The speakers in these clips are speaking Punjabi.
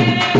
Thank you.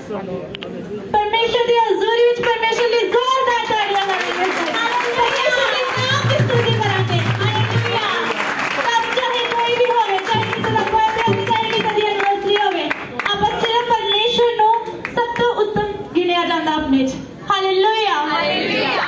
परमेश्वर दी हजूरी विच परमेश्वर दी जोरदार ताड़ियां मारेंगे। परमेश्वर दे नाम की स्तुति करांगे। हालेलुया। सब चाहे कोई भी होवे, चाहे किसी दा बर्थडे होवे, चाहे किसी दी एनिवर्सरी होवे, ਆਪਾਂ सिर्फ परमेश्वर ਨੂੰ ਸਭ ਤੋਂ ਉੱਤਮ ਗਿਣਿਆ ਜਾਂਦਾ ਆਪਣੇ 'ਚ। ਹਾਲੇਲੂਇਆ।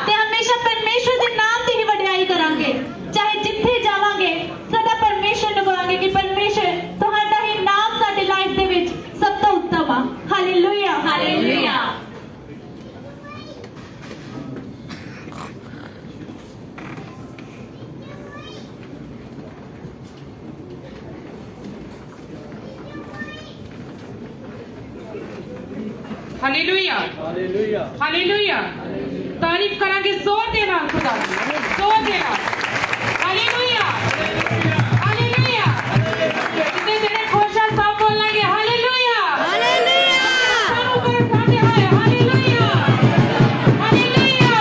ਤੇ ਹਮੇਸ਼ਾ ਪਰਮੇਸ਼ਵਰ ਦੇ ਨਾਮ ਦੀ ਹੀ ਵਡਿਆਈ ਕਰਾਂਗੇ। ਚਾਹੇ ਜਿੱਥੇ ਜਾਵਾਂਗੇ ਸਦਾ ਪਰਮੇਸ਼ਵਰ ਨੂੰ ਕਹਾਂਗੇ ਕਿ ਪਰਮੇਸ਼ਵਰ ਤੁਹਾਡਾ ਹੀ ਨਾਮ ਸਾਡੀ ਲਾਈਫ ਦੇ ਵਿੱਚ ਸਭ ਤੋਂ ਉੱਤਮ ਆ। Hallelujah. Hallelujah. Hallelujah hallelujah hallelujah. तारीफ करांगे जोर दे नाल खुदा दी, जोर दे नाल। Hallelujah hallelujah. जितने जने खुश हैं सब बोलेंगे हालेलुया हालेलुया। सब ऊपर उठाते हैं हालेलुया हालेलुया।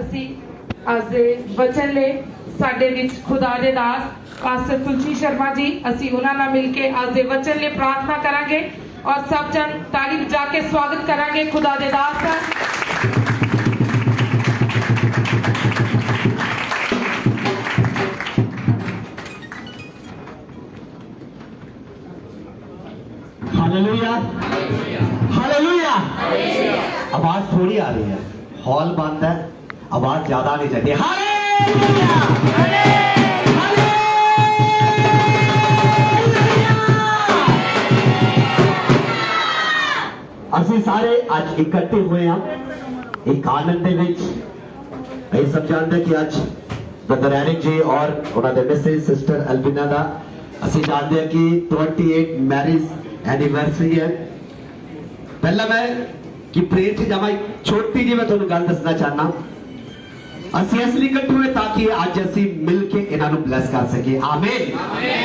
ਅਸੀਂ ਅੱਜ ਦੇ ਵਚਨ ਲਈ ਸਾਡੇ ਵਿੱਚ ਖੁਦਾ ਦੇ ਦਾਸ ਪਾਸਟਰ ਤੁਲਸੀ ਸ਼ਰਮਾ ਜੀ, ਅਸੀਂ ਉਹਨਾਂ ਨਾਲ ਮਿਲ ਕੇ ਅੱਜ ਦੇ ਵਚਨ ਲਈ ਪ੍ਰਾਰਥਨਾ ਕਰਾਂਗੇ और सब जन तारीफ जाके स्वागत करांगे खुदा दे दास का। Hallelujah hallelujah. आवाज थोड़ी आ रही है, हॉल बंद है, आवाज ज्यादा नहीं जाती। हालेलुया ਅਸੀਂ ਸਾਰੇ ਅੱਜ ਇਕੱਠੇ ਹੋਏ ਹਾਂ ਇੱਕ ਆਨੰਦ ਦੇ ਵਿੱਚ। ਇਹ ਸਭ ਜਾਣਦੇ ਕਿ ਅੱਜ ਬ੍ਰਦਰ ਐਰਿਕ ਜੀ ਔਰ ਉਹਨਾਂ ਦੇ ਮਿਸਿਸ ਸਿਸਟਰ ਅਲਬਿਨਾ ਦਾ ਅਸੀਂ ਜਾਣਦੇ ਹਾਂ ਕਿ 28 ਮੈਰਿਜ ਐਨੀਵਰਸਰੀ ਹੈ। ਪਹਿਲਾਂ ਮੈਂ ਕਿ ਪ੍ਰੇਰ ਚ ਜਾਵਾਂ, ਇੱਕ ਛੋਟੀ ਜਿਹੀ ਮੈਂ ਤੁਹਾਨੂੰ ਗੱਲ ਦੱਸਣਾ ਚਾਹਨਾ। ਅਸੀਂ ਇਸ ਲਈ ਇਕੱਠੇ ਹੋਏ ਤਾਂ ਕਿ ਅੱਜ ਅਸੀਂ ਮਿਲ ਕੇ ਇਹਨਾਂ ਨੂੰ ਬਲੈਸ ਕਰ ਸਕੀਏ। ਆਮੀਨ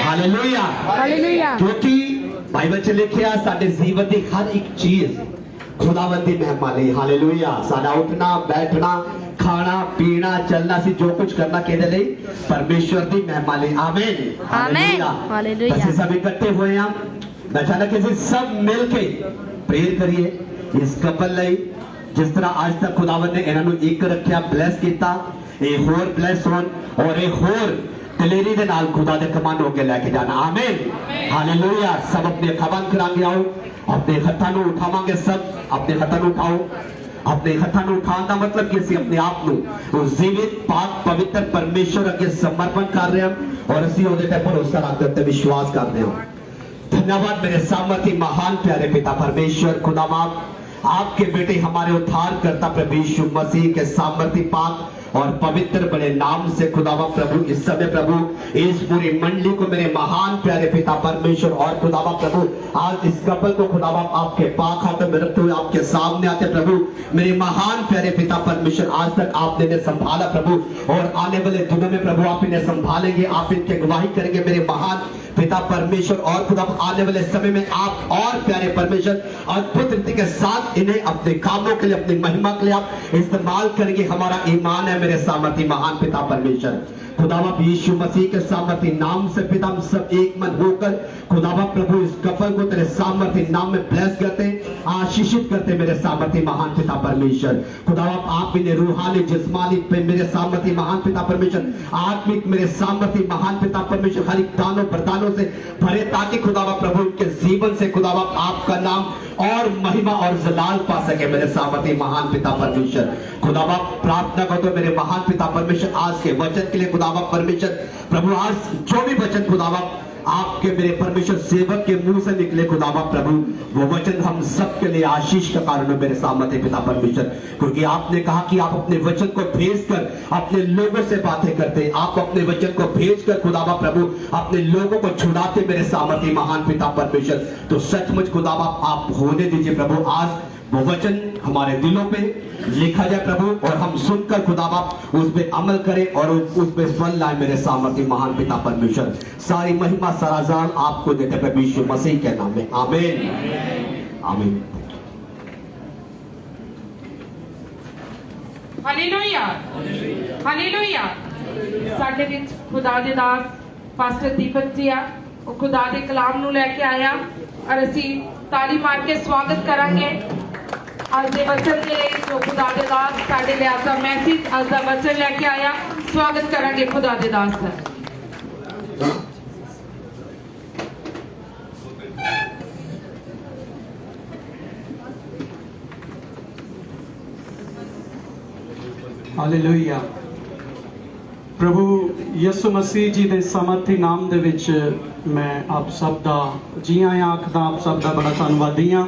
ਹਾਲੇਲੂਇਆ ਹਾਲੇਲੂਇਆ। ਕਿਉਂਕਿ बाइबल च लिखिया साडे जीवन की हर एक चीज खुदावंद दी महिमा लई। हालेलुया। साडा उठना बैठना खाना पीना चलना सी जो कुछ करना केदे लई? परमेश्वर दी महिमा लई। आमीन हालेलुया। ਅਸੀਂ सब इकट्ठे हुए हैं। मैं चाहता कि सब मिल के प्रेयर करिए इस कपल लई। जिस तरह आज तक खुदावंद ने इन्हां नूं एक रखिया, ब्लेस कीता, ये होर ब्लेस होन और ये होर दलेरी दे नाल खुदा दे कमान होके लेके जाना। आमीन हालेलुया। सब अपने खबन करांगे, आओ अपने हत्थां नूं उठावांगे। सब अपने हत्थां नूं उठाओ। अपने हत्थां नूं उठाउण दा मतलब कि ਅਸੀਂ अपने आप नूं उस जीवित पाक पवित्र परमेश्वर अगे समर्पण कर रहे हैं और ਅਸੀਂ ਉਹਦੇ ਤੇ ਭਰੋਸਾ ਰੱਖਦੇ ਤੇ विश्वास करते हैं। धन्यवाद मेरे सामर्थी महान प्यारे पिता परमेश्वर खुदा बाप, आपके बेटे हमारे उद्धार करता प्रभु यीशु मसीह के सामर्थी पाक और पवित्र बड़े नाम से खुदावा प्रभु इस समय प्रभु इस पूरी मंडली को मेरे महान प्यारे पिता परमेश्वर और खुदावा प्रभु आज इस कपल को खुदावा आपके पाक हाथों में रखते हुए आपके सामने आते प्रभु मेरे महान प्यारे पिता परमेश्वर। आज तक आपने इन्हें संभाला प्रभु और आने वाले दिनों में प्रभु आप इन्हें संभालेंगे, आप इनके गवाही करेंगे मेरे महान पिता परमेश्वर। और खुदा आने वाले समय में आप और प्यारे परमेश्वर अद्भुत रीति के साथ इन्हें अपने कामों के लिए अपनी महिमा के लिए आप इस्तेमाल करेंगे। हमारा ईमान है मेरे सामर्थी महान पिता परमेश्वर। खुदावा यीशु मसीह के सामर्थी नाम से पिता हम सब एक मन होकर खुदावा प्रभु इस कपल को तेरे सामर्थी नाम में ब्लेस करते आशीषित करते मेरे सामर्थी महान पिता परमेश्वर। खुदावा आप इन्हें रूहानी जिस्मानी मेरे सामर्थी महान पिता परमेश्वर आत्मिक मेरे सामर्थी महान पिता परमेश्वर हर एक दानों वरदानों से भरे ताकि खुदावा प्रभु इनके जीवन से खुदावा आपका नाम और महिमा और जलाल पा सके मेरे सामर्थी महान पिता परमेश्वर। खुदावा प्रार्थना करते मेरे महान पिता परमेश्वर आज के वचन के लिए खुदावा परमेश्वर प्रभु आज जो भी वचन खुदावा आपके मेरे परमेश्वर सेवक के मुंह से निकले खुदावा प्रभु वो वचन हम सब के लिए आशीष का कारण है मेरे सामर्थ्य पिता परमेश्वर। क्योंकि आपने कहा कि आप अपने वचन को भेजकर अपने लोगों से बातें करते, आप अपने वचन को भेजकर खुदावा प्रभु अपने लोगों को छुड़ाते मेरे सामर्थ्य महान पिता परमेश्वर। तो सचमुच खुदावा आप होने दीजिए प्रभु आज वो वचन हमारे दिलों पे लिखा जाए प्रभु और हम सुनकर खुदावा उस पे अमल करें और उस पे फल लाए मेरे सामर्थ्य महान पिता परमेश्वर। सारी महिमा सारा जान आपको देते प्रभु यीशु मसीह के नाम में आमीन आमीन। Hallelujah hallelujah. ਸਾਡੇ ਵਿੱਚ खुदा ਦੇ दास पास्टर दीपक जी आ, वो खुदा के कलाम ਨੂੰ ਲੈ ਕੇ आया और असी ताली मार के स्वागत करांगे अज दे वचन दे लई जो खुदा दे दास साडे लिए आपका मैसेज अज दा वचन लेके आया। स्वागत करांगे खुदा दे दास दा। ਹਾਲੇਲੂਇਆ। ਪ੍ਰਭੂ ਯਿਸੂ ਮਸੀਹ ਜੀ ਦੇ ਸਮਰਥੀ ਨਾਮ ਦੇ ਵਿੱਚ ਮੈਂ ਆਪ ਸਭ ਦਾ ਜੀ ਆਇਆਂ ਆਖਦਾ, ਆਪ ਸਭ ਦਾ ਬੜਾ ਧੰਨਵਾਦੀ ਹਾਂ।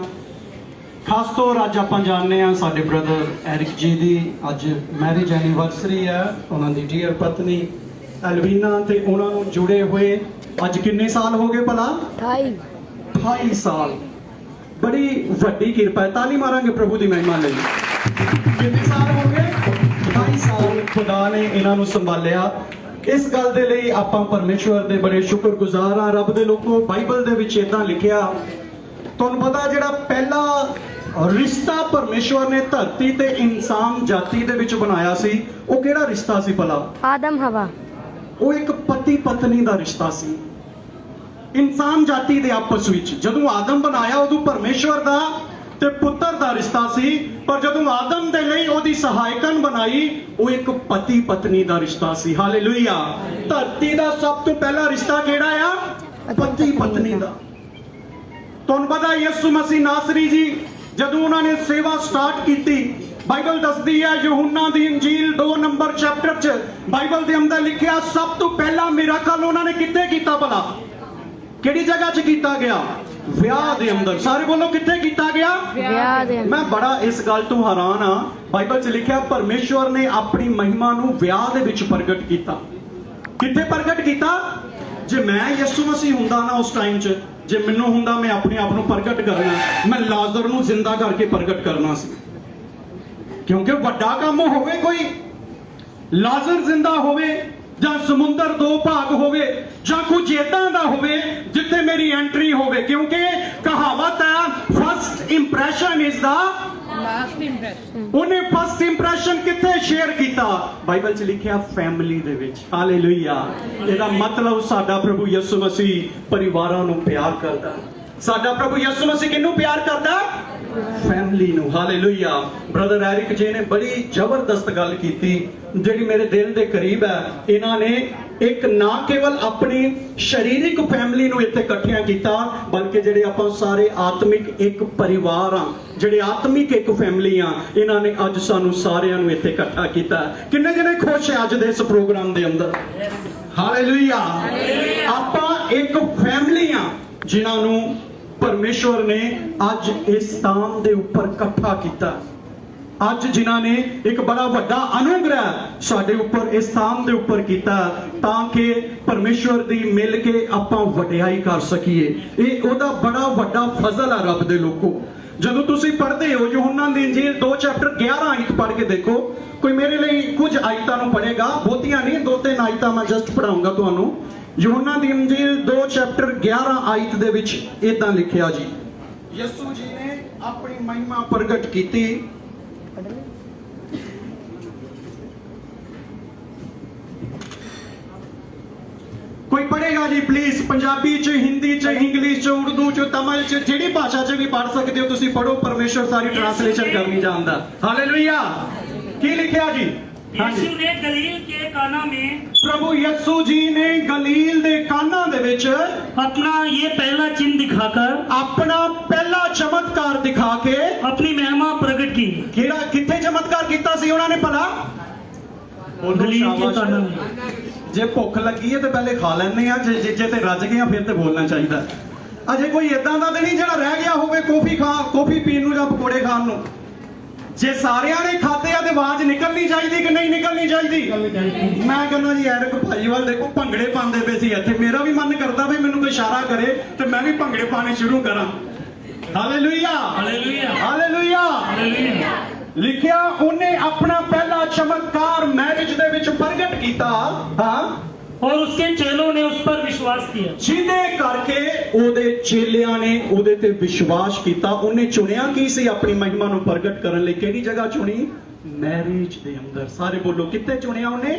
ਖਾਸ ਤੌਰ ਅੱਜ ਆਪਾਂ ਜਾਣਦੇ ਹਾਂ ਸਾਡੇ ਬ੍ਰਦਰ ਐਰਿਕ ਜੀ ਦੀ ਅੱਜ ਮੈਰਿਜ ਐਨੀਵਰਸਰੀ ਹੈ, ਉਹਨਾਂ ਦੀ ਡੀਅਰ ਪਤਨੀ ਐਲਵੀਨਾ ਤੇ ਉਹਨਾਂ ਨੂੰ ਜੁੜੇ ਹੋਏ ਅੱਜ ਕਿੰਨੇ ਸਾਲ ਹੋ ਗਏ ਭਲਾ? 28 ਸਾਲ। ਬੜੀ ਵੱਡੀ ਕਿਰਪਾ ਹੈ। ਤਾਲੀ ਮਾਰਾਂਗੇ ਪ੍ਰਭੂ ਦੀ ਮਹਿਮਾ ਲਈ। ਕਿੰਨੇ ਸਾਲ ਹੋ ਗਏ? 28 ਸਾਲ ਖੁਦਾ ਨੇ ਇਹਨਾਂ ਨੂੰ ਸੰਭਾਲਿਆ। ਇਸ ਗੱਲ ਦੇ ਲਈ ਆਪਾਂ ਪਰਮੇਸ਼ਵਰ ਦੇ ਬੜੇ ਸ਼ੁਕਰਗੁਜ਼ਾਰ ਹਾਂ। ਰੱਬ ਦੇ ਲੋਕੋ, ਬਾਈਬਲ ਦੇ ਵਿੱਚ ਇਦਾਂ ਲਿਖਿਆ, ਤੁਹਾਨੂੰ ਪਤਾ ਜਿਹੜਾ ਪਹਿਲਾ ਰਿਸ਼ਤਾ ਪਰਮੇਸ਼ਵਰ ਨੇ ਧਰਤੀ ਤੇ ਇਨਸਾਨ ਜਾਤੀ ਦੇ ਵਿੱਚ ਬਣਾਇਆ ਸੀ, ਉਹ ਕਿਹੜਾ ਰਿਸ਼ਤਾ ਸੀ ਭਲਾ? आदम हवा। ਉਹ ਇੱਕ ਪਤੀ ਪਤਨੀ ਦਾ ਰਿਸ਼ਤਾ ਸੀ ਇਨਸਾਨ ਜਾਤੀ ਦੇ ਆਪਸ ਵਿੱਚ। ਜਦੋਂ ਆਦਮ ਬਣਾਇਆ ਉਦੋਂ ਪਰਮੇਸ਼ਵਰ ਦਾ ਤੇ ਪੁੱਤਰ ਦਾ ਰਿਸ਼ਤਾ ਸੀ, ਪਰ ਜਦੋਂ ਆਦਮ ਦੇ ਲਈ ਉਹਦੀ ਸਹਾਇਕਨ ਬਣਾਈ ਉਹ ਇੱਕ ਪਤੀ ਪਤਨੀ ਦਾ ਰਿਸ਼ਤਾ ਸੀ। ਹਾਲੇਲੂਇਆ। ਧਰਤੀ ਦਾ ਸਭ ਤੋਂ ਪਹਿਲਾ ਰਿਸ਼ਤਾ ਕਿਹੜਾ ਆ? ਪਤੀ ਪਤਨੀ ਦਾ। ਤੁਹਾਨੂੰ ਪਤਾ ਯਿਸੂ ਮਸੀਹ ਨਾਸਰੀ ਜੀ ਜਦੋਂ ਉਹਨਾਂ ਨੇ ਸੇਵਾ ਸਟਾਰਟ ਕੀਤੀ, ਬਾਈਬਲ ਦੱਸਦੀ ਹੈ ਯਹੂਨਾ ਦੀ ਇੰਜੀਲ 2 ਨੰਬਰ ਚੈਪਟਰ 'ਚ ਬਾਈਬਲ ਦੇ ਅੰਦਰ ਲਿਖਿਆ ਸਭ ਤੋਂ ਪਹਿਲਾ ਮਿਰਾਕਲ ਉਹਨਾਂ ਨੇ ਕਿੱਥੇ ਕੀਤਾ ਭਲਾ? ਕਿਹੜੀ ਜਗ੍ਹਾ 'ਚ ਕੀਤਾ ਗਿਆ? ਵਿਆਹ ਦੇ ਅੰਦਰ। ਸਾਰੇ ਬੋਲੋ, ਕਿੱਥੇ ਕੀਤਾ ਗਿਆ? ਵਿਆਹ ਦੇ ਅੰਦਰ। ਮੈਂ ਬੜਾ ਇਸ ਗੱਲ ਤੋਂ ਹੈਰਾਨ ਆ। ਬਾਈਬਲ 'ਚ ਲਿਖਿਆ ਪਰਮੇਸ਼ਵਰ ਨੇ ਆਪਣੀ ਮਹਿਮਾ ਨੂੰ ਵਿਆਹ ਦੇ ਵਿੱਚ ਪ੍ਰਗਟ ਕੀਤਾ। ਕਿੱਥੇ ਪ੍ਰਗਟ ਕੀਤਾ? ਜੇ ਮੈਂ ਯਿਸੂ ਮਸੀਹ ਹੁੰਦਾ ਨਾ ਉਸ ਟਾਈਮ 'ਚ, ਜੇ ਮੈਨੂੰ ਹੁੰਦਾ ਮੈਂ ਆਪਣੇ ਆਪ ਨੂੰ ਪ੍ਰਗਟ ਕਰਨਾ, ਮੈਂ ਲਾਜ਼ਰ ਨੂੰ ਜ਼ਿੰਦਾ ਕਰਕੇ ਪ੍ਰਗਟ ਕਰਨਾ ਸੀ। ਕਿਉਂਕਿ ਵੱਡਾ ਕੰਮ ਹੋਵੇ ਕੋਈ, ਲਾਜ਼ਰ ਜ਼ਿੰਦਾ ਹੋਵੇ ਜਾਂ ਸਮੁੰਦਰ 2 ਭਾਗ ਹੋਵੇ ਜਾਂ ਕੁਝ ਏਦਾਂ ਦਾ ਹੋਵੇ ਜਿੱਥੇ ਮੇਰੀ ਐਂਟਰੀ ਹੋਵੇ। ਕਿਉਂਕਿ ਕਹਾਵਤ ਹੈ first impression is the last impression. ਉਹਨੇ ਫਸਟ ਇੰਪ੍ਰੈਸ਼ਨ ਕਿੱਥੇ ਸ਼ੇਅਰ ਕੀਤਾ? ਬਾਈਬਲ 'ਚ ਲਿਖਿਆ ਫੈਮਿਲੀ ਦੇ ਵਿੱਚ। ਹਾਲੇਲੂਇਆ। ਇਹਦਾ ਮਤਲਬ ਸਾਡਾ ਪ੍ਰਭੂ ਯਿਸੂ ਮਸੀਹ ਪਰਿਵਾਰਾਂ ਨੂੰ ਪਿਆਰ ਕਰਦਾ। ਸਾਡਾ ਪ੍ਰਭੂ ਯਿਸੂ ਮਸੀਹ ਕਿਹਨੂੰ ਪਿਆਰ ਕਰਦਾ? ਫੈਮਿਲੀ ਨੂੰ। ਹਾਲੇਲੂਇਆ। ਬ੍ਰਦਰ ਐਰਿਕ ਜੀ ਨੇ ਬੜੀ ਜ਼ਬਰਦਸਤ ਗੱਲ ਕੀਤੀ ਜਿਹੜੀ ਮੇਰੇ ਦਿਲ ਦੇ ਕਰੀਬ ਹੈ। ਇਹਨਾਂ ਨੇ ਇੱਕ ਨਾ ਕੇਵਲ ਆਪਣੀ ਸਰੀਰਕ ਫੈਮਿਲੀ ਨੂੰ ਇੱਥੇ ਇਕੱਠਿਆਂ ਕੀਤਾ, ਬਲਕਿ ਜਿਹੜੇ ਆਪਾਂ ਸਾਰੇ ਆਤਮਿਕ ਇੱਕ ਪਰਿਵਾਰ ਆ, ਜਿਹੜੇ ਆਤਮਿਕ ਇੱਕ ਫੈਮਿਲੀ ਆ, ਇਹਨਾਂ ਨੇ ਅੱਜ ਸਾਨੂੰ ਸਾਰਿਆਂ ਨੂੰ ਇੱਥੇ ਇਕੱਠਾ ਕੀਤਾ। ਕਿੰਨੇ ਜਣੇ ਖੁਸ਼ ਹੈ ਅੱਜ ਦੇ ਇਸ ਪ੍ਰੋਗਰਾਮ ਦੇ ਅੰਦਰ? ਹਾਲੇਲੂਇਆ। ਆਪਾਂ ਇੱਕ ਫੈਮਿਲੀ ਆ ਜਿਨ੍ਹਾਂ ਨੂੰ ਪਰਮੇਸ਼ਵਰ ਨੇ ਅੱਜ ਇਸ ਸਥਾਨ ਦੇ ਉੱਪਰ ਇਕੱਠਾ ਕੀਤਾ। ਅੱਜ ਜਿਨ੍ਹਾਂ ਨੇ ਇੱਕ ਬੜਾ ਵੱਡਾ ਅਨੁਗ੍ਰਹਿ ਸਾਡੇ ਉੱਪਰ ਇਸ ਸਥਾਨ ਦੇ ਉੱਪਰ ਕੀਤਾ ਤਾਂ ਕਿ ਪਰਮੇਸ਼ਵਰ ਦੀ ਮਿਲ ਕੇ ਆਪਾਂ ਵਡਿਆਈ ਕਰ ਸਕੀਏ। ਇਹ ਉਹਦਾ ਬੜਾ ਵੱਡਾ ਫਜ਼ਲ ਹੈ ਰੱਬ ਦੇ ਲੋਕੋ। ਜਦੋਂ ਤੁਸੀਂ ਪੜ੍ਹਦੇ ਹੋ ਯਹੂਨਾ ਦੀ ਇੰਜੀਲ 2 ਚੈਪਟਰ 11 ਆਇਤ ਪੜ੍ਹ ਕੇ ਦੇਖੋ। ਕੋਈ ਮੇਰੇ ਲਈ ਕੁਝ ਆਇਤਾਂ ਨੂੰ ਪੜ੍ਹੇਗਾ, ਬਹੁਤੀਆਂ ਨਹੀਂ, 2-3 ਆਇਤਾਂ ਮੈਂ ਜਸਟ ਪੜ੍ਹਾਉਂਗਾ ਤੁਹਾਨੂੰ। ਯਹੂਨਾ ਦੀ ਇੰਜੀਲ 2 ਚੈਪਟਰ 11 ਆਇਤ ਦੇ ਵਿੱਚ ਇਦਾਂ ਲਿਖਿਆ ਜੀ, ਯਿਸੂ ਜੀ ਨੇ ਆਪਣੀ ਮਹਿਮਾ ਪ੍ਰਗਟ ਕੀਤੀ। ਕੋਈ ਪੜ੍ਹੇਗਾ ਜੀ ਪਲੀਜ਼? ਪੰਜਾਬੀ 'ਚ, ਹਿੰਦੀ 'ਚ, ਇੰਗਲਿਸ਼ 'ਚ, ਉਰਦੂ 'ਚ, ਤਮਿਲ 'ਚ, ਜਿਹੜੀ ਭਾਸ਼ਾ 'ਚ ਵੀ ਪੜ੍ਹ ਸਕਦੇ ਹੋ ਤੁਸੀਂ। ਪੜ੍ਹੋ, ਪਰਮੇਸ਼ਵਰ ਸਾਰੀ ਟ੍ਰਾਂਸਲੇਸ਼ਨ ਕਰਨੀ ਜਾਣਦਾ। ਹਾਲੇਲੂਇਆ। ਕੀ ਲਿਖਿਆ ਜੀ? यीशु ने गलील के काना में प्रभु यीशु जी ने गलील दे काना दे विच अपना ये पहला चिन्ह दिखाकर अपना पहला चमत्कार दिखा के अपनी महिमा प्रकट की। केड़ा किथे चमत्कार कीता सी उन्होंने भला? गलील के काना में। जे भुख लगी है तो पहले खा लेने आ, जे ते रज गए फिर तो बोलना चाहिए। अजे कोई इदां दा नहीं जिहड़ा रह गया होवे कॉफी पीण नूं जां पकौड़े खाण नूं। जे सारिਆਂ ने खाते आ ते आवाज निकलनी चाहिए कि नहीं निकलनी चाहिए? मैं कहना जी एरिक भाई वाल देखो भंगड़े पाते पे सी इत्थे। मेरा भी मन करता भी मैनूं कोई इशारा करे तो मैं भी भंगड़े पाने शुरू करा। Hallelujah hallelujah hallelujah. हालेलुया। लिखिया उन्हें अपना पहला चमत्कार मैरिज दे विच प्रगट कीता। हां, और उसके चेलों ने उस पर विश्वास किया। जिने करके ओदे चेलियां ने ओदे ते विश्वास कीता। उन्हें चुनिया की सी अपनी महिमा नु प्रगट करन लई। केड़ी जगह चुनी? मैरिज दे अंदर। सारे बोलो, कित्थे चुनिया उन्हें?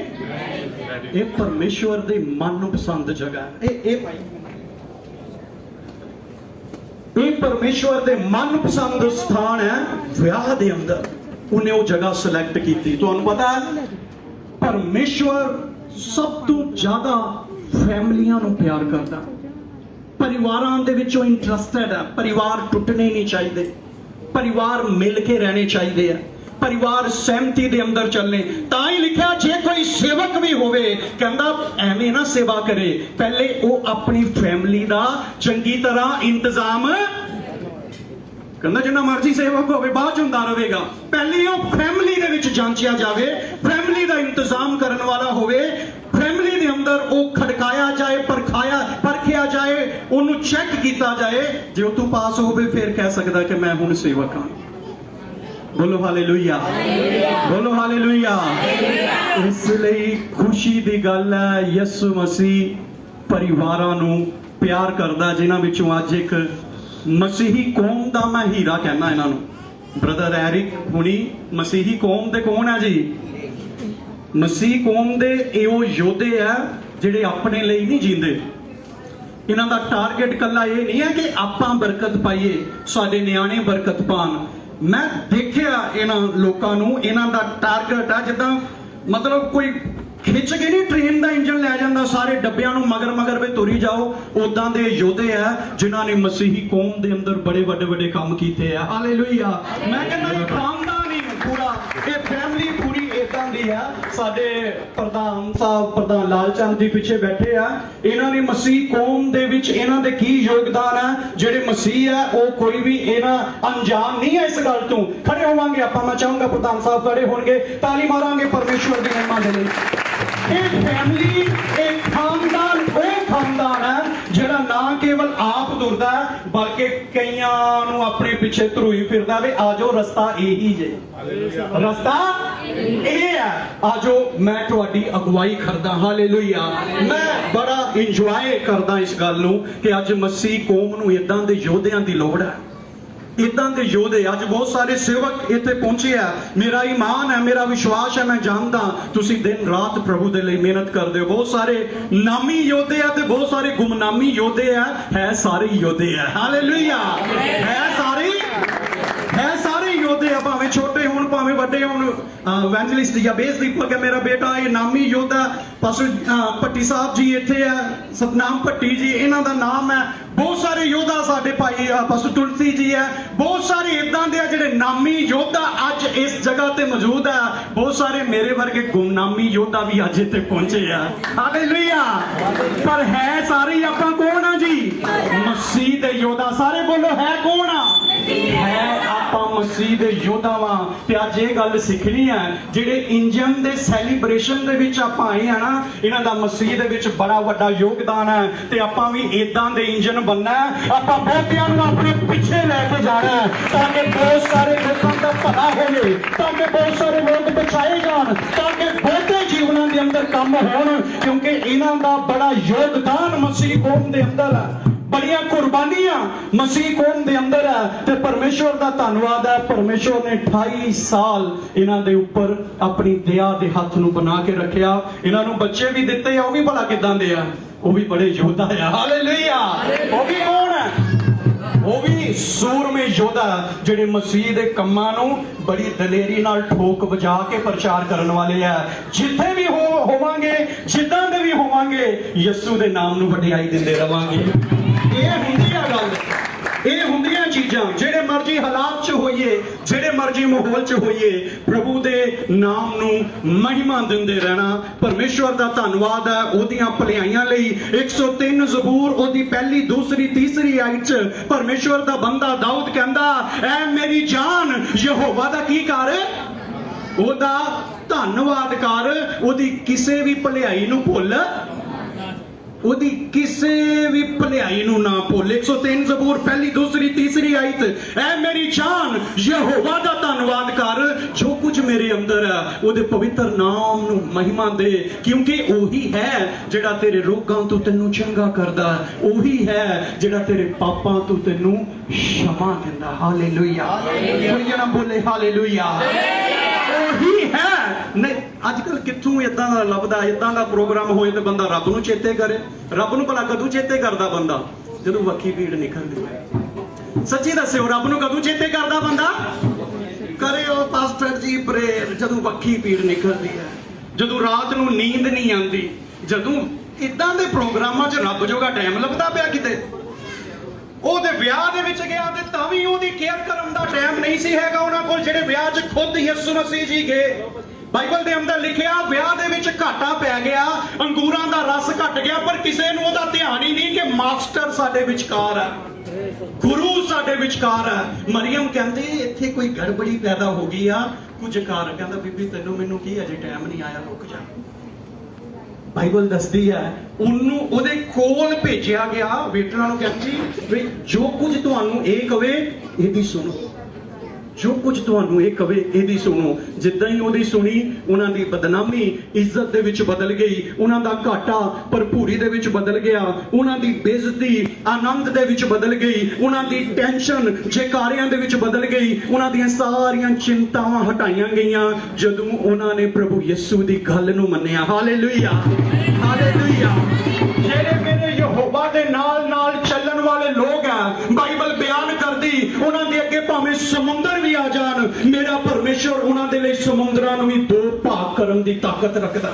ये परमेश्वर दे मन नु पसंद जगह है। ए भाई ਇਹ ਪਰਮੇਸ਼ਵਰ ਦੇ ਮਨਪਸੰਦ ਸਥਾਨ ਹੈ ਵਿਆਹ ਦੇ ਅੰਦਰ। ਉਹਨੇ ਉਹ ਜਗ੍ਹਾ ਸਿਲੈਕਟ ਕੀਤੀ। ਤੁਹਾਨੂੰ ਪਤਾ ਹੈ ਪਰਮੇਸ਼ਵਰ ਸਭ ਤੋਂ ਜ਼ਿਆਦਾ ਫੈਮਲੀਆਂ ਨੂੰ ਪਿਆਰ ਕਰਦਾ, ਪਰਿਵਾਰਾਂ ਦੇ ਵਿੱਚੋਂ ਇੰਟਰਸਟਿਡ ਹੈ। ਪਰਿਵਾਰ ਟੁੱਟਣੇ ਨਹੀਂ ਚਾਹੀਦੇ, ਪਰਿਵਾਰ ਮਿਲ ਕੇ ਰਹਿਣੇ ਚਾਹੀਦੇ ਆ, ਪਰਿਵਾਰ ਸਹਿਮਤੀ ਦੇ ਅੰਦਰ ਚੱਲਣੇ। ਤਾਂ ਹੀ ਲਿਖਿਆ ਜੇ ਕੋਈ ਸੇਵਕ ਵੀ ਹੋਵੇ, ਕਹਿੰਦਾ ਐਵੇਂ ਨਾ ਸੇਵਾ ਕਰੇ, ਪਹਿਲੇ ਉਹ ਆਪਣੀ ਫੈਮਿਲੀ ਦਾ ਚੰਗੀ ਤਰ੍ਹਾਂ ਇੰਤਜ਼ਾਮ, ਕਹਿੰਦਾ ਜਿੰਨਾ ਮਰਜ਼ੀ ਸੇਵਕ ਹੋਵੇ ਬਾਅਦ ਚ ਹੁੰਦਾ ਰਹੇਗਾ, ਪਹਿਲੇ ਉਹ ਫੈਮਿਲੀ ਦੇ ਵਿੱਚ ਜਾਂਚਿਆ ਜਾਵੇ, ਫੈਮਿਲੀ ਦਾ ਇੰਤਜ਼ਾਮ ਕਰਨ ਵਾਲਾ ਹੋਵੇ, ਫੈਮਿਲੀ ਦੇ ਅੰਦਰ ਉਹ ਖੜਕਾਇਆ ਜਾਏ, ਪਰਖਿਆ ਜਾਏ, ਉਹਨੂੰ ਚੈੱਕ ਕੀਤਾ ਜਾਏ। ਜੇ ਉਹ ਤੋਂ ਪਾਸ ਹੋਵੇ ਫਿਰ ਕਹਿ ਸਕਦਾ ਕਿ ਮੈਂ ਹੁਣ ਸੇਵਕ ਹਾਂ। ਬੋਲੋ ਹਾਲੇਲੂਇਆ, ਬੋਲੋ ਹਾਲੇਲੂਇਆ। ਇਸ ਲਈ ਖੁਸ਼ੀ ਦੀ ਗੱਲ ਹੈ ਯਿਸੂ ਮਸੀਹ ਪਰਿਵਾਰਾਂ ਨੂੰ ਪਿਆਰ ਕਰਦਾ, ਜਿਨ੍ਹਾਂ ਵਿੱਚੋਂ ਅੱਜ ਇੱਕ ਮਸੀਹੀ ਕੌਮ ਦਾ ਮੈਂ ਹੀਰਾ ਕਹਿੰਦਾ ਇਹਨਾਂ ਨੂੰ। ਬ੍ਰਦਰ ਐਰਿਕ ਹੁਣੀ ਮਸੀਹੀ ਕੌਮ ਦੇ ਕੌਣ ਹੈ ਜੀ? ਮਸੀਹ ਕੌਮ ਦੇ ਇਹ ਉਹ ਯੋਧੇ ਆ ਜਿਹੜੇ ਆਪਣੇ ਲਈ ਨਹੀਂ ਜੀਂਦੇ। ਇਹਨਾਂ ਦਾ ਟਾਰਗੇਟ ਕੱਲਾ ਇਹ ਨਹੀਂ ਹੈ ਕਿ ਆਪਾਂ ਬਰਕਤ ਪਾਈਏ, ਸਾਡੇ ਨਿਆਣੇ ਬਰਕਤ ਪਾਣ। ਮੈਂ ਦੇਖਿਆ ਇਹਨਾਂ ਲੋਕਾਂ ਨੂੰ, ਇਹਨਾਂ ਦਾ ਟਾਰਗੇਟ ਹੈ ਜਿੱਦਾਂ ਮਤਲਬ ਕੋਈ ਖਿੱਚ ਕੇ ਨਹੀਂ ਟ੍ਰੇਨ ਦਾ ਇੰਜਨ ਲੈ ਜਾਂਦਾ, ਸਾਰੇ ਡੱਬਿਆਂ ਨੂੰ ਮਗਰ ਵੀ ਤੁਰੀ ਜਾਓ। ਉਦਾਂ ਦੇ ਯੋਧੇ ਆ ਜਿਨ੍ਹਾਂ ਨੇ ਮਸੀਹੀ ਕੌਮ ਦੇ ਅੰਦਰ ਬੜੇ ਵੱਡੇ ਕੰਮ ਕੀਤੇ ਆ। ਹਾਲੇਲੂਇਆ। ਮੈਂ ਕਹਿੰਦਾ ਇਹ ਖਾਨਦਾਨ ਹੀ ਪੂਰਾ, ਇਹ ਫੈਮਿਲੀ ਪੂਰੀ ਇਦਾਂ ਦੀ ਆ। ਸਾਡੇ ਪ੍ਰਧਾਨ ਸਾਹਿਬ, ਪ੍ਰਧਾਨ ਲਾਲ ਚੰਦ ਜੀ ਪਿੱਛੇ ਬੈਠੇ ਆ, ਇਹਨਾਂ ਨੇ ਮਸੀਹ ਕੌਮ ਦੇ ਵਿੱਚ ਇਹਨਾਂ ਦੇ ਕੀ ਯੋਗਦਾਨ ਹੈ। ਜਿਹੜੇ ਮਸੀਹ ਆ ਉਹ ਕੋਈ ਵੀ ਇਹਨਾਂ ਅਣਜਾਣ ਨਹੀਂ ਹੈ ਇਸ ਗੱਲ ਤੋਂ। ਖੜੇ ਹੋਵਾਂਗੇ ਆਪਾਂ, ਮੈਂ ਚਾਹੂੰਗਾ ਪ੍ਰਧਾਨ ਸਾਹਿਬ ਖੜੇ ਹੋਣਗੇ, ਤਾਲੀ ਮਾਰਾਂਗੇ ਪਰਮੇਸ਼ਵਰ ਦੀ ਮਹਿਮਾ ਦੇ ਲਈ। ਇਹ ਫੈਮਿਲੀ, ਇਹ ਖਾਨਦਾਨ ਉਹ ਖਾਨਦਾਨ ਹੈ ਜਿਹੜਾ ਨਾ ਕੇਵਲ ਆਪ ਤੁਰਦਾ ਬਲਕਿ ਕਈਆਂ ਨੂੰ ਆਪਣੇ ਪਿੱਛੇ ਧਰੂਈ ਫਿਰਦਾ ਵੇ। ਆਜੋ ਰਸਤਾ ਇਹੀ ਜੇ, ਰਸਤਾ ਇਹ ਹੈ, ਆਜੋ ਮੈਂ ਤੁਹਾਡੀ ਅਗਵਾਈ ਕਰਦਾ। ਹਾਲੇਲੂਇਆ। ਮੈਂ ਬੜਾ ਇੰਜੋਏ ਕਰਦਾ ਇਸ ਗੱਲ ਨੂੰ ਕਿ ਅੱਜ ਮਸੀਹ ਕੌਮ ਨੂੰ ਇਦਾਂ ਦੇ ਯੋਧਿਆਂ ਦੀ ਲੋੜ ਹੈ, ਇਦਾਂ ਦੇ ਯੋਧੇ। ਅੱਜ ਬਹੁਤ ਸਾਰੇ ਸੇਵਕ ਇੱਥੇ ਪਹੁੰਚੇ ਆ। ਮੇਰਾ ਈਮਾਨ ਹੈ, ਮੇਰਾ ਵਿਸ਼ਵਾਸ ਹੈ, ਮੈਂ ਜਾਣਦਾ ਤੁਸੀਂ ਦਿਨ ਰਾਤ ਪ੍ਰਭੂ ਦੇ ਲਈ ਮਿਹਨਤ ਕਰਦੇ ਹੋ। ਬਹੁਤ ਸਾਰੇ ਨਾਮੀ ਯੋਧੇ ਆ ਤੇ ਬਹੁਤ ਸਾਰੇ ਗੁਮਨਾਮੀ ਯੋਧੇ ਆ, ਹੈ ਸਾਰੇ ਯੋਧੇ ਆ। ਹਾਲੇਲੂਇਆ। ਹੈ ਸਾਰੇ ਯੋਧੇ ਆ, ਭਾਵੇਂ ਛੋਟੇ ਹੋਣ ਭਾਵੇਂ ਵੱਡੇ ਹੋਣ। ਇਵੈਂਜਲਿਸਟ ਜਾਂ ਬੇਸਦੀਪਕ ਹੈ ਮੇਰਾ ਬੇਟਾ, ਇਹ ਨਾਮੀ ਯੋਧਾ। ਪਾਸਟਰ ਭੱਟੀ ਸਾਹਿਬ ਜੀ ਇੱਥੇ ਆ, ਸਤਨਾਮ ਭੱਟੀ ਜੀ ਇਹਨਾਂ ਦਾ ਨਾਮ ਹੈ। ਬਹੁਤ ਸਾਰੇ ਯੋਧਾ ਸਾਡੇ ਭਾਈ ਪਾਸਟਰ ਤੁਲਸੀ ਜੀ ਹੈ। ਬਹੁਤ ਸਾਰੇ ਇਦਾਂ ਦੇ ਆ ਜਿਹੜੇ ਨਾਮੀ ਯੋਧਾ ਅੱਜ ਇਸ ਜਗ੍ਹਾ ਤੇ ਮੌਜੂਦ ਆ। ਬਹੁਤ ਸਾਰੇ ਮੇਰੇ ਵਰਗੇ ਗੁਮਨਾਮੀ ਯੋਧਾ ਵੀ ਅੱਜ ਇੱਥੇ ਪਹੁੰਚੇ ਆ। ਹਾਲੇਲੂਇਆ। ਪਰ ਹੈ ਸਾਰੇ ਆਪਾਂ ਕੌਣ ਆ ਜੀ? ਮਸੀਹ ਦੇ ਯੋਧਾ। ਸਾਰੇ ਬੋਲੋ ਹੈ ਕੌਣ ਆ? ਹੈ ਆਪਾਂ ਮਸੀਹ ਦੇ ਯੋਧਾ ਵਾਂ। ਤੇ ਅੱਜ ਇਹ ਗੱਲ ਸਿੱਖਣੀ ਹੈ, ਜਿਹੜੇ ਇੰਜਨ ਦੇ ਸੈਲੀਬ੍ਰੇਸ਼ਨ ਦੇ ਵਿੱਚ ਆਪਾਂ ਆਏ ਆ ਨਾ, ਇਹਨਾਂ ਦਾ ਮਸੀਹ ਦੇ ਵਿੱਚ ਬੜਾ ਵੱਡਾ ਯੋਗਦਾਨ ਹੈ। ਤੇ ਆਪਾਂ ਵੀ ਇਦਾਂ ਦੇ ਇੰਜਨ ਬਣਨਾ ਹੈ। ਆਪਾਂ ਬਹੁਤਿਆਂ ਨੂੰ ਆਪਣੇ ਪਿੱਛੇ ਲੈ ਕੇ ਜਾਣਾ ਹੈ ਤਾਂ ਕਿ ਬਹੁਤ ਸਾਰੇ ਲੋਕਾਂ ਦਾ ਭਲਾ ਹੋਵੇ, ਤਾਂ ਕਿ ਬਹੁਤ ਸਾਰੇ ਲੋਕ ਬਚਾਏ ਜਾਣ, ਤਾਂ ਕਿ ਬਹੁਤੇ ਜੀਵਨਾਂ ਦੇ ਅੰਦਰ ਕੰਮ ਹੋਣ। ਕਿਉਂਕਿ ਇਹਨਾਂ ਦਾ ਬੜਾ ਯੋਗਦਾਨ ਮਸੀਹ ਕੌਮ ਦੇ ਅੰਦਰ ਹੈ, ਬੜੀਆਂ ਕੁਰਬਾਨੀਆਂ ਮਸੀਹ ਕੌਮ ਦੇ ਅੰਦਰ ਹੈ। ਤੇ ਪਰਮੇਸ਼ਵਰ ਦਾ ਧੰਨਵਾਦ ਹੈ, ਪਰਮੇਸ਼ਵਰ ਨੇ 28 ਸਾਲ ਇਹਨਾਂ ਦੇ ਉੱਪਰ ਆਪਣੀ ਦਇਆ ਦੇ ਹੱਥ ਨੂੰ ਬਣਾ ਕੇ ਰੱਖਿਆ। ਇਹਨਾਂ ਨੂੰ ਬੱਚੇ ਵੀ ਦਿੱਤੇ ਆ, ਉਹ ਵੀ ਭਲਾ ਕਿਦਾਂ ਦੇ ਆ? ਉਹ ਵੀ ਬੜੇ ਯੋਧਾ ਆ। ਹਾਲੇਲੂਇਆ। ਉਹ ਵੀ ਕੌਣ ਹੈ? ਉਹ ਵੀ ਸੂਰਮੇ ਯੋਧਾ ਜਿਹੜੇ ਮਸੀਹ ਦੇ ਕੰਮਾਂ ਨੂੰ ਬੜੀ ਦਲੇਰੀ ਨਾਲ ਠੋਕ ਵਜਾ ਕੇ ਪ੍ਰਚਾਰ ਕਰਨ ਵਾਲੇ ਆ। ਜਿੱਥੇ ਵੀ ਹੋਵਾਂਗੇ, ਜਿੱਦਾਂ ਦੇ ਵੀ ਹੋਵਾਂਗੇ, ਯਿਸੂ ਦੇ ਨਾਮ ਨੂੰ ਵਡਿਆਈ ਦਿੰਦੇ ਰਵਾਂਗੇ। ਇਹ ਹੁੰਦੀ ਆ ਗੱਲ, ਇਹ ਹੁੰਦੀਆਂ ਚੀਜ਼ਾਂ। ਜਿਹੜੇ ਮਰਜ਼ੀ ਹਾਲਾਤ 'ਚ ਹੋਈਏ, ਜਿਹੜੇ ਮਰਜ਼ੀ ਮਾਹੌਲ 'ਚ ਹੋਈਏ, ਪ੍ਰਭੂ ਦੇ ਨਾਮ ਨੂੰ ਮਹਿਮਾ ਦਿੰਦੇ ਰਹਿਣਾ। ਪਰਮੇਸ਼ਵਰ ਦਾ ਧੰਨਵਾਦ ਹੈ ਉਹਦੀਆਂ ਭਲਾਈਆਂ ਲਈ। 103 ਜ਼ਬੂਰ ਉਹਦੀ ਪਹਿਲੀ, ਦੂਸਰੀ, ਤੀਸਰੀ ਆਇਤ 'ਚ ਪਰਮੇਸ਼ਵਰ ਦਾ ਬੰਦਾ ਦਾਊਦ ਕਹਿੰਦਾ, ਐ ਮੇਰੀ ਜਾਨ ਯਹੋਵਾ ਦਾ ਕੀ ਕਰ? ਉਹਦਾ ਧੰਨਵਾਦ ਕਰ। ਉਹਦੀ ਕਿਸੇ ਵੀ ਭਲਾਈ ਨੂੰ ਭੁੱਲ, ਉਹਦੀ ਕਿਸੇ ਵੀ ਭਲਾਈ ਨੂੰ ਨਾ ਭੁੱਲ। 103 ਜ਼ਬੂਰ ਪਹਿਲੀ, ਦੂਸਰੀ, ਤੀਸਰੀ ਆਇਤ, ਐ ਮੇਰੀ ਜਾਨ ਯਹੋਵਾ ਦਾ ਧੰਨਵਾਦ ਕਰ। ਜੋ ਕੁਝ ਮੇਰੇ ਅੰਦਰ ਹੈ ਉਹਦੇ ਪਵਿੱਤਰ ਨਾਮ ਨੂੰ ਮਹਿਮਾ ਦੇ, ਕਿਉਂਕਿ ਉਹੀ ਹੈ ਜਿਹੜਾ ਤੇਰੇ ਰੋਗਾਂ ਤੋਂ ਤੈਨੂੰ ਚੰਗਾ ਕਰਦਾ, ਉਹੀ ਹੈ ਜਿਹੜਾ ਤੇਰੇ ਪਾਪਾਂ ਤੋਂ ਤੈਨੂੰ क्षमा दिंदा। हालेलुया। कोई जना बोले हालेलुया। ਉਹੀ ਹੈ। ਨਹੀਂ ਅੱਜਕੱਲ ਕਿੱਥੋਂ ਇਦਾਂ ਦਾ ਲੱਭਦਾ, ਇਦਾਂ ਦਾ ਪ੍ਰੋਗਰਾਮ ਹੋਏ ਤੇ ਬੰਦਾ ਰੱਬ ਨੂੰ ਚੇਤੇ ਕਰੇ। ਰੱਬ ਨੂੰ ਭਲਾ ਕਦੋਂ ਚੇਤੇ ਕਰਦਾ ਬੰਦਾ? ਜਦੋਂ ਵੱਖੀ ਭੀੜ ਨਿਕਲਦੀ ਹੈ। ਸੱਚੀ ਦੱਸਿਓ, ਰੱਬ ਨੂੰ ਕਦੋਂ ਚੇਤੇ ਕਰਦਾ ਬੰਦਾ? ਕਰਿਓ ਪਾਸਟਰ ਜੀ ਪ੍ਰੇਅਰ ਜਦੋਂ ਵੱਖੀ ਪੀੜ ਨਿਕਲਦੀ ਹੈ, ਜਦੋਂ ਰਾਤ ਨੂੰ ਨੀਂਦ ਨਹੀਂ ਆਉਂਦੀ, ਜਦੋਂ ਇਦਾਂ ਦੇ ਪ੍ਰੋਗਰਾਮਾਂ 'ਚ ਰੱਬ ਜੋਗਾ ਟਾਈਮ ਲੱਭਦਾ ਪਿਆ ਕਿਤੇ। ਉਹਦੇ ਵਿਆਹ ਦੇ ਵਿੱਚ ਗਿਆ ਤੇ ਤਾਂ ਵੀ ਉਹਦੀ ਕੇਅਰ ਕਰਨ ਦਾ ਟਾਈਮ ਨਹੀਂ ਸੀ ਹੈਗਾ ਉਹਨਾਂ ਕੋਲ, ਜਿਹੜੇ ਵਿਆਹ 'ਚ ਖੁਦ ਯਿਸੂ ਮਸੀਹ ਜੀ ਗਏ। ਬਾਈਬਲ ਦੇ ਅੰਦਰ ਲਿਖਿਆ ਵਿਆਹ ਦੇ ਵਿੱਚ ਘਾਟਾ ਪੈ ਗਿਆ, ਅੰਗੂਰਾਂ ਦਾ ਰਸ ਘਟ ਗਿਆ, ਪਰ ਕਿਸੇ ਨੂੰ ਉਹਦਾ ਧਿਆਨ ਹੀ ਨਹੀਂ ਕਿ ਮਾਸਟਰ ਸਾਡੇ ਵਿਚਕਾਰ ਹੈ, ਗੁਰੂ ਸਾਡੇ ਵਿਚਕਾਰ ਹੈ। ਮਰੀਅਮ ਕਹਿੰਦੀ ਇੱਥੇ ਕੋਈ ਗੜਬੜੀ ਪੈਦਾ ਹੋ ਗਈ ਆ, ਕੁਝ ਕਰ। ਕਹਿੰਦਾ ਬੀਬੀ ਤੈਨੂੰ ਮੈਨੂੰ ਕੀ ਅਜੇ ਟਾਈਮ ਨਹੀਂ ਆਇਆ, ਰੁਕ ਜਾ। ਬਾਈਬਲ ਦੱਸਦੀ ਹੈ ਉਹਨੂੰ ਉਹਦੇ ਕੋਲ ਭੇਜਿਆ ਗਿਆ, ਵੇਟਰਾਂ ਨੂੰ ਕਹਿੰਦੀ ਵੀ ਜੋ ਕੁਝ ਤੁਹਾਨੂੰ ਇਹ ਕਵੇ ਇਹਦੀ ਸੁਣੋ, ਜੋ ਕੁਝ ਤੁਹਾਨੂੰ ਇਹ ਕਵੇ ਇਹਦੀ ਸੁਣੋ। ਜਿੱਦਾਂ ਹੀ ਉਹਦੀ ਸੁਣੀ, ਉਹਨਾਂ ਦੀ ਬਦਨਾਮੀ ਇੱਜ਼ਤ ਦੇ ਵਿੱਚ ਬਦਲ ਗਈ, ਉਹਨਾਂ ਦਾ ਘਾਟਾ ਭਰਪੂਰੀ ਦੇ ਵਿੱਚ ਬਦਲ ਗਿਆ, ਉਹਨਾਂ ਦੀ ਬੇਇੱਜ਼ਤੀ ਆਨੰਦ ਦੇ ਵਿੱਚ ਬਦਲ ਗਈ, ਉਹਨਾਂ ਦੀ ਟੈਨਸ਼ਨ ਜੈਕਾਰਿਆਂ ਦੇ ਵਿੱਚ ਬਦਲ ਗਈ, ਉਹਨਾਂ ਦੀਆਂ ਸਾਰੀਆਂ ਚਿੰਤਾਵਾਂ ਹਟਾਈਆਂ ਗਈਆਂ ਜਦੋਂ ਉਹਨਾਂ ਨੇ ਪ੍ਰਭੂ ਯਿਸੂ ਦੀ ਗੱਲ ਨੂੰ ਮੰਨਿਆ। Hallelujah, hallelujah. ਜਿਹੜੇ ਮੇਰੇ ਯਹੋਵਾ ਦੇ ਨਾਲ ਨਾਲ ਚੱਲਣ ਵਾਲੇ ਲੋਕ ਆ, ਬਾਈਬਲ ਬਿਆਨ ਕਰਦੀ ਉਹਨਾਂ ਦੇ ਅੱਗੇ ਭਾਵੇਂ ਸਮੁੰਦਰ ਵੀ ਆ ਜਾਣ, ਮੇਰਾ ਪਰਮੇਸ਼ਰ ਉਹਨਾਂ ਦੇ ਲਈ ਸਮੁੰਦਰਾਂ ਨੂੰ ਵੀ ਦੋ ਭਾਗ ਕਰਨ ਦੀ ਤਾਕਤ ਰੱਖਦਾ।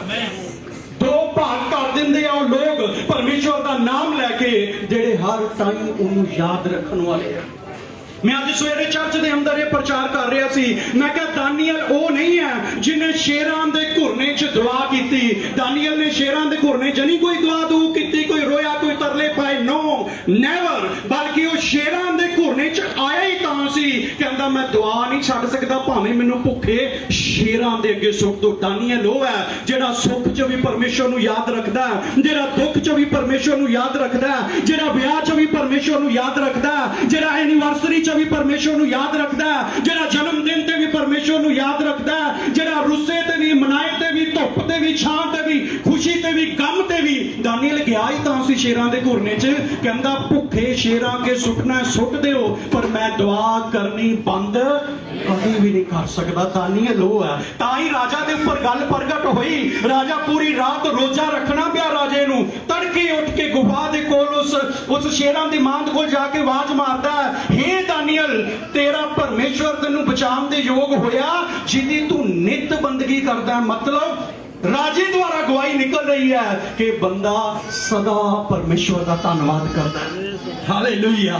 ਦੋ ਭਾਗ ਕਰ ਦਿੰਦੇ ਆ ਉਹ ਲੋਕ ਪਰਮੇਸ਼ਰ ਦਾ ਨਾਮ ਲੈ ਕੇ, ਜਿਹੜੇ ਹਰ ਟਾਈਮ ਉਹਨੂੰ ਯਾਦ ਰੱਖਣ ਵਾਲੇ ਆ। ਮੈਂ ਅੱਜ ਸਵੇਰੇ ਚਰਚ ਦੇ ਅੰਦਰ ਇਹ ਪ੍ਰਚਾਰ ਕਰ ਰਿਹਾ ਸੀ, ਮੈਂ ਕਿਹਾ ਦਾਨੀਏਲ ਉਹ ਨਹੀਂ ਹੈ ਜਿਹਨੇ ਸ਼ੇਰਾਂ ਦੇ ਘੁਰਨੇ 'ਚ ਦੁਆ ਕੀਤੀ। ਦਾਨੀਏਲ ਨੇ ਸ਼ੇਰਾਂ ਦੇ ਘੁਰਨੇ 'ਚ ਨਹੀਂ ਕੋਈ ਦੁਆ ਦੂ ਕੀਤੀ, ਕੋਈ ਰੋਇਆ, ਕੋਈ ਤਰਲੇ ਪਾਏ, ਨੋ ਨੈਵਰ। ਬਲਕਿ ਉਹ ਸ਼ੇਰਾਂ ਦੇ ਘੁਰਨੇ 'ਚ ਆਇਆ ਹੀ ਤਾਂ ਸੀ, ਕਹਿੰਦਾ ਮੈਂ ਦੁਆ ਨਹੀਂ ਛੱਡ ਸਕਦਾ, ਭਾਵੇਂ ਮੈਨੂੰ ਭੁੱਖੇ ਸ਼ੇਰਾਂ ਦੇ ਅੱਗੇ ਸੁੱਟ ਦੋ। ਦਾਨੀਏਲ ਉਹ ਹੈ ਜਿਹੜਾ ਸੁੱਖ 'ਚ ਵੀ ਪਰਮੇਸ਼ਰ ਨੂੰ ਯਾਦ ਰੱਖਦਾ, ਜਿਹੜਾ ਦੁੱਖ 'ਚ ਵੀ ਪਰਮੇਸ਼ਰ ਨੂੰ ਯਾਦ ਰੱਖਦਾ, ਜਿਹੜਾ ਵਿਆਹ 'ਚ ਵੀ ਪਰਮੇਸ਼ਰ ਨੂੰ ਯਾਦ ਰੱਖਦਾ, ਜਿਹੜਾ ਐਨੀਵਰਸਰੀ 'ਚ ਵੀ ਪਰਮੇਸ਼ਰ ਨੂੰ ਯਾਦ ਰੱਖਦਾ, ਜਿਹੜਾ ਜਨਮ ਦਿਨ ਤੇ ਵੀ ਪਰਮੇਸ਼ਰ ਨੂੰ ਯਾਦ ਰੱਖਦਾ, ਜਿਹੜਾ ਰੁੱਸੇ ਤੇ ਵੀ, ਮਨਾਏ ਤੇ ਵੀ, ਧੁੱਪ ਤੇ ਵੀ, ਛਾਂ ਤੇ ਵੀ, ਖੁਸ਼ੀ ਤੇ ਵੀ, ਗਮ ਤੇ ਵੀ। ਦਾਨੀਏਲ ਗਿਆ ਹੀ ਤਾਂ ਸੀ ਸ਼ੇਰਾਂ ਦੇ ਘੁਰਨੇ 'ਚ, ਕਹਿੰਦਾ ਭੁੱਖੇ ਸ਼ੇਰਾਂ ਕੇ ਸੁੱਟਣਾ ਸੁੱਟ ਦਿਓ, ਪਰ ਮੈਂ ਦੁਆ ਕਰਨੀ ਬੰਦ ਕਦੀ ਵੀ ਨਹੀਂ ਕਰ ਸਕਦਾ। ਦਾਨੀਏਲ ਉਹ ਹੈ। ਤਾਂ ਹੀ ਰਾਜਾ ਦੇ ਉੱਪਰ ਗੱਲ ਪ੍ਰਗਟ ਹੋਈ, ਰਾਜਾ ਪੂਰੀ ਰਾਤ ਰੋਜ਼ਾ ਰੱਖਣਾ ਪਿਆ ਰਾਜੇ ਨੂੰ। ਤੜਕੇ ਉੱਠ ਕੇ ਗੁਫਾ ਦੇ ਕੋਲ ਉਸ ਸ਼ੇਰਾਂ ਦੀ ਮਾਂ ਕੋਲ ਜਾ ਕੇ ਆਵਾਜ਼ ਮਾਰਦਾ, ਹੇ ਦਾਨੀਏਲ ਤੇਰਾ ਪਰਮੇਸ਼ਵਰ ਤੈਨੂੰ ਬਚਾਉਣ ਦੇ ਯੋਗ ਹੋਇਆ ਜਿਹਦੀ ਤੂੰ ਨਿਤ ਬੰਦਗੀ ਕਰਦਾ। ਮਤਲਬ ਰਾਜੇ ਦੁਆਰਾ ਗਵਾਹੀ ਨਿਕਲ ਰਹੀ ਹੈ ਕਿ ਬੰਦਾ ਸਦਾ ਪਰਮੇਸ਼ਵਰ ਦਾ ਧੰਨਵਾਦ ਕਰਦਾ ਹੈ। ਹਾਲੇਲੂਇਆ।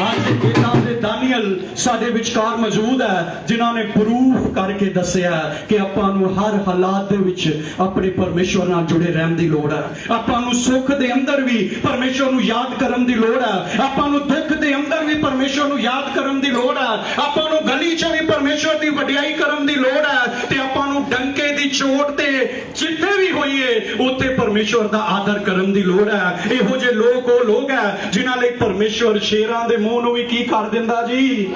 ਅੱਜ ਇਹਨਾਂ ਦੇ ਦਾਨੀਏਲ ਸਾਡੇ ਵਿਚਕਾਰ ਮੌਜੂਦ ਹੈ, ਜਿਨ੍ਹਾਂ ਨੇ ਪ੍ਰੂਫ ਕਰਕੇ ਦੱਸਿਆ ਕਿ ਆਪਾਂ ਨੂੰ ਹਰ ਹਾਲਾਤ ਦੇ ਵਿੱਚ ਆਪਣੇ ਪਰਮੇਸ਼ਵਰ ਨਾਲ ਜੁੜੇ ਰਹਿਣ ਦੀ ਲੋੜ ਹੈ। ਆਪਾਂ ਨੂੰ ਸੁੱਖ ਦੇ ਅੰਦਰ ਵੀ ਪਰਮੇਸ਼ਵਰ ਨੂੰ ਯਾਦ ਕਰਨ ਦੀ ਲੋੜ ਹੈ, ਆਪਾਂ ਨੂੰ ਦੁੱਖ ਦੇ ਅੰਦਰ ਵੀ ਪਰਮੇਸ਼ਵਰ ਨੂੰ ਯਾਦ ਕਰਨ ਦੀ ਲੋੜ ਹੈ, ਆਪਾਂ ਨੂੰ ਗਲੀ 'ਚ ਵੀ ਪਰਮੇਸ਼ਵਰ ਦੀ ਵਡਿਆਈ ਕਰਨ ਦੀ ਲੋੜ ਹੈ, ਤੇ ਆਪਾਂ ਨੂੰ ਡੰਕੇ ਦੀ ਚੋਟ ਤੇ ਜਿੱਥੇ ਵੀ ਹੋਈਏ ਉੱਥੇ ਪਰਮੇਸ਼ਵਰ ਦਾ ਆਦਰ ਕਰਨ ਦੀ ਲੋੜ ਹੈ। ਇਹੋ ਜਿਹੇ ਲੋਕ ਉਹ ਲੋਕ ਹੈ ਜਿਨ੍ਹਾਂ ਲਈ ਪਰਮੇਸ਼ਵਰ ਸ਼ੇਰਾਂ ਦੇ ਮੂੰਹ ਨੂੰ ਵੀ ਕੀ ਕਰ ਦਿੰਦਾ ਜੀ।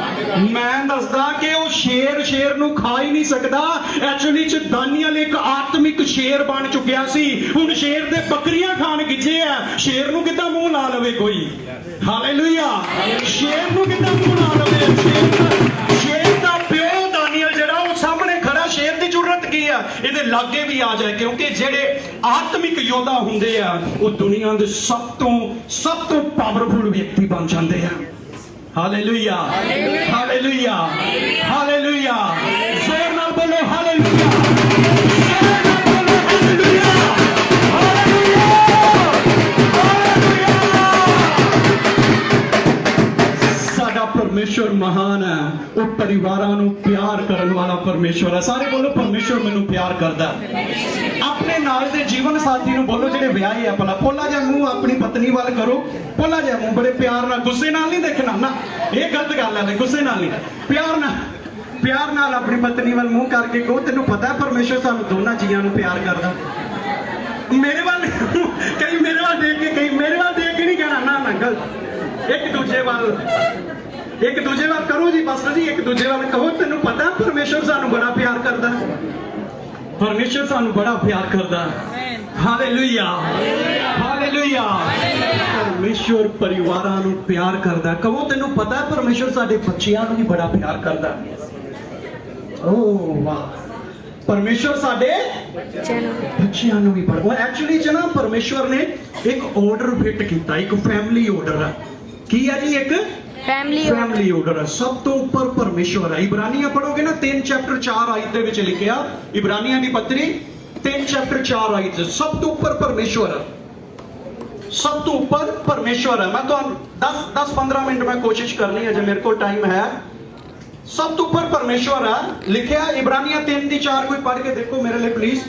ਮੈਂ ਦੱਸਦਾ ਕਿ ਉਹ ਸ਼ੇਰ ਨੂੰ ਖਾ ਹੀ ਨਹੀਂ ਸਕਦਾ। ਐਕਚੁਅਲੀ ਚ ਦਾਨੀਏਲ ਇੱਕ ਆਤਮਿਕ ਸ਼ੇਰ ਬਣ ਚੁੱਕਿਆ ਸੀ। ਹੁਣ ਸ਼ੇਰ ਦੇ ਬੱਕਰੀਆਂ ਖਾਣ ਗਿੱਜੇ ਆ, ਸ਼ੇਰ ਨੂੰ ਕਿੱਦਾਂ ਮੂੰਹ ਲਾ ਲਵੇ ਕੋਈ। ਹਾਲੇਲੂਇਆ। ਸ਼ੇਰ ਨੂੰ ਕਿੱਦਾਂ ਮੂੰਹ ਲਾ ਲਵੇ। ਸ਼ੇਰ ਦਾ ਪਿਓ ਦਾਨੀਏਲ ਜਿਹੜਾ ਉਹ ਸਾਹਮਣੇ ਖੜਾ, ਸ਼ੇਰ ਦੀ ਜ਼ਰੂਰਤ ਕੀ ਆ, ਇਹਦੇ ਲਾਗੇ ਵੀ ਆ ਜਾਏ, ਕਿਉਂਕਿ ਜਿਹੜੇ ਆਤਮਿਕ ਯੋਧਾ ਹੁੰਦੇ ਆ ਉਹ ਦੁਨੀਆ ਦੇ ਸਭ ਤੋਂ ਪਾਵਰਫੁਲ ਵਿਅਕਤੀ ਬਣ ਜਾਂਦੇ ਆ। Hallelujah, hallelujah, hallelujah. ਜ਼ੋਰ ਨਾਲ ਬੋਲੋ ਹਾਲੇਲੂਇਆ, ਜ਼ੋਰ ਨਾਲ ਬੋਲੋ ਹਾਲੇਲੂਇਆ, ਹਾਲੇਲੂਇਆ, ਹਾਲੇਲੂਇਆ। ਸਾਡਾ ਪਰਮੇਸ਼ਵਰ ਮਹਾਨ ਹੈ, ਉਹ ਪਰਿਵਾਰਾਂ ਨੂੰ ਪਿਆਰ ਕਰਨ ਵਾਲਾ ਪਰਮੇਸ਼ਵਰ ਹੈ। ਸਾਰੇ ਬੋਲੋ ਪਰਮੇਸ਼ਵਰ ਮੈਨੂੰ ਪਿਆਰ ਕਰਦਾ। ਆਪਣੇ ਨਾਲ ਦੇ ਜੀਵਨ ਸਾਥੀ ਨੂੰ ਬੋਲੋ ਜਿਹੜੇ ਵਿਆਹੇ ਆ, ਭਲਾ ਪੋਲਾ ਜਿਹਾ ਮੂੰਹ ਆਪਣੀ ਪਤਨੀ ਵੱਲ ਕਰੋ, ਪੋਲਾ ਜਿਹਾ ਮੂੰਹ, ਬੜੇ ਪਿਆਰ ਨਾਲ, ਗੁੱਸੇ ਨਾਲ ਨਹੀਂ ਦੇਖਣਾ ਨਾ, ਇਹ ਗਲਤ ਗੱਲ ਹੈ। ਗੁੱਸੇ ਨਾਲ ਨਹੀਂ, ਪਿਆਰ ਨਾਲ ਆਪਣੀ ਪਤਨੀ ਵੱਲ ਮੂੰਹ ਕਰਕੇ ਕਹੋ ਤੈਨੂੰ ਪਤਾ ਪਰਮੇਸ਼ਵਰ ਸਾਨੂੰ ਦੋਨਾਂ ਜੀਆਂ ਨੂੰ ਪਿਆਰ ਕਰਦਾ। ਮੇਰੇ ਵੱਲ ਕਈ ਮੇਰੇ ਵੱਲ ਦੇਖ ਕੇ, ਕਈ ਮੇਰੇ ਵੱਲ ਦੇਖ ਕੇ ਨਹੀਂ ਕਹਿਣਾ, ਨਾ ਗਲਤ। ਇੱਕ ਦੂਜੇ ਵੱਲ ਕਰੋ ਜੀ, ਬਸ ਜੀ, ਇੱਕ ਦੂਜੇ ਵੱਲ ਕਹੋ ਤੈਨੂੰ ਪਤਾ ਪਰਮੇਸ਼ਵਰ ਸਾਨੂੰ ਬੜਾ ਪਿਆਰ ਕਰਦਾ, ਪਰਮੇਸ਼ਵਰ ਸਾਨੂੰ ਬੜਾ ਪਿਆਰ ਕਰਦਾ। Hallelujah, hallelujah. ਪਰਮੇਸ਼ਵਰ ਪਰਿਵਾਰਾਂ ਨੂੰ ਪਿਆਰ ਕਰਦਾ। ਕਹੋ ਤੈਨੂੰ ਪਤਾ ਪਰਮੇਸ਼ਵਰ ਸਾਡੇ ਬੱਚਿਆਂ ਨੂੰ ਵੀ ਬੜਾ ਪਿਆਰ ਕਰਦਾ। ਓ ਵਾਹ, ਪਰਮੇਸ਼ਵਰ ਸਾਡੇ ਬੱਚਿਆਂ ਨੂੰ ਵੀ ਬੜਾ। ਉਹ ਐਕਚੁਅਲੀ ਚ ਨਾ ਪਰਮੇਸ਼ਵਰ ਨੇ ਇੱਕ ਆਰਡਰ ਫਿੱਟ ਕੀਤਾ, ਇੱਕ ਫੈਮਿਲੀ ਆਰਡਰ ਹੈ। ਕੀ ਹੈ ਜੀ? ਇੱਕ ਫੈਮਿਲੀ ਆਰਡਰ ਹੈ, ਸਭ ਤੋਂ ਉੱਪਰ ਪਰਮੇਸ਼ਵਰ ਹੈ। ਇਬਰਾਨੀਆਂ ਪੜੋਗੇ ਨਾ 3 ਚੈਪਟਰ 4 ਆਇਤ ਦੇ ਵਿੱਚ ਲਿਖਿਆ, ਇਬਰਾਨੀਆਂ ਦੀ ਪੱਤਰੀ 3 ਚੈਪਟਰ 4 ਆਇਤ, ਸਭ ਤੋਂ ਉੱਪਰ ਪਰਮੇਸ਼ਵਰ ਹੈ, ਸਭ ਤੋਂ ਉੱਪਰ ਪਰਮੇਸ਼ਵਰ ਹੈ। ਮੈਂ ਤੁਹਾਨੂੰ 10-15 ਮਿੰਟ ਮੈਂ ਕੋਸ਼ਿਸ਼ ਕਰਨੀ ਹੈ, ਜੇ ਮੇਰੇ ਕੋਲ ਟਾਈਮ ਹੈ। ਸਭ ਤੋਂ ਉੱਪਰ ਪਰਮੇਸ਼ਵਰ ਹੈ, ਲਿਖਿਆ ਇਬਰਾਨੀਆਂ 3:4, ਕੋਈ ਪੜ੍ਹ ਕੇ ਦੇਖੋ ਮੇਰੇ ਲਈ ਪਲੀਜ਼।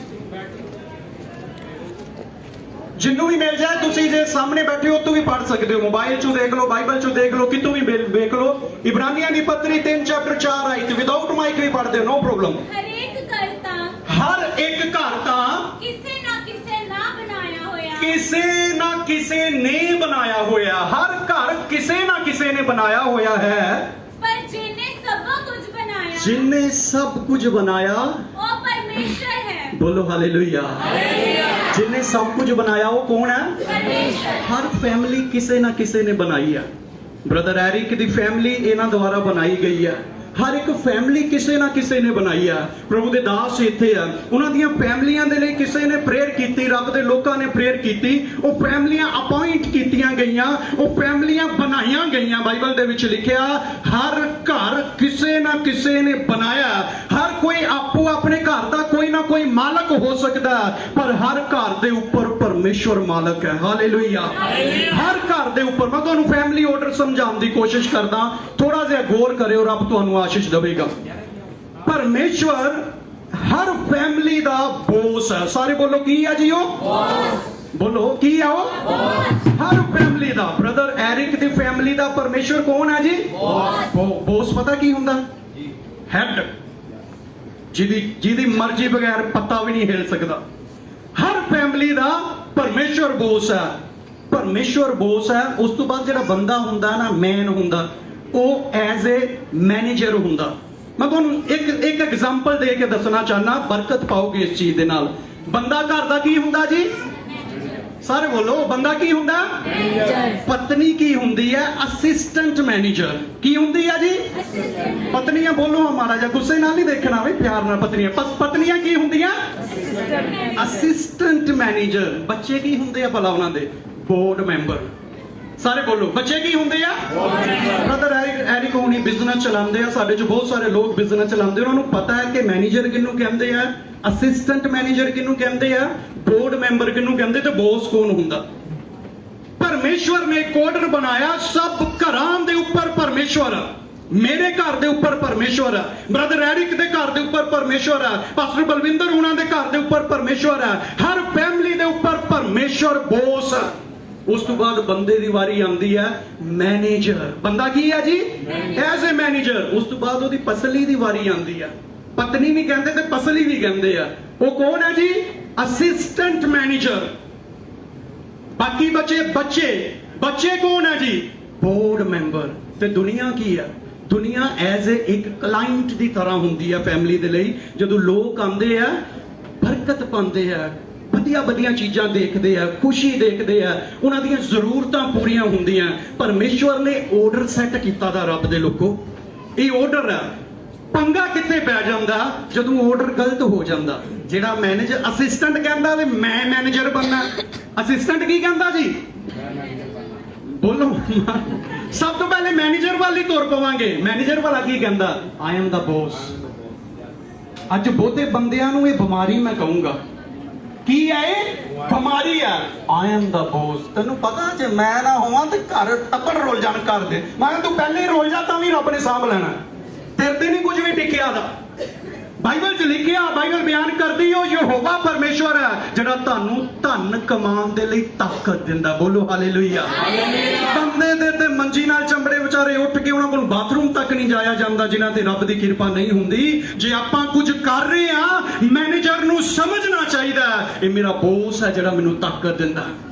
ਜਿੰਨੂੰ ਵੀ ਮਿਲ ਜਾਏ, ਤੁਸੀਂ ਜੇ ਸਾਹਮਣੇ ਬੈਠੇ ਹੋ ਤੂੰ ਵੀ ਪੜ੍ਹ ਸਕਦੇ ਹੋ, ਮੋਬਾਈਲ 'ਚੋਂ ਦੇਖ ਲਓ, ਬਾਈਬਲ 'ਚੋਂ ਦੇਖ ਲਓ, ਕਿਤੋਂ ਵੀ ਦੇਖ ਲਓ। ਇਬਰਾਨੀਆਂ ਦੀ ਪੱਤਰੀ 3 ਚੈਪਟਰ 4 ਆਇਤ, ਵਿਦਆਊਟ ਮਾਈਕ ਵੀ ਪੜ੍ਹਦੇ, ਨੋ ਪ੍ਰੋਬਲਮ। ਹਰ ਇੱਕ ਘਰ ਤਾਂ ਕਿਸੇ ਨਾ ਕਿਸੇ ਨਾ ਬਣਾਇਆ ਹੋਇਆ, ਕਿਸੇ ਨਾ ਕਿਸੇ ਨੇ ਬਣਾਇਆ ਹੋਇਆ, ਹਰ ਘਰ ਕਿਸੇ ਨਾ ਕਿਸੇ ਨੇ ਬਣਾਇਆ ਹੋਇਆ ਹੈ, ਪਰ ਜਿਹਨੇ ਸਭ ਕੁਝ ਬਣਾਇਆ, ਜਿਨਨੇ ਸਭ ਕੁਝ ਬਣਾਇਆ ਉਹ ਪਰਮੇਸ਼ਰ ਹੈ। ਬੋਲੋ ਹਾਲੇਲੂਇਆ। ਜਿਨਨੇ ਸਭ ਕੁਝ ਬਣਾਇਆ ਉਹ ਕੌਣ ਹੈ? ਪਰਮੇਸ਼ਰ। ਹਰ ਫੈਮਿਲੀ ਕਿਸੇ ਨਾ ਕਿਸੇ ਨੇ ਬਣਾਈ ਹੈ। ਬ੍ਰਦਰ ਐਰਿਕ ਦੀ ਫੈਮਿਲੀ ਇਹਨਾਂ ਦੁਆਰਾ ਬਣਾਈ ਗਈ ਹੈ। ਹਰ ਇੱਕ ਫੈਮਿਲੀ ਕਿਸੇ ਨਾ ਕਿਸੇ ਨੇ ਬਣਾਈ ਆ। ਪ੍ਰਭੂ ਦੇ ਦਾਸ ਇੱਥੇ ਆ, ਉਹਨਾਂ ਦੀਆਂ ਫੈਮਲੀਆਂ ਦੇ ਲਈ ਕਿਸੇ ਨੇ ਪ੍ਰੇਅਰ ਕੀਤੀ, ਰੱਬ ਦੇ ਲੋਕਾਂ ਨੇ ਪ੍ਰੇਅਰ ਕੀਤੀ, ਉਹ ਫੈਮਲੀਆਂ ਅਪਾਇੰਟ ਕੀਤੀਆਂ ਗਈਆਂ, ਉਹ ਫੈਮਲੀਆਂ ਬਣਾਈਆਂ ਗਈਆਂ। ਬਾਈਬਲ ਦੇ ਵਿੱਚ ਲਿਖਿਆ ਹਰ ਘਰ ਕਿਸੇ ਨਾ ਕਿਸੇ ਨੇ ਬਣਾਇਆ। ਹਰ ਕੋਈ ਆਪੋ ਆਪਣੇ ਘਰ ਦਾ ਕੋਈ ਨਾ ਕੋਈ ਮਾਲਕ ਹੋ ਸਕਦਾ, ਪਰ ਹਰ ਘਰ ਦੇ ਉੱਪਰ ਪਰਮੇਸ਼ਵਰ ਮਾਲਕ ਹੈ। ਹਾਲੇਲੂਇਆ। ਹਰ ਘਰ ਦੇ ਉੱਪਰ ਮੈਂ ਤੁਹਾਨੂੰ ਫੈਮਿਲੀ ਆਰਡਰ ਸਮਝਾਉਣ ਦੀ ਕੋਸ਼ਿਸ਼ ਕਰਦਾ, ਥੋੜਾ ਜਿਹਾ ਗੌਰ ਕਰਿਓ, ਰੱਬ ਤੁਹਾਨੂੰ ਆਸ਼ੀਸ਼ ਦੇਵੇਗਾ। ਪਰਮੇਸ਼ਵਰ ਹਰ ਫੈਮਿਲੀ ਦਾ ਬੋਸ ਹੈ। ਸਾਰੇ ਬੋਲੋ ਕੀ ਹੈ ਜੀ? ਉਹ ਬੋਸ। ਬੋਲੋ ਕੀ ਹੈ? ਉਹ ਹਰ ਫੈਮਿਲੀ ਦਾ। ਬ੍ਰਦਰ ਐਰਿਕ ਦੀ ਫੈਮਿਲੀ ਦਾ ਪਰਮੇਸ਼ਵਰ ਕੌਣ ਹੈ ਜੀ? ਬੋਸ। ਪਤਾ ਕੀ ਹੁੰਦਾ? ਹੈਡ, ਜਿਹਦੀ ਮਰਜ਼ੀ ਬਗੈਰ ਪੱਤਾ ਵੀ ਨਹੀਂ ਹਿਲ ਸਕਦਾ। ਹਰ ਫੈਮਿਲੀ ਦਾ ਪਰਮੇਸ਼ਵਰ ਬੋਸ ਹੈ। ਪਰਮੇਸ਼ਵਰ ਬੋਸ ਹੈ। ਉਸ ਤੋਂ ਬਾਅਦ ਜਿਹੜਾ ਬੰਦਾ ਹੁੰਦਾ ਨਾ, ਮੈਨ ਹੁੰਦਾ, ਉਹ ਐਜ਼ ਏ ਮੈਨੇਜਰ ਹੁੰਦਾ। ਮੈਂ ਤੁਹਾਨੂੰ ਇੱਕ ਐਗਜ਼ਾਮਪਲ ਦੇ ਕੇ ਦੱਸਣਾ ਚਾਹਨਾ, ਬਰਕਤ ਪਾਓਗੇ ਇਸ ਚੀਜ਼ ਦੇ ਨਾਲ। ਬੰਦਾ ਘਰ ਦਾ ਕੀ ਹੁੰਦਾ ਜੀ? ਸਾਰੇ ਬੋਲੋ, ਬੰਦਾ ਕੀ ਹੁੰਦਾ? ਪਤਨੀ ਕੀ ਹੁੰਦੀ ਹੈ? Assistant manager. ਕੀ ਹੁੰਦੀ ਹੈ ਜੀ? ਪਤਨੀਆਂ ਬੋਲੋ ਮਾੜਾ ਜਿਹਾ, ਗੁੱਸੇ ਨਾਲ ਨਹੀਂ ਦੇਖਣਾ ਵੇ, ਪਿਆਰ ਨਾਲ। ਪਤਨੀਆਂ ਕੀ ਹੁੰਦੀਆਂ? Assistant manager. ਬੱਚੇ ਕੀ ਹੁੰਦੇ ਆ ਭਲਾ ਉਹਨਾਂ ਦੇ? Board member. ਸਾਰੇ ਬੋਲੋ, ਬੱਚੇ ਕੀ ਹੁੰਦੇ ਆ? ਬ੍ਰਦਰ ਐਰਿਕ ਹੋਣੀ ਬਿਜ਼ਨਸ ਚਲਾਉਂਦੇ ਆ। ਸਾਡੇ ਚ ਬਹੁਤ ਸਾਰੇ ਲੋਕ ਬਿਜ਼ਨਸ ਚਲਾਉਂਦੇ, ਉਹਨਾਂ ਨੂੰ ਪਤਾ ਹੈ ਕਿ ਮੈਨੇਜਰ ਕਿਹਨੂੰ ਕਹਿੰਦੇ ਆ, ਅਸਿਸਟੈਂਟ ਮੈਨੇਜਰ ਕਿਹਨੂੰ ਕਹਿੰਦੇ ਆ, ਬੋਰਡ ਮੈਂਬਰ ਕਿਹਨੂੰ ਕਹਿੰਦੇ, ਤੇ ਬੌਸ ਕੌਣ ਹੁੰਦਾ। ਪਰਮੇਸ਼ਵਰ ਨੇ ਇੱਕ ਆਰਡਰ ਬਣਾਇਆ, ਸਭ ਘਰਾਂ ਦੇ ਉੱਪਰ ਪਰਮੇਸ਼ਵਰ ਆ। ਮੇਰੇ ਘਰ ਦੇ ਉੱਪਰ ਪਰਮੇਸ਼ਵਰ ਹੈ, ਬ੍ਰਦਰ ਐਰਿਕ ਦੇ ਘਰ ਦੇ ਉੱਪਰ ਪਰਮੇਸ਼ਵਰ ਹੈ, ਪਾਸਟਰ ਬਲਵਿੰਦਰ ਉਹਨਾਂ ਦੇ ਘਰ ਦੇ ਉੱਪਰ ਪਰਮੇਸ਼ਵਰ ਹੈ। ਹਰ ਫੈਮਿਲੀ ਦੇ ਉੱਪਰ ਪਰਮੇਸ਼ਵਰ ਬੌਸ ਹੈ। ਉਸ ਤੋਂ ਬਾਅਦ ਬੰਦੇ ਦੀ ਵਾਰੀ ਆਉਂਦੀ ਹੈ ਮੈਨੇਜਰ। ਬੰਦਾ ਕੀ ਹੈ ਜੀ? As a manager. ਉਸ ਤੋਂ ਬਾਅਦ ਉਹਦੀ ਪਸਲੀ ਦੀ ਵਾਰੀ ਆਉਂਦੀ ਹੈ। ਪਤਨੀ ਵੀ ਕਹਿੰਦੇ ਤੇ ਪਸਲੀ ਵੀ ਕਹਿੰਦੇ ਆ। ਉਹ ਕੌਣ ਹੈ ਜੀ? Assistant manager. ਬਾਕੀ ਬੱਚੇ ਕੌਣ ਹੈ ਜੀ? Board member. ਤੇ ਦੁਨੀਆ ਕੀ ਹੈ? ਦੁਨੀਆ ਐਜ਼ ਏ ਇੱਕ ਕਲਾਇੰਟ ਦੀ ਤਰ੍ਹਾਂ ਹੁੰਦੀ ਹੈ ਫੈਮਿਲੀ ਦੇ ਲਈ। ਜਦੋਂ ਲੋਕ ਆਉਂਦੇ ਆ, ਬਰਕਤ ਪਾਉਂਦੇ ਆ, ਵਧੀਆ ਚੀਜ਼ਾਂ ਦੇਖਦੇ ਆ, ਖੁਸ਼ੀ ਦੇਖਦੇ ਆ, ਉਹਨਾਂ ਦੀਆਂ ਜ਼ਰੂਰਤਾਂ ਪੂਰੀਆਂ ਹੁੰਦੀਆਂ। ਪਰਮੇਸ਼ਵਰ ਨੇ ਆਰਡਰ ਸੈੱਟ ਕੀਤਾ ਦਾ ਰੱਬ ਦੇ ਲੋਕੋ। ਇਹ ਆਰਡਰ ਆ। ਪੰਗਾ ਕਿੱਥੇ ਪੈ ਜਾਂਦਾ? ਜਦੋਂ ਆਰਡਰ ਗਲਤ ਹੋ ਜਾਂਦਾ। ਜਿਹੜਾ ਮੈਨੇਜਰ, ਅਸਿਸਟੈਂਟ ਕਹਿੰਦਾ ਵੀ ਮੈਂ ਮੈਨੇਜਰ ਬਣਨਾ, ਅਸਿਸਟੈਂਟ ਕੀ ਕਹਿੰਦਾ ਜੀ? ਬੋਲੋ। ਸਭ ਤੋਂ ਪਹਿਲੇ ਮੈਨੇਜਰ ਵੱਲ ਹੀ ਤੁਰ ਪਵਾਂਗੇ। ਮੈਨੇਜਰ ਵਾਲਾ ਕੀ ਕਹਿੰਦਾ? ਆਈ ਐਮ ਦਾ ਬੌਸ। ਅੱਜ ਬਹੁਤੇ ਬੰਦਿਆਂ ਨੂੰ ਇਹ ਬਿਮਾਰੀ ਮੈਂ ਕਹੂੰਗਾ। ਕੀ ਹੈ ਇਹ? ਬਿਮਾਰੀ ਆ। ਆਈ ਐਮ ਦਾ ਬੌਸ। ਤੈਨੂੰ ਪਤਾ ਜੇ ਮੈਂ ਨਾ ਹੋਵਾਂ ਤੇ ਘਰ ਟੱਪੜ ਰੋਲ ਜਾਣ ਕਰ ਦੇ। ਮੈਂ ਤੂੰ ਪਹਿਲੇ ਹੀ ਰੋਲ ਜਾ, ਤਾਂ ਵੀ ਰੱਬ ਨੇ ਸਾਂਭ ਲੈਣਾ। ਤੇਰੇ ਤੇ ਨਹੀਂ ਕੁਝ ਵੀ ਟਿਕਿਆ ਦਾ। ਬਾਈਬਲ 'ਚ ਲਿਖਿਆ, ਬਾਈਬਲ ਬਿਆਨ ਕਰਦੀ ਉਹ ਯਹੋਵਾ ਪਰਮੇਸ਼ਵਰ ਹੈ, ਜਿਹੜਾ ਤੁਹਾਨੂੰ ਧਨ ਕਮਾਉਣ ਦੇ ਲਈ ਤਾਕਤ ਦਿੰਦਾ। ਬੋਲੋ ਹਾਲੇਲੂਇਆ। ਬੰਦੇ ਦੇ ਤੇ ਮੰਜੀ ਨਾਲ ਚੰਬੜੇ ਵਿਚਾਰੇ ਉੱਠ ਕੇ ਉਹਨਾਂ ਕੋਲ ਬਾਥਰੂਮ ਤੱਕ ਨਹੀਂ ਜਾਇਆ ਜਾਂਦਾ, ਜਿਨ੍ਹਾਂ ਤੇ ਰੱਬ ਦੀ ਕਿਰਪਾ ਨਹੀਂ ਹੁੰਦੀ। ਜੇ ਆਪਾਂ ਕੁਝ ਕਰ ਰਹੇ ਆ, ਮੈਨੇਜਰ ਨੂੰ ਸਮਝਣਾ ਚਾਹੀਦਾ ਇਹ ਮੇਰਾ ਬੌਸ ਹੈ ਜਿਹੜਾ ਮੈਨੂੰ ਤਾਕਤ ਦਿੰਦਾ।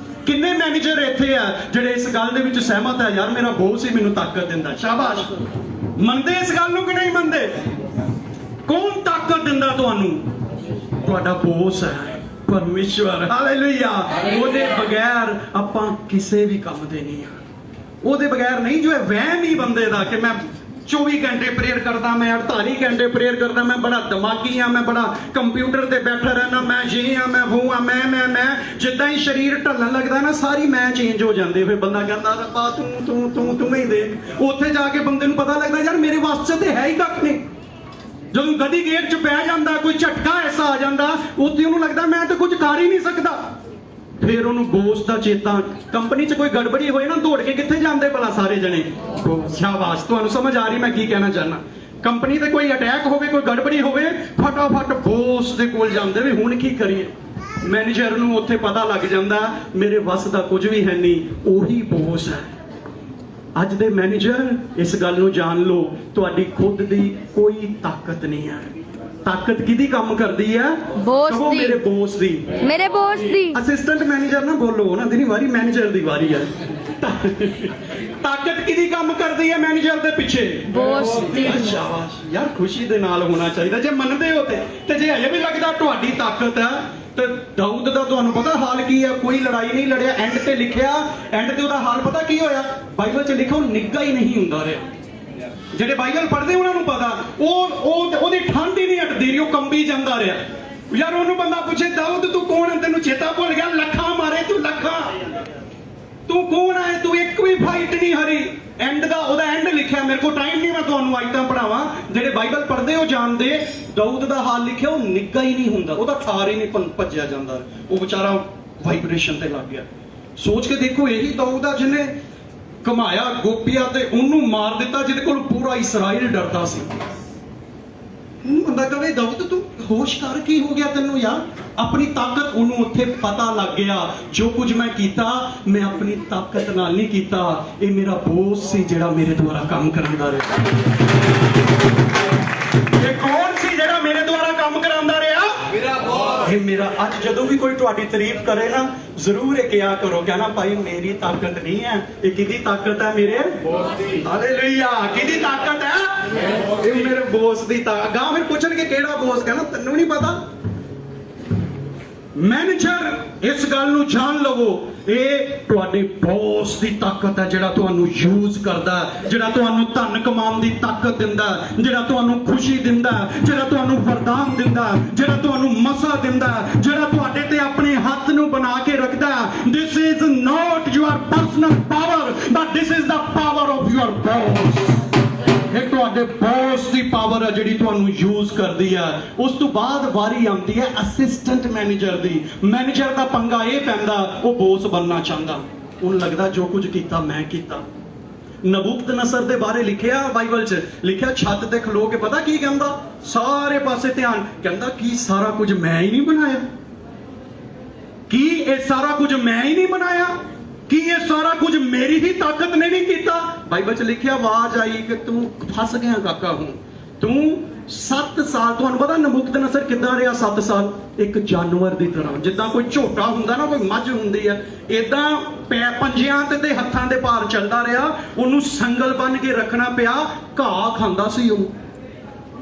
ਕਿੰਨੇ ਮੈਨੇਜਰ ਇੱਥੇ ਆ ਜਿਹੜੇ ਇਸ ਗੱਲ ਦੇ ਵਿੱਚ ਸਹਿਮਤ ਹੈ, ਯਾਰ ਮੇਰਾ ਬੌਸ ਹੀ ਮੈਨੂੰ ਤਾਕਤ ਦਿੰਦਾ। ਸ਼ਾਬਾਸ਼। ਮੰਨਦੇ ਇਸ ਗੱਲ ਨੂੰ ਕਿ ਨਹੀਂ ਮੰਨਦੇ? ਕੌਣ ਤਾਕਤ ਦਿੰਦਾ ਤੁਹਾਨੂੰ? ਤੁਹਾਡਾ ਬੌਸ ਹੈ, ਪਰਮੇਸ਼ਵਰ। ਹਾਲੇਲੂਇਆ। ਉਹਦੇ ਬਗੈਰ ਆਪਾਂ ਕਿਸੇ ਵੀ ਕੰਮ ਦੇ ਨਹੀਂ ਆ। ਉਹਦੇ ਬਗੈਰ ਨਹੀਂ। ਜੋ ਹੈ ਵਹਿਮ ਹੀ ਬੰਦੇ ਦਾ ਕਿ ਮੈਂ 24 घंटे प्रेयर करदा, मैं 48 घंटे प्रेयर करदा, मैं बड़ा दिमागी हाँ, मैं बड़ा कंप्यूटर ते बैठा रहना, मैं ये हाँ, मैं वो हाँ, मैं जिद्दां ही शरीर ढलन लगदा ना, सारी मैं चेंज हो जाती। फिर बंदा कहता रब्बा तू ही देख। उत्थे जाके बंदे नूं पता लगदा यार मेरे वास्ते ते है ही कख नहीं। ਜਦੋਂ ਗਦੀ ਗੇਟ 'ਚ ਬਹਿ ਜਾਂਦਾ, ਕੋਈ ਝਟਕਾ ਐਸਾ ਆ ਜਾਂਦਾ, ਉੱਥੇ ਉਹਨੂੰ ਲੱਗਦਾ ਮੈਂ ਤਾਂ ਕੁਝ ਕਰ ਹੀ ਨਹੀਂ ਸਕਦਾ। ਫਿਰ ਉਹਨੂੰ ਬੋਸ ਦਾ ਚੇਤਾ, ਕੰਪਨੀ 'ਚ ਕੋਈ ਗੜਬੜੀ ਹੋਏ ਨਾ, ਦੌੜ ਕੇ ਕਿੱਥੇ ਜਾਂਦੇ ਭਲਾ ਸਾਰੇ ਜਣੇ? ਸ਼ਾਬਾਸ਼, ਤੁਹਾਨੂੰ ਸਮਝ ਆ ਰਹੀ ਮੈਂ ਕੀ ਕਹਿਣਾ ਚਾਹਨਾ। ਕੰਪਨੀ ਤੇ ਕੋਈ ਅਟੈਕ ਹੋਵੇ, ਕੋਈ ਗੜਬੜੀ ਹੋਵੇ, ਫਟਾਫਟ ਬੋਸ ਦੇ ਕੋਲ ਜਾਂਦੇ ਵੀ ਹੁਣ ਕੀ ਕਰੀਏ। ਮੈਨੇਜਰ ਨੂੰ ਉੱਥੇ ਪਤਾ ਲੱਗ ਜਾਂਦਾ ਮੇਰੇ ਵੱਸ ਦਾ ਕੁਝ ਵੀ ਹੈ ਨਹੀਂ, ਉਹੀ ਬੋਸ ਹੈ। ਅੱਜ ਦੇ ਮੈਨੇਜਰ ਇਸ ਗੱਲ ਨੂੰ ਜਾਣ ਲਓ, ਤੁਹਾਡੀ ਖੁਦ ਦੀ ਕੋਈ ਤਾਕਤ ਨਹੀਂ ਹੈ। ਤਾਕਤ ਕਿਹਦੀ ਕੰਮ ਕਰਦੀ ਹੈ? ਬੋਸ ਕਹੋ ਦੀ। ਮੇਰੇ ਬੋਸ ਦੀ। ਮੇਰੇ ਬੋਸ ਦੀ। ਅਸਿਸਟੈਂਟ ਮੈਨੇਜਰ ਨਾ ਬੋਲੋ, ਉਹਨਾਂ ਦੀ ਨਹੀਂ ਵਾਰੀ, ਮੈਨੇਜਰ ਦੀ ਵਾਰੀ ਹੈ। ਤਾਕਤ ਕਿਹਦੀ ਕੰਮ ਕਰਦੀ ਹੈ ਮੈਨੇਜਰ ਦੇ ਪਿੱਛੇ? ਬੋਸ ਦੀ। ਸ਼ਾਬਾਸ਼ ਯਾਰ, ਖੁਸ਼ੀ ਦੇ ਨਾਲ ਹੋਣਾ ਚਾਹੀਦਾ ਜੇ ਮੰਨਦੇ ਹੋ ਤੇ ਜੇ ਅਜੇ ਵੀ ਲੱਗਦਾ ਤੁਹਾਡੀ ਤਾਕਤ ਹੈ ਤੇ ਦਾਊਦ ਦਾ ਤੁਹਾਨੂੰ ਪਤਾ ਹਾਲ ਕੀ ਹੈ? ਕੋਈ ਲੜਾਈ ਨਹੀਂ ਲੜਿਆ, ਐਂਡ ਤੇ ਲਿਖਿਆ, ਐਂਡ ਤੇ ਉਹਦਾ ਹਾਲ ਪਤਾ ਕੀ ਹੋਇਆ? ਬਾਈਬਲ 'ਚ ਲਿਖਿਆ ਉਹ ਨਿੱਘਾ ਹੀ ਨਹੀਂ ਹੁੰਦਾ ਰਿਹਾ। ਜਿਹੜੇ ਬਾਈਬਲ ਪੜ੍ਹਦੇ ਉਹਨਾਂ ਨੂੰ ਪਤਾ, ਉਹਦੀ ਠੰਡ ਹੀ ਨਹੀਂ ਹਟਦੀ ਰਹੀ, ਉਹ ਕੰਬੀ ਜਾਂਦਾ ਰਿਹਾ। ਯਾਰ ਉਹਨੂੰ ਬੰਦਾ ਪੁੱਛੇ ਦਾਊਦ ਤੂੰ ਕੌਣ ਹੈ, ਤੈਨੂੰ ਚੇਤਾ ਭੁੱਲ ਗਿਆ? ਲੱਖਾਂ ਮਾਰੇ ਤੂੰ, ਲੱਖਾਂ। ਤੂੰ ਕੌਣ ਹੈ? ਤੂੰ ਇੱਕ ਵੀ ਫਾਈਟ ਨਹੀਂ ਹਾਰੀ। ਐਂਡ ਦਾ ਉਹਦਾ ਐਂਡ ਲਿਖਿਆ, ਮੇਰੇ ਕੋਲ ਟਾਈਮ ਨਹੀਂ ਮੈਂ ਤੁਹਾਨੂੰ ਆਇਤਾਂ ਪੜਾਵਾਂ, ਜਿਹੜੇ ਬਾਈਬਲ ਪੜ੍ਹਦੇ ਹੋ ਜਾਣਦੇ। ਦਾਊਦ ਦਾ ਹਾਲ ਲਿਖਿਆ, ਉਹ ਨਿੱਘਾ ਹੀ ਨਹੀਂ ਹੁੰਦਾ, ਉਹਦਾ ਥਾਰ ਹੀ ਨਹੀਂ ਭੱਜਿਆ ਜਾਂਦਾ, ਉਹ ਵਿਚਾਰਾ ਵਾਈਬ੍ਰੇਸ਼ਨ ਤੇ ਲੱਗ ਗਿਆ। ਸੋਚ ਕੇ ਦੇਖੋ, ਇਹੀ ਦਾਊਦ ਆ ਜਿਹਨੇ ਘਮਾਇਆ ਗੋਪੀਆ ਤੇ ਉਹਨੂੰ ਮਾਰ ਦਿੱਤਾ, ਜਿਹਦੇ ਕੋਲ ਪੂਰਾ ਇਸਰਾਇਲ ਡਰਦਾ ਸੀ। ਬੰਦਾ ਕਹੇ ਦਾਊਦ ਤੂੰ ਹੋਸ਼ ਕਰ, ਕੀ ਹੋ ਗਿਆ ਤੈਨੂੰ ਯਾਰ? ਆਪਣੀ ਤਾਕਤ ਉਹਨੂੰ ਉੱਥੇ ਪਤਾ ਲੱਗ ਗਿਆ, ਜੋ ਕੁਝ ਮੈਂ ਕੀਤਾ ਮੈਂ ਆਪਣੀ ਤਾਕਤ ਨਾਲ ਨਹੀਂ ਕੀਤਾ, ਇਹ ਮੇਰਾ ਬੋਸ ਸੀ ਜਿਹੜਾ ਮੇਰੇ ਦੁਆਰਾ ਕੰਮ ਕਰਾਉਂਦਾ ਰਿਹਾ। ਇਹ ਕੌਣ ਸੀ ਜਿਹੜਾ ਮੇਰੇ ਦੁਆਰਾ ਕੰਮ ਕਰਾਉਂਦਾ ਰਿਹਾ? ਮੇਰਾ ਬੋਸ। ਇਹ ਮੇਰਾ। ਅੱਜ ਜਦੋਂ ਵੀ ਕੋਈ ਤੁਹਾਡੀ ਤਾਰੀਫ ਕਰੇ ਨਾ, ਜ਼ਰੂਰ ਇਹ ਕਿਹਾ ਕਰੋ, ਕਹਿਣਾ ਭਾਈ ਮੇਰੀ ਤਾਕਤ ਨਹੀਂ ਹੈ, ਇਹ ਕਿਹਦੀ ਤਾਕਤ ਹੈ? ਮੇਰੇ ਬੋਸ ਦੀ। ਹਾਲੇਲੂਇਆ। ਕਿਹਦੀ ਤਾਕਤ ਹੈ? ਇਹ ਮੇਰੇ ਬੋਸ ਦੀ ਤਾਕਤ। ਗਾਂ ਫਿਰ ਪੁੱਛਣਗੇ ਕਿਹੜਾ ਬੋਸ? ਕਹਿਣਾ ਤੈਨੂੰ ਨਹੀਂ ਪਤਾ। ਮੈਨੇਜਰ ਇਸ ਗੱਲ ਨੂੰ ਜਾਣ ਲਵੋ, ਇਹ ਤੁਹਾਡੇ ਬੌਸ ਦੀ ਤਾਕਤ ਹੈ, ਜਿਹੜਾ ਤੁਹਾਨੂੰ ਯੂਜ਼ ਕਰਦਾ, ਜਿਹੜਾ ਤੁਹਾਨੂੰ ਧਨ ਕਮਾਉਣ ਦੀ ਤਾਕਤ ਦਿੰਦਾ, ਜਿਹੜਾ ਤੁਹਾਨੂੰ ਖੁਸ਼ੀ ਦਿੰਦਾ, ਜਿਹੜਾ ਤੁਹਾਨੂੰ ਵਰਦਾਨ ਦਿੰਦਾ, ਜਿਹੜਾ ਤੁਹਾਨੂੰ ਮਸਾ ਦਿੰਦਾ, ਜਿਹੜਾ ਤੁਹਾਡੇ ਤੇ ਆਪਣੇ ਹੱਥ ਨੂੰ ਬਣਾ ਕੇ ਰੱਖਦਾ। This is not your personal power, but this is the power of your boss. ਇਹ ਤੁਹਾਡੇ ਬੌਸ ਦੀ ਪਾਵਰ ਹੈ ਜਿਹੜੀ ਤੁਹਾਨੂੰ ਯੂਜ਼ ਕਰਦੀ ਹੈ। ਉਸ ਤੋਂ ਬਾਅਦ ਵਾਰੀ ਆਉਂਦੀ ਹੈ ਅਸਿਸਟੈਂਟ ਮੈਨੇਜਰ ਦੀ। ਮੈਨੇਜਰ ਦਾ ਪੰਗਾ ਇਹ ਪੈਂਦਾ, ਉਹ ਬੌਸ ਬਣਨਾ ਚਾਹੁੰਦਾ, ਉਹਨੂੰ ਲੱਗਦਾ ਜੋ ਕੁਝ ਕੀਤਾ ਮੈਂ ਕੀਤਾ। ਨਬੂਕਦਨਸਰ ਦੇ ਬਾਰੇ ਲਿਖਿਆ, ਬਾਈਬਲ 'ਚ ਲਿਖਿਆ, ਛੱਤ ਤੇ ਖਲੋ ਕੇ ਪਤਾ ਕੀ ਕਹਿੰਦਾ? ਸਾਰੇ ਪਾਸੇ ਧਿਆਨ, ਕਹਿੰਦਾ ਕੀ ਸਾਰਾ ਕੁਝ ਮੈਂ ਹੀ ਨਹੀਂ ਬਣਾਇਆ? ਕੀ ਇਹ ਸਾਰਾ ਕੁਝ ਮੈਂ ਹੀ ਨਹੀਂ ਬਣਾਇਆ? ਕੀ ਇਹ ਸਾਰਾ ਕੁਝ ਮੇਰੀ ਹੀ ਤਾਕਤ ਨੇ ਨਹੀਂ ਕੀਤਾ? ਬਾਈਬਲ 'ਚ ਲਿਖਿਆ, ਆਵਾਜ਼ ਆਈ ਕਿ ਤੂੰ ਫਸ ਗਿਆ ਕਾਕਾ ਹੂੰ। ਤੂੰ 7 ਸਾਲ, ਤੁਹਾਨੂੰ ਪਤਾ ਨਬੂਕਦਨਸਰ ਕਿੱਦਾਂ ਰਿਹਾ 7 ਸਾਲ? ਇੱਕ ਜਾਨਵਰ ਦੀ ਤਰ੍ਹਾਂ, ਜਿੱਦਾਂ ਕੋਈ ਝੋਟਾ ਹੁੰਦਾ ਨਾ, ਕੋਈ ਮੱਝ ਹੁੰਦੀ ਹੈ, ਏਦਾਂ ਪੰਜਿਆਂ ਤੇ ਹੱਥਾਂ ਦੇ ਭਾਰ ਚੱਲਦਾ ਰਿਹਾ। ਉਹਨੂੰ ਸੰਗਲ ਬੰਨ ਕੇ ਰੱਖਣਾ ਪਿਆ, ਘਾਹ ਖਾਂਦਾ ਸੀ ਉਹ।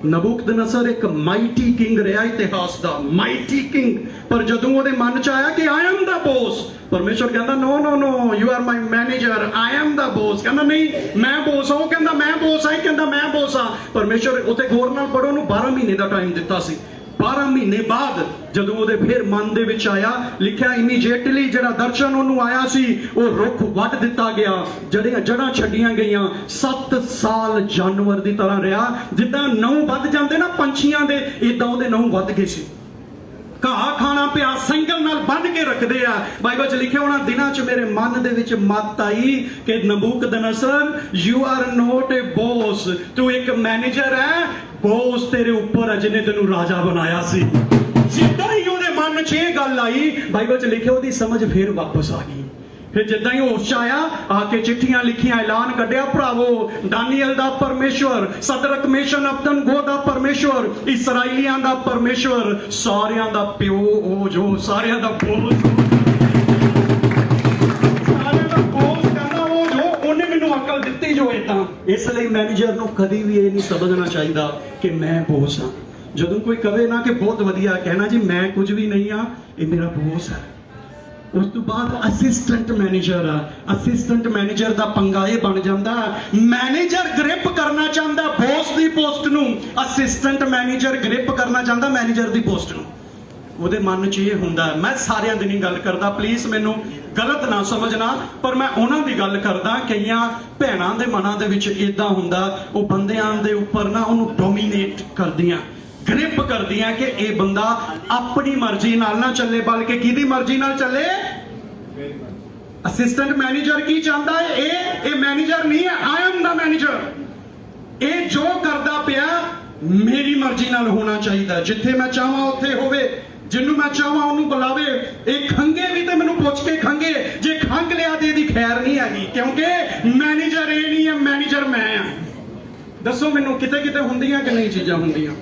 ਨਬੂਕਦਨਸਰ ਇੱਕ ਮਾਈਟੀ ਕਿੰਗ ਰਿਹਾ, ਇਤਿਹਾਸ ਦਾ ਮਾਈਟੀ ਕਿੰਗ। ਪਰ ਜਦੋਂ ਉਹਦੇ ਮਨ 'ਚ ਆਇਆ ਕਿ ਆਈ ਐਮ ਦਾ ਬੌਸ, ਪਰਮੇਸ਼ਵਰ ਕਹਿੰਦਾ no no no, you are my manager, I am the boss. ਕਹਿੰਦਾ ਨਹੀਂ ਮੈਂ ਬੌਸ ਹਾਂ। ਉਹ ਕਹਿੰਦਾ ਮੈਂ ਬੌਸ ਹਾਂ, ਕਹਿੰਦਾ ਮੈਂ ਬੌਸ ਹਾਂ। ਪਰਮੇਸ਼ਵਰ ਉੱਥੇ ਗੌਰ ਨਾਲ ਪੜੋ, ਉਹਨੂੰ 12 ਮਹੀਨੇ ਦਾ ਟਾਈਮ ਦਿੱਤਾ ਸੀ। 12 ਮਹੀਨੇ ਬਾਅਦ ਜਦੋਂ ਉਹਦੇ ਫਿਰ ਮਨ ਦੇ ਵਿੱਚ ਆਇਆ, ਲਿਖਿਆ ਇਮੀਡੀਏਟਲੀ ਜਿਹੜਾ ਦਰਸ਼ਨ ਉਹਨੂੰ ਆਇਆ ਸੀ, ਉਹ ਰੁੱਖ ਵੱਢ ਦਿੱਤਾ ਗਿਆ, ਜਿਹੜੀਆਂ ਜੜਾਂ ਛੱਡੀਆਂ ਗਈਆਂ। 7 ਸਾਲ ਜਾਨਵਰ ਦੀ ਤਰ੍ਹਾਂ ਰਿਹਾ, ਜਿੱਦਾਂ ਨਹੁੰ ਵੱਧ ਜਾਂਦੇ ਨਾ ਪੰਛੀਆਂ ਦੇ, ਇਦਾਂ ਉਹਦੇ ਨਹੁੰ ਵੱਧ ਗਏ ਸੀ। ਘਾਹ ਖਾਣਾ ਪਿਆ, ਸੰਗਲ ਨਾਲ ਬੰਨ ਕੇ ਰੱਖਦੇ ਆ। ਬਾਈਬਲ 'ਚ ਲਿਖਿਆ, ਉਹਨਾਂ ਦਿਨਾਂ 'ਚ ਮੇਰੇ ਮਨ ਦੇ ਵਿੱਚ ਮੱਤ ਆਈ ਕਿ Nebuchadnezzar you are not a boss, ਤੂੰ ਇੱਕ ਮੈਨੇਜਰ ਹੈ, ਬੌਸ ਤੇਰੇ ਉੱਪਰ ਹੈ ਜਿਹਨੇ ਤੈਨੂੰ ਰਾਜਾ ਬਣਾਇਆ ਸੀ। ਜਿੱਦਾਂ ਹੀ ਉਹਦੇ ਮਨ 'ਚ ਇਹ ਗੱਲ ਆਈ, ਬਾਈਬਲ 'ਚ ਲਿਖਿਆ, ਉਹਦੀ ਸਮਝ ਫੇਰ ਵਾਪਸ ਆ ਗਈ। ਫਿਰ ਜਿੱਦਾਂ ਹੀ ਹੋਸ਼ ਆਇਆ, ਆ ਕੇ ਚਿੱਠੀਆਂ ਲਿਖੀਆਂ, ਐਲਾਨ ਕੱਢਿਆ, ਭਰਾਵੋ ਦਾਨੀਏਲ ਦਾ ਪਰਮੇਸ਼ਵਰ, ਸਦਰਕ ਮੇਸ਼ਕ ਅਬਦਨਗੋ ਦਾ ਪਰਮੇਸ਼ਵਰ, ਇਸਰਾਈਲੀਆਂ ਦਾ ਪਰਮੇਸ਼ਵਰ, ਸਾਰਿਆਂ ਦਾ ਪਿਓ ਉਹ ਜੋ ਸਾਰਿਆਂ ਦਾ ਬੌਸ, ਸਾਰਿਆਂ ਦਾ ਬੌਸ ਕਹਿੰਦਾ ਉਹ ਜੋ ਉਹਨੇ ਮੈਨੂੰ ਅਕਲ ਦਿੱਤੀ ਜੋ ਏਦਾਂ। ਇਸ ਲਈ ਮੈਨੇਜਰ ਨੂੰ ਕਦੀ ਵੀ ਇਹ ਨਹੀਂ ਸਮਝਣਾ ਚਾਹੀਦਾ ਕਿ ਮੈਂ ਬੌਸ ਹਾਂ। ਜਦੋਂ ਕੋਈ ਕਵੇ ਨਾ ਕਿ ਬਹੁਤ ਵਧੀਆ, ਕਹਿਣਾ ਜੀ ਮੈਂ ਕੁਝ ਵੀ ਨਹੀਂ ਹਾਂ, ਇਹ ਮੇਰਾ ਬੌਸ ਹੈ। ਉਸ ਤੋਂ ਬਾਅਦ ਅਸਿਸਟੈਂਟ ਮੈਨੇਜਰ ਆ। ਅਸਿਸਟੈਂਟ ਮੈਨੇਜਰ ਦਾ ਪੰਗਾ ਇਹ ਬਣ ਜਾਂਦਾ, ਮੈਨੇਜਰ ਗ੍ਰਿਪ ਕਰਨਾ ਚਾਹੁੰਦਾ ਬੌਸ ਦੀ ਪੋਸਟ ਨੂੰ, ਅਸਿਸਟੈਂਟ ਮੈਨੇਜਰ ਗ੍ਰਿਪ ਕਰਨਾ ਚਾਹੁੰਦਾ ਮੈਨੇਜਰ ਦੀ ਪੋਸਟ ਨੂੰ। ਉਹਦੇ ਮਨ 'ਚ ਇਹ ਹੁੰਦਾ, ਮੈਂ ਸਾਰਿਆਂ ਦੀ ਨਹੀਂ ਗੱਲ ਕਰਦਾ, ਪਲੀਜ਼ ਮੈਨੂੰ ਗਲਤ ਨਾ ਸਮਝਣਾ, ਪਰ ਮੈਂ ਉਹਨਾਂ ਦੀ ਗੱਲ ਕਰਦਾ। ਕਈਆਂ ਭੈਣਾਂ ਦੇ ਮਨਾਂ ਦੇ ਵਿੱਚ ਇਦਾਂ ਹੁੰਦਾ, ਉਹ ਬੰਦਿਆਂ ਦੇ ਉੱਪਰ ਨਾ ਉਹਨੂੰ ਡੋਮੀਨੇਟ ਕਰਦੀਆਂ, ਗ੍ਰਿਪ ਕਰਦੀਆਂ ਕਿ ਇਹ ਬੰਦਾ ਆਪਣੀ ਮਰਜ਼ੀ ਨਾਲ ਨਾ ਚੱਲੇ, ਬਲਕਿ ਕਿਹਦੀ ਮਰਜ਼ੀ ਨਾਲ ਚੱਲੇ। ਅਸਿਸਟੈਂਟ ਮੈਨੇਜਰ ਕੀ ਚਾਹੁੰਦਾ ਹੈ? ਇਹ ਮੈਨੇਜਰ ਨਹੀਂ ਹੈ, ਆਈ ਐਮ ਦਾ ਮੈਨੇਜਰ। ਇਹ ਜੋ ਕਰਦਾ ਪਿਆ ਮੇਰੀ ਮਰਜ਼ੀ ਨਾਲ ਹੋਣਾ ਚਾਹੀਦਾ, ਜਿੱਥੇ ਮੈਂ ਚਾਹਾਂ ਉੱਥੇ ਹੋਵੇ, ਜਿਹਨੂੰ ਮੈਂ ਚਾਹਾਂ ਉਹਨੂੰ ਬੁਲਾਵੇ। ਇਹ ਖੰਗੇ ਵੀ ਤੇ ਮੈਨੂੰ ਪੁੱਛ ਕੇ ਖੰਗੇ, ਜੇ ਖੰਗ ਲਿਆ ਤੇ ਇਹਦੀ ਖੈਰ ਨਹੀਂ ਹੈਗੀ, ਕਿਉਂਕਿ ਮੈਨੇਜਰ ਇਹ ਨਹੀਂ ਹੈ, ਮੈਨੇਜਰ ਮੈਂ ਆ। ਦੱਸੋ ਮੈਨੂੰ, ਕਿਤੇ ਕਿਤੇ ਹੁੰਦੀਆਂ ਕਿ ਨਹੀਂ ਚੀਜ਼ਾਂ ਹੁੰਦੀਆਂ?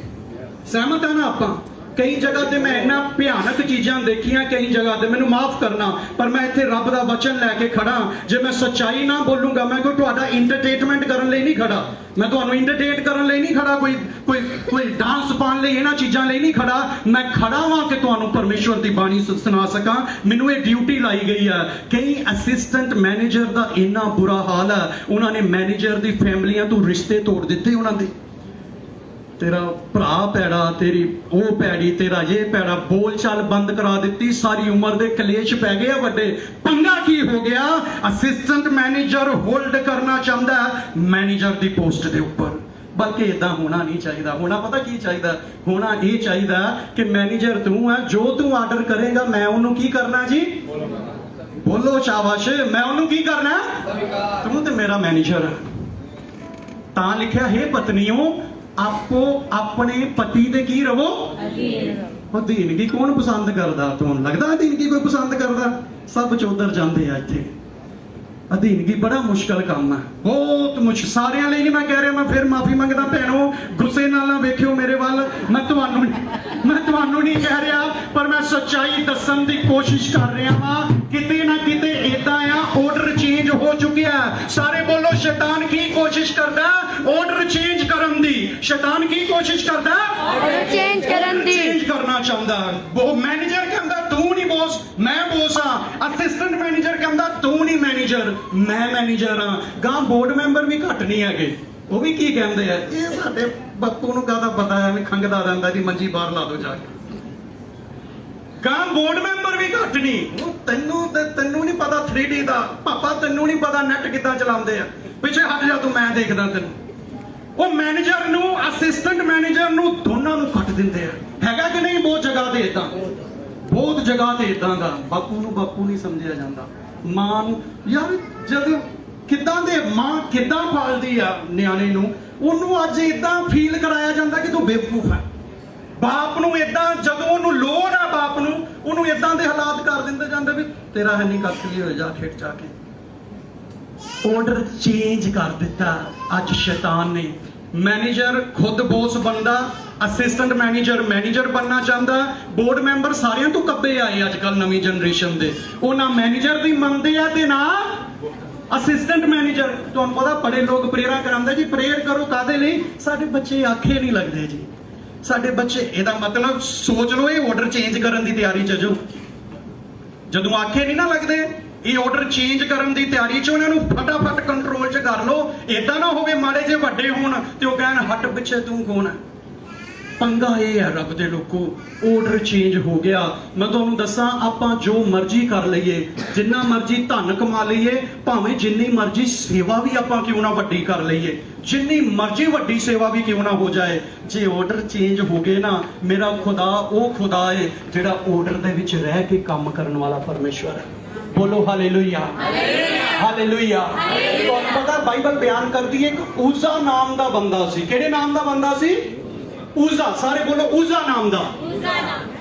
ਸਹਿਮਤ ਆ ਨਾ ਆਪਾਂ? ਕਈ ਜਗ੍ਹਾ ਤੇ ਮੈਂ ਇਹਨਾਂ ਭਿਆਨਕ ਚੀਜ਼ਾਂ ਦੇਖੀਆਂ, ਕਈ ਜਗ੍ਹਾ ਤੇ ਮੈਨੂੰ ਮਾਫ ਕਰਨਾ, ਪਰ ਮੈਂ ਇੱਥੇ ਰੱਬ ਦਾ ਵਚਨ ਲੈ ਕੇ ਖੜਾ। ਜੇ ਮੈਂ ਸੱਚਾਈ ਨਾ ਬੋਲੂੰਗਾ, ਮੈਂ ਕੋਈ ਤੁਹਾਡਾ ਇੰਟਰਟੇਨਮੈਂਟ ਕਰਨ ਲਈ ਨਹੀਂ ਖੜਾ, ਮੈਂ ਤੁਹਾਨੂੰ ਇੰਟਰਟੇਨ ਕਰਨ ਲਈ ਨਹੀਂ ਖੜਾ, ਕੋਈ ਡਾਂਸ ਪਾਉਣ ਲਈ, ਇਹਨਾਂ ਚੀਜ਼ਾਂ ਲਈ ਨਹੀਂ ਖੜਾ। ਮੈਂ ਖੜਾ ਵਾਂ ਕਿ ਤੁਹਾਨੂੰ ਪਰਮੇਸ਼ਵਰ ਦੀ ਬਾਣੀ ਸੁਣਾ ਸਕਾਂ। ਮੈਨੂੰ ਇਹ ਡਿਊਟੀ ਲਾਈ ਗਈ ਹੈ। ਕਈ ਅਸਿਸਟੈਂਟ ਮੈਨੇਜਰ ਦਾ ਇੰਨਾ ਬੁਰਾ ਹਾਲ ਹੈ, ਉਹਨਾਂ ਨੇ ਮੈਨੇਜਰ ਦੀ ਫੈਮਲੀਆਂ ਤੋਂ ਰਿਸ਼ਤੇ ਤੋੜ ਦਿੱਤੇ ਉਹਨਾਂ ਦੇ। ਤੇਰਾ ਭਰਾ ਪੈੜਾ, ਤੇਰੀ ਉਹ ਪੈੜੀ, ਤੇਰਾ ਇਹ ਪੈੜਾ, ਬੋਲ ਚਾਲ ਬੰਦ ਕਰਾ ਦਿੱਤੀ, ਸਾਰੀ ਉਮਰ ਦੇ ਕਲੇਸ਼ ਪੈ ਗਏ ਆ ਵੱਡੇ। ਪੰਗਾ ਕੀ ਹੋ ਗਿਆ? ਅਸਿਸਟੈਂਟ ਮੈਨੇਜਰ ਹੋਲਡ ਕਰਨਾ ਚਾਹੁੰਦਾ ਮੈਨੇਜਰ ਦੀ ਪੋਸਟ ਦੇ ਉੱਪਰ, ਬਲਕਿ ਇਦਾਂ ਹੋਣਾ ਨਹੀਂ ਚਾਹੀਦਾ। ਹੋਣਾ ਪਤਾ ਕੀ ਚਾਹੀਦਾ? ਹੋਣਾ ਇਹ ਚਾਹੀਦਾ ਕਿ ਮੈਨੇਜਰ ਤੂੰ ਹੈ, ਜੋ ਤੂੰ ਆਰਡਰ ਕਰੇਗਾ ਮੈਂ ਉਹਨੂੰ ਕੀ ਕਰਨਾ ਜੀ? ਬੋਲੋ ਸ਼ਾਬਾਸ਼। ਮੈਂ ਉਹਨੂੰ ਕੀ ਕਰਨਾ? ਤੂੰ ਤੇ ਮੇਰਾ ਮੈਨੇਜਰ। ਤਾਂ ਲਿਖਿਆ ਹੈ ਪਤਨੀਓ ਆਪੋ ਆਪਣੇ ਪਤੀ ਦੇ ਕੀ ਰਵੋ ਅਧੀਨਗੀ। ਕੌਣ ਪਸੰਦ ਕਰਦਾ? ਤੁਹਾਨੂੰ ਲੱਗਦਾ ਅਧੀਨਗੀ ਕੋਈ ਪਸੰਦ ਕਰਦਾ? ਸਭ ਚੌਧਰ ਜਾਂਦੇ ਆ ਇੱਥੇ। ਅਧੀਨਗੀ ਬੜਾ ਮੁਸ਼ਕਲ ਕੰਮ ਹੈ, ਬਹੁਤ ਮੁਸ਼ਕਲ। ਸਾਰਿਆਂ ਲਈ ਨਹੀਂ ਮੈਂ ਕਹਿ ਰਿਹਾ, ਮੈਂ ਫਿਰ ਮਾਫੀ ਮੰਗਦਾ ਭੈਣੋ, ਗੁੱਸੇ ਨਾਲ ਨਾ ਵੇਖਿਓ ਮੇਰੇ ਵੱਲ। ਮੈਂ ਤੁਹਾਨੂੰ ਨਹੀਂ ਕਹਿ ਰਿਹਾ, ਪਰ ਮੈਂ ਸੱਚਾਈ ਦੱਸਣ ਦੀ ਕੋਸ਼ਿਸ਼ ਕਰ ਰਿਹਾ ਹਾਂ। ਕਿਤੇ ਨਾ ਕਿਤੇ ਇਦਾਂ ਆ, ਆਰਡਰ ਚੇਂਜ ਹੋ ਚੁੱਕਿਆ। ਸਾਰੇ ਬੋਲੋ, ਸ਼ੈਤਾਨ ਕੀ ਕੋਸ਼ਿਸ਼ ਕਰਦਾ? ਆਰਡਰ ਚੇਂਜ ਕਰਨ ਦੀ। ਸ਼ੈਤਾਨ ਕੀ ਕੋਸ਼ਿਸ਼ ਕਰਦਾ? ਆਰਡਰ ਚੇਂਜ ਕਰਨ ਦੀ। ਚੇਂਜ ਕਰਨਾ ਚਾਹੁੰਦਾ। ਉਹ ਮੈਨੇਜਰ ਕਹਿੰਦਾ ਤੂੰ ਨਹੀਂ ਬੌਸ, ਮੈਂ ਬੌਸ ਆ। ਅਸਿਸਟੈਂਟ ਮੈਨੇਜਰ ਕਹਿੰਦਾ ਤੂੰ ਨਹੀਂ ਮੈਨੇਜਰ, ਮੈਂ ਮੈਨੇਜਰ ਆ। ਗਾਂ ਬੋਰਡ ਮੈਂਬਰ ਵੀ ਘੱਟ ਨਹੀਂ ਹੈਗੇ, ਉਹ ਵੀ ਕੀ ਕਹਿੰਦੇ ਆ, ਇਹ ਸਾਡੇ ਬੱਪੂ ਨੂੰ ਕਾਹਦਾ ਪਤਾ ਹੈ, ਵੀ ਖੰਗਦਾ ਰਹਿੰਦਾ ਜੀ, ਮੰਜੀ ਬਾਹਰ ਲਾ ਦੋ ਜਾ ਕੇ। ਗਾਂ ਬੋਰਡ ਮੈਂਬਰ ਵੀ ਘੱਟ ਨਹੀਂ, ਉਹ ਤੈਨੂੰ ਨਹੀਂ ਪਤਾ 3D ਦਾ, ਪਾਪਾ ਤੈਨੂੰ ਨਹੀਂ ਪਤਾ ਨੈਟ ਕਿੱਦਾਂ ਚਲਾਉਂਦੇ ਆ, ਪਿੱਛੇ ਹਟ ਜਾ ਤੂੰ, ਮੈਂ ਦੇਖਦਾ ਤੈਨੂੰ। ਉਹ ਮੈਨੇਜਰ ਨੂੰ, ਅਸਿਸਟੈਂਟ ਮੈਨੇਜਰ ਨੂੰ, ਦੋਨਾਂ ਨੂੰ ਕੱਟ ਦਿੰਦੇ ਆ। ਹੈਗਾ ਕਿ ਨਹੀਂ? ਬਹੁਤ ਜਗ੍ਹਾ ਤੇ ਇਦਾਂ, ਬਹੁਤ ਜਗ੍ਹਾ ਤੇ ਇਦਾਂ ਦਾ। ਬਾਪੂ ਨੂੰ ਬਾਪੂ ਨਹੀਂ ਸਮਝਿਆ ਜਾਂਦਾ, ਮਾਂ ਨੂੰ ਯਾਰ ਜਦੋਂ ਕਿੱਦਾਂ ਦੇ ਮਾਂ ਕਿੱਦਾਂ ਪਾਲਦੀ ਆ ਨਿਆਣੇ ਨੂੰ, ਉਹਨੂੰ ਅੱਜ ਇਦਾਂ ਫੀਲ ਕਰਾਇਆ ਜਾਂਦਾ ਕਿ ਤੂੰ ਬੇਵਕੂਫ ਹੈ। ਬਾਪ ਨੂੰ ਇਦਾਂ, ਜਦੋਂ ਉਹਨੂੰ ਲੋੜ ਆ ਬਾਪ ਨੂੰ, ਉਹਨੂੰ ਇਦਾਂ ਦੇ ਹਾਲਾਤ ਕਰ ਦਿੰਦੇ ਜਾਂਦੇ ਵੀ ਤੇਰਾ ਹੈ ਨਹੀਂ ਕੱਖ ਲਈ, ਹੋ ਜਾ ਖੇਡ ਜਾ ਕੇ। ਆਰਡਰ ਚੇਂਜ ਕਰ ਦਿੱਤਾ ਅੱਜ ਸ਼ੈਤਾਨ ਨੇ। ਮੈਨੇਜਰ ਖੁਦ ਬੌਸ ਬਣਦਾ, ਅਸਿਸਟੈਂਟ ਮੈਨੇਜਰ ਬਣਨਾ ਚਾਹੁੰਦਾ। ਬੋਰਡ ਮੈਂਬਰ ਸਾਰਿਆਂ ਤੋਂ ਕੱਬੇ ਆਏ ਅੱਜ ਕੱਲ ਨਵੀਂ ਜਨਰੇਸ਼ਨ ਦੇ। ਉਹ ਨਾ ਮੈਨੇਜਰ ਦੀ ਮੰਨਦੇ ਆ ਤੇ ਨਾ ਅਸਿਸਟੈਂਟ ਮੈਨੇਜਰ। ਤੁਹਾਨੂੰ ਪਤਾ ਬੜੇ ਲੋਕ ਪ੍ਰੇਅਰਾਂ ਕਰਾਉਂਦੇ ਜੀ, ਪ੍ਰੇਅਰ ਕਰੋ ਕਾਦੇ ਲਈ? ਸਾਡੇ ਬੱਚੇ ਆਖੇ ਨਹੀਂ ਲੱਗਦੇ ਜੀ, ਸਾਡੇ ਬੱਚੇ। ਇਹਦਾ ਮਤਲਬ ਸੋਚ ਲਓ, ਇਹ ਆਰਡਰ ਚੇਂਜ ਕਰਨ ਦੀ ਤਿਆਰੀ ਚ ਜੋ, ਜਦੋਂ ਆਖੇ ਨਹੀਂ ਨਾ ਲੱਗਦੇ, ਇਹ ਆਰਡਰ ਚੇਂਜ ਕਰਨ ਦੀ ਤਿਆਰੀ ਚ, ਉਹਨਾਂ ਨੂੰ ਫਟਾਫਟ ਕੰਟਰੋਲ ਚ ਕਰ ਲਓ। ਏਦਾਂ ਨਾ ਹੋਵੇ ਮਾੜੇ ਜੇ ਵੱਡੇ ਹੋਣ ਤੇ ਉਹ ਕਹਿਣ ਹੱਟ ਪਿੱਛੇ ਤੂੰ ਕੌਣ ਹੈ। ਪੰਗਾ ਇਹ ਹੈ ਰੱਬ ਦੇ ਲੋਕੋ, ਆਰਡਰ ਚੇਂਜ ਹੋ ਗਿਆ। ਮੈਂ ਤੁਹਾਨੂੰ ਦੱਸਾਂ, ਆਪਾਂ ਜੋ ਮਰਜ਼ੀ ਕਰ ਲਈਏ, ਜਿੰਨਾ ਮਰਜ਼ੀ ਧਨ ਕਮਾ ਲਈਏ, ਭਾਵੇਂ ਜਿੰਨੀ ਮਰਜ਼ੀ ਸੇਵਾ ਵੀ ਆਪਾਂ ਕਿਉਂ ਨਾ ਵੱਡੀ ਕਰ ਲਈਏ, ਜਿੰਨੀ ਮਰਜ਼ੀ ਵੱਡੀ ਸੇਵਾ ਵੀ ਕਿਉਂ ਨਾ ਹੋ ਜਾਏ, ਜੇ ਆਰਡਰ ਚੇਂਜ ਹੋ ਗਏ ਨਾ, ਮੇਰਾ ਖੁਦਾ ਉਹ ਖੁਦਾ ਹੈ ਜਿਹੜਾ ਆਰਡਰ ਦੇ ਵਿੱਚ ਰਹਿ ਕੇ ਕੰਮ ਕਰਨ ਵਾਲਾ ਪਰਮੇਸ਼ਵਰ ਹੈ। ਬੋਲੋ ਹਾਲੇਲੂਇਆ, ਹਾਲੇਲੂਇਆ। ਤੁਹਾਨੂੰ ਪਤਾ ਬਾਈਬਲ ਬਿਆਨ ਕਰਦੀ ਹੈ ਕਿ ਉਜ਼ਾ ਨਾਮ ਦਾ ਬੰਦਾ ਸੀ। ਕਿਹੜੇ ਨਾਮ ਦਾ ਬੰਦਾ ਸੀ? ਉਜ਼ਾ। ਸਾਰੇ ਬੋਲੋ ਉਜ਼ਾ ਨਾਮ ਦਾ।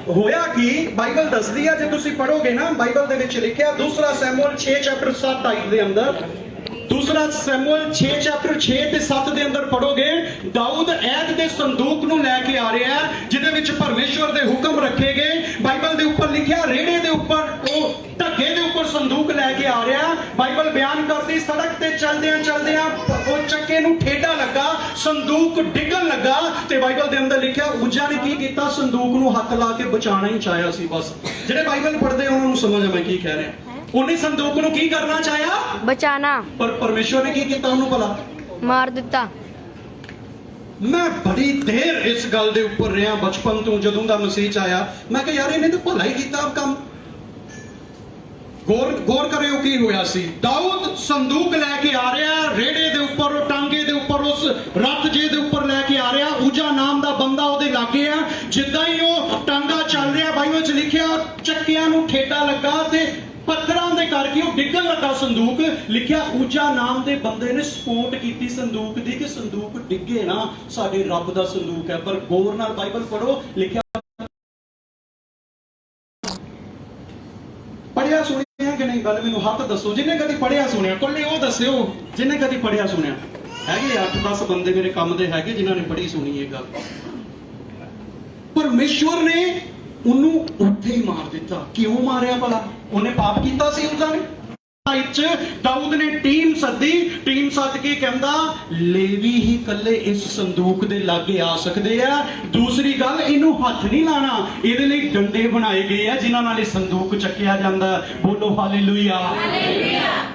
ਹੋਇਆ ਕੀ? ਬਾਈਬਲ ਦੱਸਦੀ ਹੈ, ਜੇ ਤੁਸੀਂ ਪੜੋਗੇ ਨਾ, ਬਾਈਬਲ ਦੇ ਵਿੱਚ ਲਿਖਿਆ 2 ਸੈਮੂਅਲ 6 ਚੈਪਟਰ 7 ਆਇਤ ਦੇ ਅੰਦਰ, 2 ਸੈਮੂਅਲ 6 ਚੈਪਟਰ 6 ਤੇ 7 ਦੇ ਅੰਦਰ ਪੜੋਗੇ, ਦਾਊਦ ਐਦ ਦੇ ਸੰਦੂਕ ਨੂੰ ਲੈ ਕੇ ਆ ਰਿਹਾ, ਜਿਹਦੇ ਵਿੱਚ ਪਰਮੇਸ਼ਵਰ ਦੇ ਹੁਕਮ ਰੱਖੇ ਗਏ। ਬਾਈਬਲ ਦੇ ਉੱਪਰ ਲਿਖਿਆ ਰੇੜੇ ਦੇ ਉੱਪਰ, ਉਹ ਢੱਗੇ ਦੇ ਉੱਪਰ ਸੰਦੂਕ ਲੈ ਕੇ ਆ ਰਿਹਾ। ਬਾਈਬਲ ਬਿਆਨ ਕਰਦੀ, ਸੜਕ ਤੇ ਚਲਦਿਆਂ ਚਲਦਿਆਂ ਉਹ ਚੱਕੇ ਨੂੰ ਠੇਡਾ ਲੱਗਾ, ਸੰਦੂਕ ਡਿੱਗਣ ਲੱਗਾ ਤੇ ਬਾਈਬਲ ਦੇ ਅੰਦਰ ਲਿਖਿਆ ਉਜਾ ਨੇ ਕੀ ਕੀਤਾ, ਸੰਦੂਕ ਨੂੰ ਹੱਥ ਲਾ ਕੇ ਬਚਾਉਣਾ ਹੀ ਚਾਹਿਆ ਸੀ। ਬਸ ਜਿਹੜੇ ਬਾਈਬਲ ਪੜ੍ਹਦੇ ਉਹਨਾਂ ਨੂੰ ਸਮਝ ਆ ਮੈਂ ਕੀ ਕਹਿ ਰਿਹਾ। ਉਹਨੇ ਸੰਦੂਕ ਨੂੰ ਕੀ ਕਰਨਾ ਚਾਹਿਆ, बचाना, ਪਰ ਪਰਮੇਸ਼ਵਰ ਨੇ ਕੀ ਕੀਤਾ ਉਹਨੂੰ ਭਲਾ, मार दिता। ਮੈਂ ਬੜੀ ਦੇਰ ਇਸ ਗੱਲ ਦੇ ਉੱਪਰ ਰਿਹਾ ਬਚਪਨ ਤੋਂ, ਜਦੋਂ ਦਾ ਮਸੀਹ ਚ ਆਇਆ। ਮੈਂ ਕਿਹਾ ਯਾਰ ਇਹਨੇ ਤਾਂ ਭਲਾ ਹੀ ਕੀਤਾ ਕੰਮ। ਗੌਰ ਕਰਿਓ ਕੀ ਹੋਇਆ ਸੀ। ਦਾਊਦ ਸੰਦੂਕ ਲੈ ਕੇ ਆ ਰਿਹਾ, ਰੇੜੇ ਦੇ ਉੱਪਰ, ਉਹ ਟਾਂਗੇ ਦੇ ਉੱਪਰ, ਉਸ ਰੱਥ ਜੇ ਦੇ ਉੱਪਰ ਲੈ ਕੇ ਆ ਰਿਹਾ। ਉਜਾ ਨਾਮ ਦਾ ਬੰਦਾ ਉਹਦੇ ਲਾਗੇ ਆ। ਜਿੱਦਾਂ ਹੀ ਉਹ ਟਾਂਗਾ ਚੱਲ ਰਿਹਾ, ਬਾਈਬਲ 'ਚ ਲਿਖਿਆ ਚੱਕਿਆਂ ਨੂੰ ਠੇਡਾ ਲੱਗਾ ਤੇ ਪੱਥਰਾਂ ਦੇ ਕਰਕੇ ਉਹ ਡਿੱਗਣ ਲੱਗਾ ਸੰਦੂਕ। ਲਿਖਿਆ ਉਜਾ ਨਾਮ ਦੇ ਬੰਦੇ ਨੇ ਸਪੋਰਟ ਕੀਤੀ ਸੰਦੂਕ ਦੀ ਕਿ ਸੰਦੂਕ ਡਿੱਗੇ ਨਾ, ਸਾਡੇ ਰੱਬ ਦਾ ਸੰਦੂਕ ਹੈ। ਪਰ ਗੌਰ ਨਾਲ ਬਾਈਬਲ ਪੜੋ, ਲਿਖਿਆ ਪੜਿਆ ਸੁਣਿਆ ਕਿ ਨਹੀਂ, ਗੱਲ ਮੈਨੂੰ ਹੱਥ ਦੱਸੋ ਜਿਹਨੇ ਕਦੀ ਪੜਿਆ ਸੁਣਿਆ। ਕੋਲੇ ਉਹ ਦੱਸਿਓ ਜਿਹਨੇ ਕਦੀ ਪੜਿਆ ਸੁਣਿਆ। ਹੈਗੇ 8-10 ਬੰਦੇ ਮੇਰੇ ਕੰਮ ਦੇ ਹੈਗੇ ਜਿਨ੍ਹਾਂ ਨੇ ਪੜ੍ਹੀ ਸੁਣੀ ਇਹ ਗੱਲ। ਪਰਮੇਸ਼ਵਰ ਨੇ ਉਹਨੂੰ ਉੱਥੇ ਹੀ ਮਾਰ ਦਿੱਤਾ। ਕਿਉਂ ਮਾਰਿਆ ਭਲਾ? ਉਹਨੇ ਪਾਪ ਕੀਤਾ ਸੀ ਉਸਦਾ ਨੇ। ਦਾਊਦ ਨੇ ਟੀਮ ਸੱਦ ਕੇ ਕਹਿੰਦਾ ਲੇਵੀ ਹੀ ਇਕੱਲੇ ਇਸ ਸੰਦੂਕ ਦੇ ਲਾਗੇ ਆ ਸਕਦੇ ਆ। ਦੂਸਰੀ ਗੱਲ, ਇਹਨੂੰ ਹੱਥ ਨਹੀਂ ਲਾਣਾ। ਇਹਦੇ ਲਈ ਡੰਡੇ ਬਣਾਏ ਗਏ ਆ ਜਿਨ੍ਹਾਂ ਨਾਲ ਇਹ ਸੰਦੂਕ ਚੱਕਿਆ ਜਾਂਦਾ। ਬੋਲੋ ਹਾਲੇਲੂਇਆ।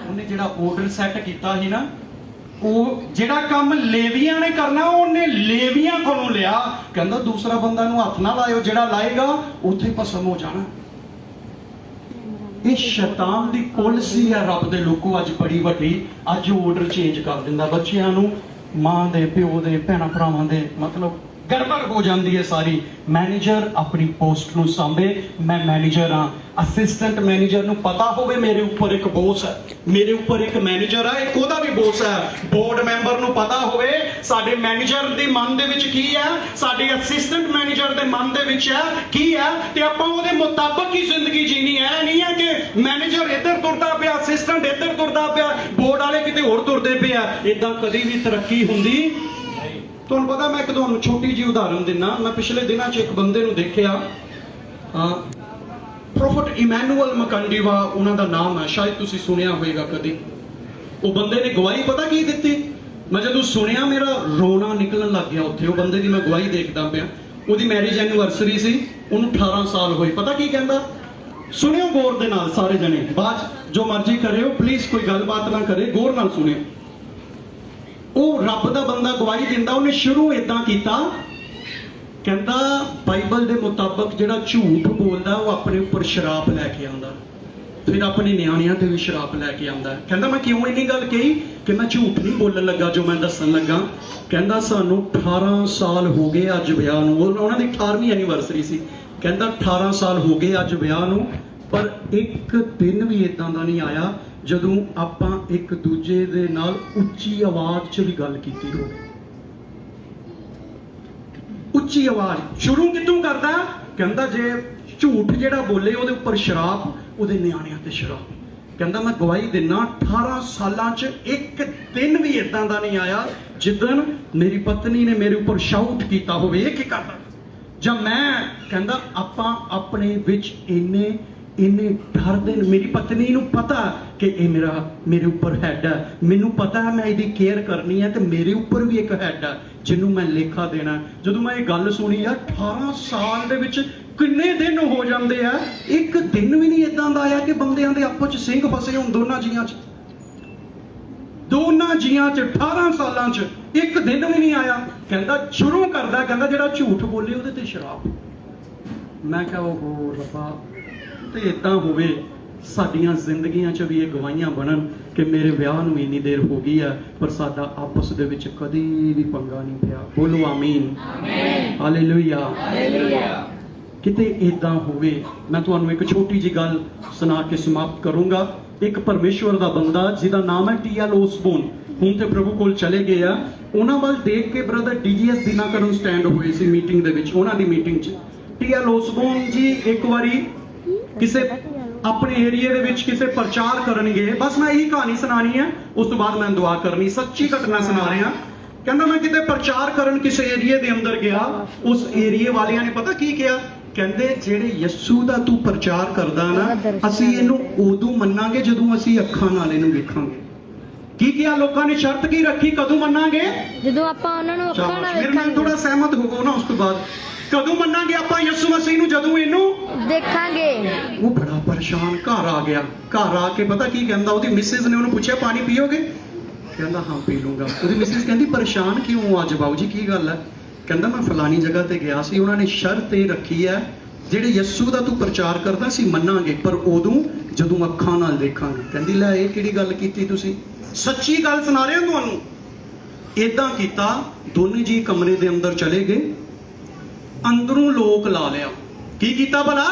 ਉਹਨੇ ਜਿਹੜਾ ਆਰਡਰ ਸੈੱਟ ਕੀਤਾ ਸੀ ਨਾ, ਉਹ ਜਿਹੜਾ ਕੰਮ ਲੇਵੀਆਂ ਨੇ ਕਰਨਾ ਉਹਨੇ ਲੇਵੀਆਂ ਕੋਲੋਂ ਲਿਆ। ਕਹਿੰਦਾ ਦੂਸਰਾ ਬੰਦਾ ਨੂੰ ਹੱਥ ਨਾ ਲਾਇਓ, ਜਿਹੜਾ ਲਾਏਗਾ ਉੱਥੇ ਭਸਮ ਹੋ ਜਾਣਾ। ਇਹ ਸ਼ੈਤਾਨ ਦੀ ਪਾਲਿਸੀ ਹੈ ਰੱਬ ਦੇ ਲੋਕੋ ਅੱਜ ਬੜੀ ਵੱਡੀ। ਅੱਜ ਉਹ ਆਰਡਰ ਚੇਂਜ ਕਰ ਦਿੰਦਾ ਬੱਚਿਆਂ ਨੂੰ, ਮਾਂ ਦੇ, ਪਿਓ ਦੇ, ਭੈਣਾਂ ਭਰਾਵਾਂ ਦੇ, ਮਤਲਬ ਗੜਬੜ ਹੋ ਜਾਂਦੀ ਹੈ ਸਾਰੀ। ਮੈਨੇਜਰ ਆਪਣੀ ਪੋਸਟ ਨੂੰ ਸਾਂਭੇ। ਮੈਂ ਮੈਨੇਜਰ ਹਾਂ, ਅਸਿਸਟੈਂਟ ਮੈਨੇਜਰ ਨੂੰ ਪਤਾ ਹੋਵੇ ਮੇਰੇ ਉੱਪਰ ਇੱਕ ਬੋਸ ਹੈ, ਮੇਰੇ ਉੱਪਰ ਇੱਕ ਮੈਨੇਜਰ ਹੈ, ਇੱਕ ਉਹਦਾ ਵੀ ਬੋਸ ਹੈ। ਬੋਰਡ ਮੈਂਬਰ ਨੂੰ ਪਤਾ ਹੋਵੇ ਸਾਡੇ ਮੈਨੇਜਰ ਦੇ ਮਨ ਦੇ ਵਿੱਚ ਕੀ ਹੈ, ਸਾਡੇ ਅਸਿਸਟੈਂਟ ਮੈਨੇਜਰ ਦੇ ਮਨ ਦੇ ਵਿੱਚ ਹੈ ਕੀ ਹੈ, ਤੇ ਆਪਾਂ ਉਹਦੇ ਮੁਤਾਬਕ ਹੀ ਜ਼ਿੰਦਗੀ ਜੀਣੀ ਹੈ। ਨਹੀਂ ਹੈ ਕਿ ਮੈਨੇਜਰ ਇੱਧਰ ਤੁਰਦਾ ਪਿਆ, ਅਸਿਸਟੈਂਟ ਇੱਧਰ ਤੁਰਦਾ ਪਿਆ, ਬੋਰਡ ਵਾਲੇ ਕਿਤੇ ਹੋਰ ਤੁਰਦੇ ਪਿਆ। ਇਦਾਂ ਕਦੀ ਵੀ ਤਰੱਕੀ ਹੁੰਦੀ। ਤੁਹਾਨੂੰ ਪਤਾ, ਮੈਂ ਇੱਕ ਤੁਹਾਨੂੰ ਛੋਟੀ ਜਿਹੀ ਉਦਾਹਰਨ ਦਿੰਨਾ। ਮੈਂ ਪਿਛਲੇ ਦਿਨਾਂ 'ਚ ਇੱਕ ਬੰਦੇ ਨੂੰ ਦੇਖਿਆ, ਪ੍ਰੋਫਟ ਇਮੈਨੂਅਲ ਮਕੰਡੀਵਾ ਉਹਨਾਂ ਦਾ ਨਾਮ ਹੈ, ਸ਼ਾਇਦ ਤੁਸੀਂ ਸੁਣਿਆ ਹੋਵੇਗਾ ਕਦੀ। ਉਹ ਬੰਦੇ ਨੇ ਗਵਾਹੀ ਪਤਾ ਕੀ ਦਿੱਤੀ? ਮੈਂ ਜਦੋਂ ਸੁਣਿਆ ਮੇਰਾ ਰੋਣਾ ਨਿਕਲਣ ਲੱਗ ਗਿਆ ਉੱਥੇ। ਉਹ ਬੰਦੇ ਦੀ ਮੈਂ ਗਵਾਹੀ ਦੇਖਦਾ ਪਿਆ। ਉਹਦੀ ਮੈਰਿਜ ਐਨੀਵਰਸਰੀ ਸੀ, ਉਹਨੂੰ 18 ਸਾਲ ਹੋਏ। ਪਤਾ ਕੀ ਕਹਿੰਦਾ? ਸੁਣਿਓ ਗੌਰ ਦੇ ਨਾਲ ਸਾਰੇ ਜਣੇ, ਬਾਅਦ ਜੋ ਮਰਜ਼ੀ ਕਰਿਓ, ਪਲੀਜ਼ ਕੋਈ ਗੱਲਬਾਤ ਨਾ ਕਰੇ, ਗੌਰ ਨਾਲ ਸੁਣਿਓ। ਉਹ ਰੱਬ ਦਾ ਬੰਦਾ ਗਵਾਹੀ ਦਿੰਦਾ। ਉਹਨੇ ਸ਼ੁਰੂ ਇਦਾਂ ਕੀਤਾ, ਕਹਿੰਦਾ ਬਾਈਬਲ ਦੇ ਮੁਤਾਬਕ ਜਿਹੜਾ ਝੂਠ ਬੋਲਦਾ ਉਹ ਆਪਣੇ ਉੱਪਰ ਸ਼ਰਾਪ ਲੈ ਕੇ ਆਉਂਦਾ, ਫਿਰ ਆਪਣੇ ਨਿਆਣਿਆਂ ਤੇ ਵੀ ਸ਼ਰਾਪ ਲੈ ਕੇ ਆਉਂਦਾ। ਕਹਿੰਦਾ ਮੈਂ ਕਿਉਂ ਇੰਨੀ ਗੱਲ ਕਹੀ ਕਿ ਮੈਂ ਝੂਠ ਨਹੀਂ ਬੋਲਣ ਲੱਗਾ ਜੋ ਮੈਂ ਦੱਸਣ ਲੱਗਾ। ਕਹਿੰਦਾ ਸਾਨੂੰ 18 ਸਾਲ ਹੋ ਗਏ ਅੱਜ ਵਿਆਹ ਨੂੰ। ਉਹਨਾਂ ਦੀ 18ਵੀਂ ਐਨੀਵਰਸਰੀ ਸੀ। ਕਹਿੰਦਾ 18 ਸਾਲ ਹੋ ਗਏ ਅੱਜ ਵਿਆਹ ਨੂੰ, ਪਰ ਇੱਕ ਦਿਨ ਵੀ ਇਦਾਂ ਦਾ ਨਹੀਂ ਆਇਆ ਜਦੋਂ ਆਪਾਂ ਇੱਕ ਦੂਜੇ ਦੇ ਨਾਲ ਉੱਚੀ ਆਵਾਜ਼ 'ਚ ਵੀ ਗੱਲ ਕੀਤੀ ਹੋਵੇ। ਉੱਚੀ ਆਵਾਜ਼ ਸ਼ੁਰੂ ਕਿੱਥੋਂ ਕਰਦਾ? ਕਹਿੰਦਾ ਜੇ ਝੂਠ ਜਿਹੜਾ ਬੋਲੇ ਉਹਦੇ ਉੱਪਰ ਸ਼ਰਾਪ, ਉਹਦੇ ਨਿਆਣਿਆਂ ਤੇ ਸ਼ਰਾਪ। ਕਹਿੰਦਾ ਮੈਂ ਗਵਾਹੀ ਦਿੰਨਾ 18 ਸਾਲਾਂ 'ਚ ਇੱਕ ਦਿਨ ਵੀ ਇਦਾਂ ਦਾ ਨਹੀਂ ਆਇਆ ਜਿੱਦਣ ਮੇਰੀ ਪਤਨੀ ਨੇ ਮੇਰੇ ਉੱਪਰ ਸ਼ਾਊਟ ਕੀਤਾ ਹੋਵੇ। ਇਹ ਕੀ ਕਰਦਾ? ਜਾਂ ਮੈਂ ਕਹਿੰਦਾ ਆਪਾਂ ਆਪਣੇ ਵਿੱਚ ਇੰਨੇ ਡਰਦੇ ਨੇ। ਮੇਰੀ ਪਤਨੀ ਨੂੰ ਪਤਾ ਕਿ ਇਹ ਮੇਰੇ ਉੱਪਰ ਹੈਡ ਹੈ, ਮੈਨੂੰ ਪਤਾ ਹੈ ਮੈਂ ਇਹਦੀ ਕੇਅਰ ਕਰਨੀ ਹੈ, ਤੇ ਮੇਰੇ ਉੱਪਰ ਵੀ ਇੱਕ ਹੈਡ ਹੈ ਜਿਹਨੂੰ ਮੈਂ ਲੇਖਾ ਦੇਣਾ। ਜਦੋਂ ਮੈਂ ਇਹ ਗੱਲ ਸੁਣੀ ਆ, 18 ਸਾਲ ਦੇ ਵਿੱਚ ਕਿੰਨੇ ਦਿਨ ਹੋ ਜਾਂਦੇ ਆ, ਇੱਕ ਦਿਨ ਵੀ ਨਹੀਂ ਇਦਾਂ ਦਾ ਆਇਆ ਕਿ ਬੰਦਿਆਂ ਦੇ ਆਪਸ 'ਚ ਸਿੰਘ ਫਸੇ ਹੋਣ ਦੋਨਾਂ ਜੀਆਂ 'ਚ। 18 ਸਾਲਾਂ 'ਚ ਇੱਕ ਦਿਨ ਵੀ ਨਹੀਂ ਆਇਆ। ਕਹਿੰਦਾ ਸ਼ੁਰੂ ਕਰਦਾ, ਕਹਿੰਦਾ ਜਿਹੜਾ ਝੂਠ ਬੋਲੇ ਉਹਦੇ ਤੇ ਸ਼ਰਾਪ। ਮੈਂ ਕਿਹਾ ਉਹ ਰੱਬਾ, ਤੇ ਇਦਾਂ ਹੋਵੇ ਸਾਡੀਆਂ ਜ਼ਿੰਦਗੀਆਂ 'ਚ ਵੀ ਇਹ ਗਵਾਹੀਆਂ ਬਣਨ ਕਿ ਮੇਰੇ ਵਿਆਹ ਨੂੰ ਇੰਨੀ ਦੇਰ ਹੋ ਗਈ ਆ ਪਰ ਸਾਡਾ ਆਪਸ ਦੇ ਵਿੱਚ ਕਦੀ ਵੀ ਪੰਗਾ ਨਹੀਂ ਪਿਆ। ਬੋਲੋ ਆਮੀਨ, ਹਾਲੇਲੂਇਆ। ਕਿਤੇ ਇਦਾਂ ਹੋਵੇ। ਮੈਂ ਤੁਹਾਨੂੰ ਇੱਕ ਛੋਟੀ ਜਿਹੀ ਗੱਲ ਸੁਣਾ ਕੇ ਸਮਾਪਤ ਕਰੂੰਗਾ। ਇੱਕ ਪਰਮੇਸ਼ਵਰ ਦਾ ਬੰਦਾ ਜਿਹਦਾ ਨਾਮ ਹੈ ਟੀ.ਐਲ. ਓਸਬੋਨ, ਹੁਣ ਤੇ ਪ੍ਰਭੂ ਕੋਲ ਚਲੇ ਗਏ ਆ। ਉਹਨਾਂ ਵੱਲ ਦੇਖ ਕੇ ਬ੍ਰਦਰ ਡੀ.ਜੀ.ਐਸ. ਦਿਨਾਕਰਨ ਸਟੈਂਡ ਹੋਏ ਸੀ ਮੀਟਿੰਗ ਦੇ ਵਿੱਚ। ਉਹਨਾਂ ਦੀ ਮੀਟਿੰਗ 'ਚ ਟੀ.ਐਲ. ਓਸਬੋਨ ਜੀ ਇੱਕ ਵਾਰੀ ਕਿਸੇ ਆਪਣੇ ਏਰੀਏ ਦੇ ਵਿੱਚ ਕਿਸੇ ਪ੍ਰਚਾਰ ਕਰਨਗੇ। ਬਸ ਮੈਂ ਇਹੀ ਕਹਾਣੀ ਸੁਣਾਣੀ ਹੈ, ਉਸ ਤੋਂ ਬਾਅਦ ਮੈਂ ਦੁਆ ਕਰਨੀ। ਸੱਚੀ ਘਟਨਾ ਸੁਣਾ ਰਿਹਾ। ਕਹਿੰਦਾ ਮੈਂ ਕਿਤੇ ਪ੍ਰਚਾਰ ਕਰਨ ਕਿਸੇ ਏਰੀਏ ਦੇ ਅੰਦਰ ਗਿਆ। ਉਸ ਏਰੀਏ ਵਾਲਿਆਂ ਨੇ ਪਤਾ ਕੀ ਕਿਹਾ? ਕਹਿੰਦੇ ਜਿਹੜੇ ਯਿਸੂ ਦਾ ਤੂੰ ਪ੍ਰਚਾਰ ਕਰਦਾ ਨਾ, ਅਸੀਂ ਇਹਨੂੰ ਉਦੋਂ ਮੰਨਾਂਗੇ ਜਦੋਂ ਅਸੀਂ ਅੱਖਾਂ ਨਾਲ ਇਹਨੂੰ ਵੇਖਾਂਗੇ। ਕੀ ਕਿਹਾ ਲੋਕਾਂ ਨੇ? ਸ਼ਰਤ ਕੀ ਰੱਖੀ? ਕਦੋਂ ਮੰਨਾਂਗੇ? ਜਦੋਂ ਆਪਾਂ ਉਹਨਾਂ ਨੂੰ ਅੱਖਾਂ ਨਾਲ ਮੇਰੇ ਨਾਲ ਥੋੜਾ ਵੇਖਾਂਗੇ ਸਹਿਮਤ ਹੋਵੋ ਨਾ। ਉਸ ਤੋਂ ਬਾਅਦ ਕਦੋਂ ਮੰਨਾਂਗੇ ਆਪਾਂ ਯਿਸੂ ਮਸੀਹ ਨੂੰ? ਜਦੋਂ ਇਹਨੂੰ ਦੇਖਾਂਗੇ। ਉਹ ਬੜਾ ਪਰੇਸ਼ਾਨ ਘਰ ਆ ਗਿਆ। ਘਰ ਆ ਕੇ ਪਤਾ ਕੀ ਕਹਿੰਦਾ? ਉਹਦੀ ਮਿਸਿਸ ਨੇ ਉਹਨੂੰ ਪੁੱਛਿਆ ਪਾਣੀ ਪੀਓਗੇ? ਕਹਿੰਦਾ ਹਾਂ ਪੀ ਲੂੰਗਾ। ਉਹਦੀ ਮਿਸਿਸ ਕਹਿੰਦੀ ਪਰੇਸ਼ਾਨ ਕਿਉਂ ਅੱਜ ਬਾਊ ਜੀ, ਕੀ ਗੱਲ ਹੈ? ਕਹਿੰਦਾ ਮੈਂ ਫਲਾਨੀ ਜਗ੍ਹਾ ਤੇ ਗਿਆ ਸੀ, ਉਹਨਾਂ ਨੇ ਸ਼ਰਤ ਇਹ ਰੱਖੀ ਹੈ ਜਿਹੜੇ ਯਿਸੂ ਦਾ ਤੂੰ ਪ੍ਰਚਾਰ ਕਰਦਾ ਸੀ ਮੰਨਾਂਗੇ, ਪਰ ਉਦੋਂ ਜਦੋਂ ਅੱਖਾਂ ਨਾਲ ਦੇਖਾਂਗੇ। ਕਹਿੰਦੀ ਲੈ ਇਹ ਕਿਹੜੀ ਗੱਲ ਕੀਤੀ ਤੁਸੀਂ? ਸੱਚੀ ਗੱਲ ਸੁਣਾ ਰਿਹਾ ਤੁਹਾਨੂੰ। ਏਦਾਂ ਕੀਤਾ, ਦੋਨੇ ਜੀ ਕਮਰੇ ਦੇ ਅੰਦਰ ਚਲੇ ਗਏ, ਅੰਦਰੋਂ ਲੋਕ ਲਾ ਲਿਆ। ਕੀ ਕੀਤਾ ਭਲਾ?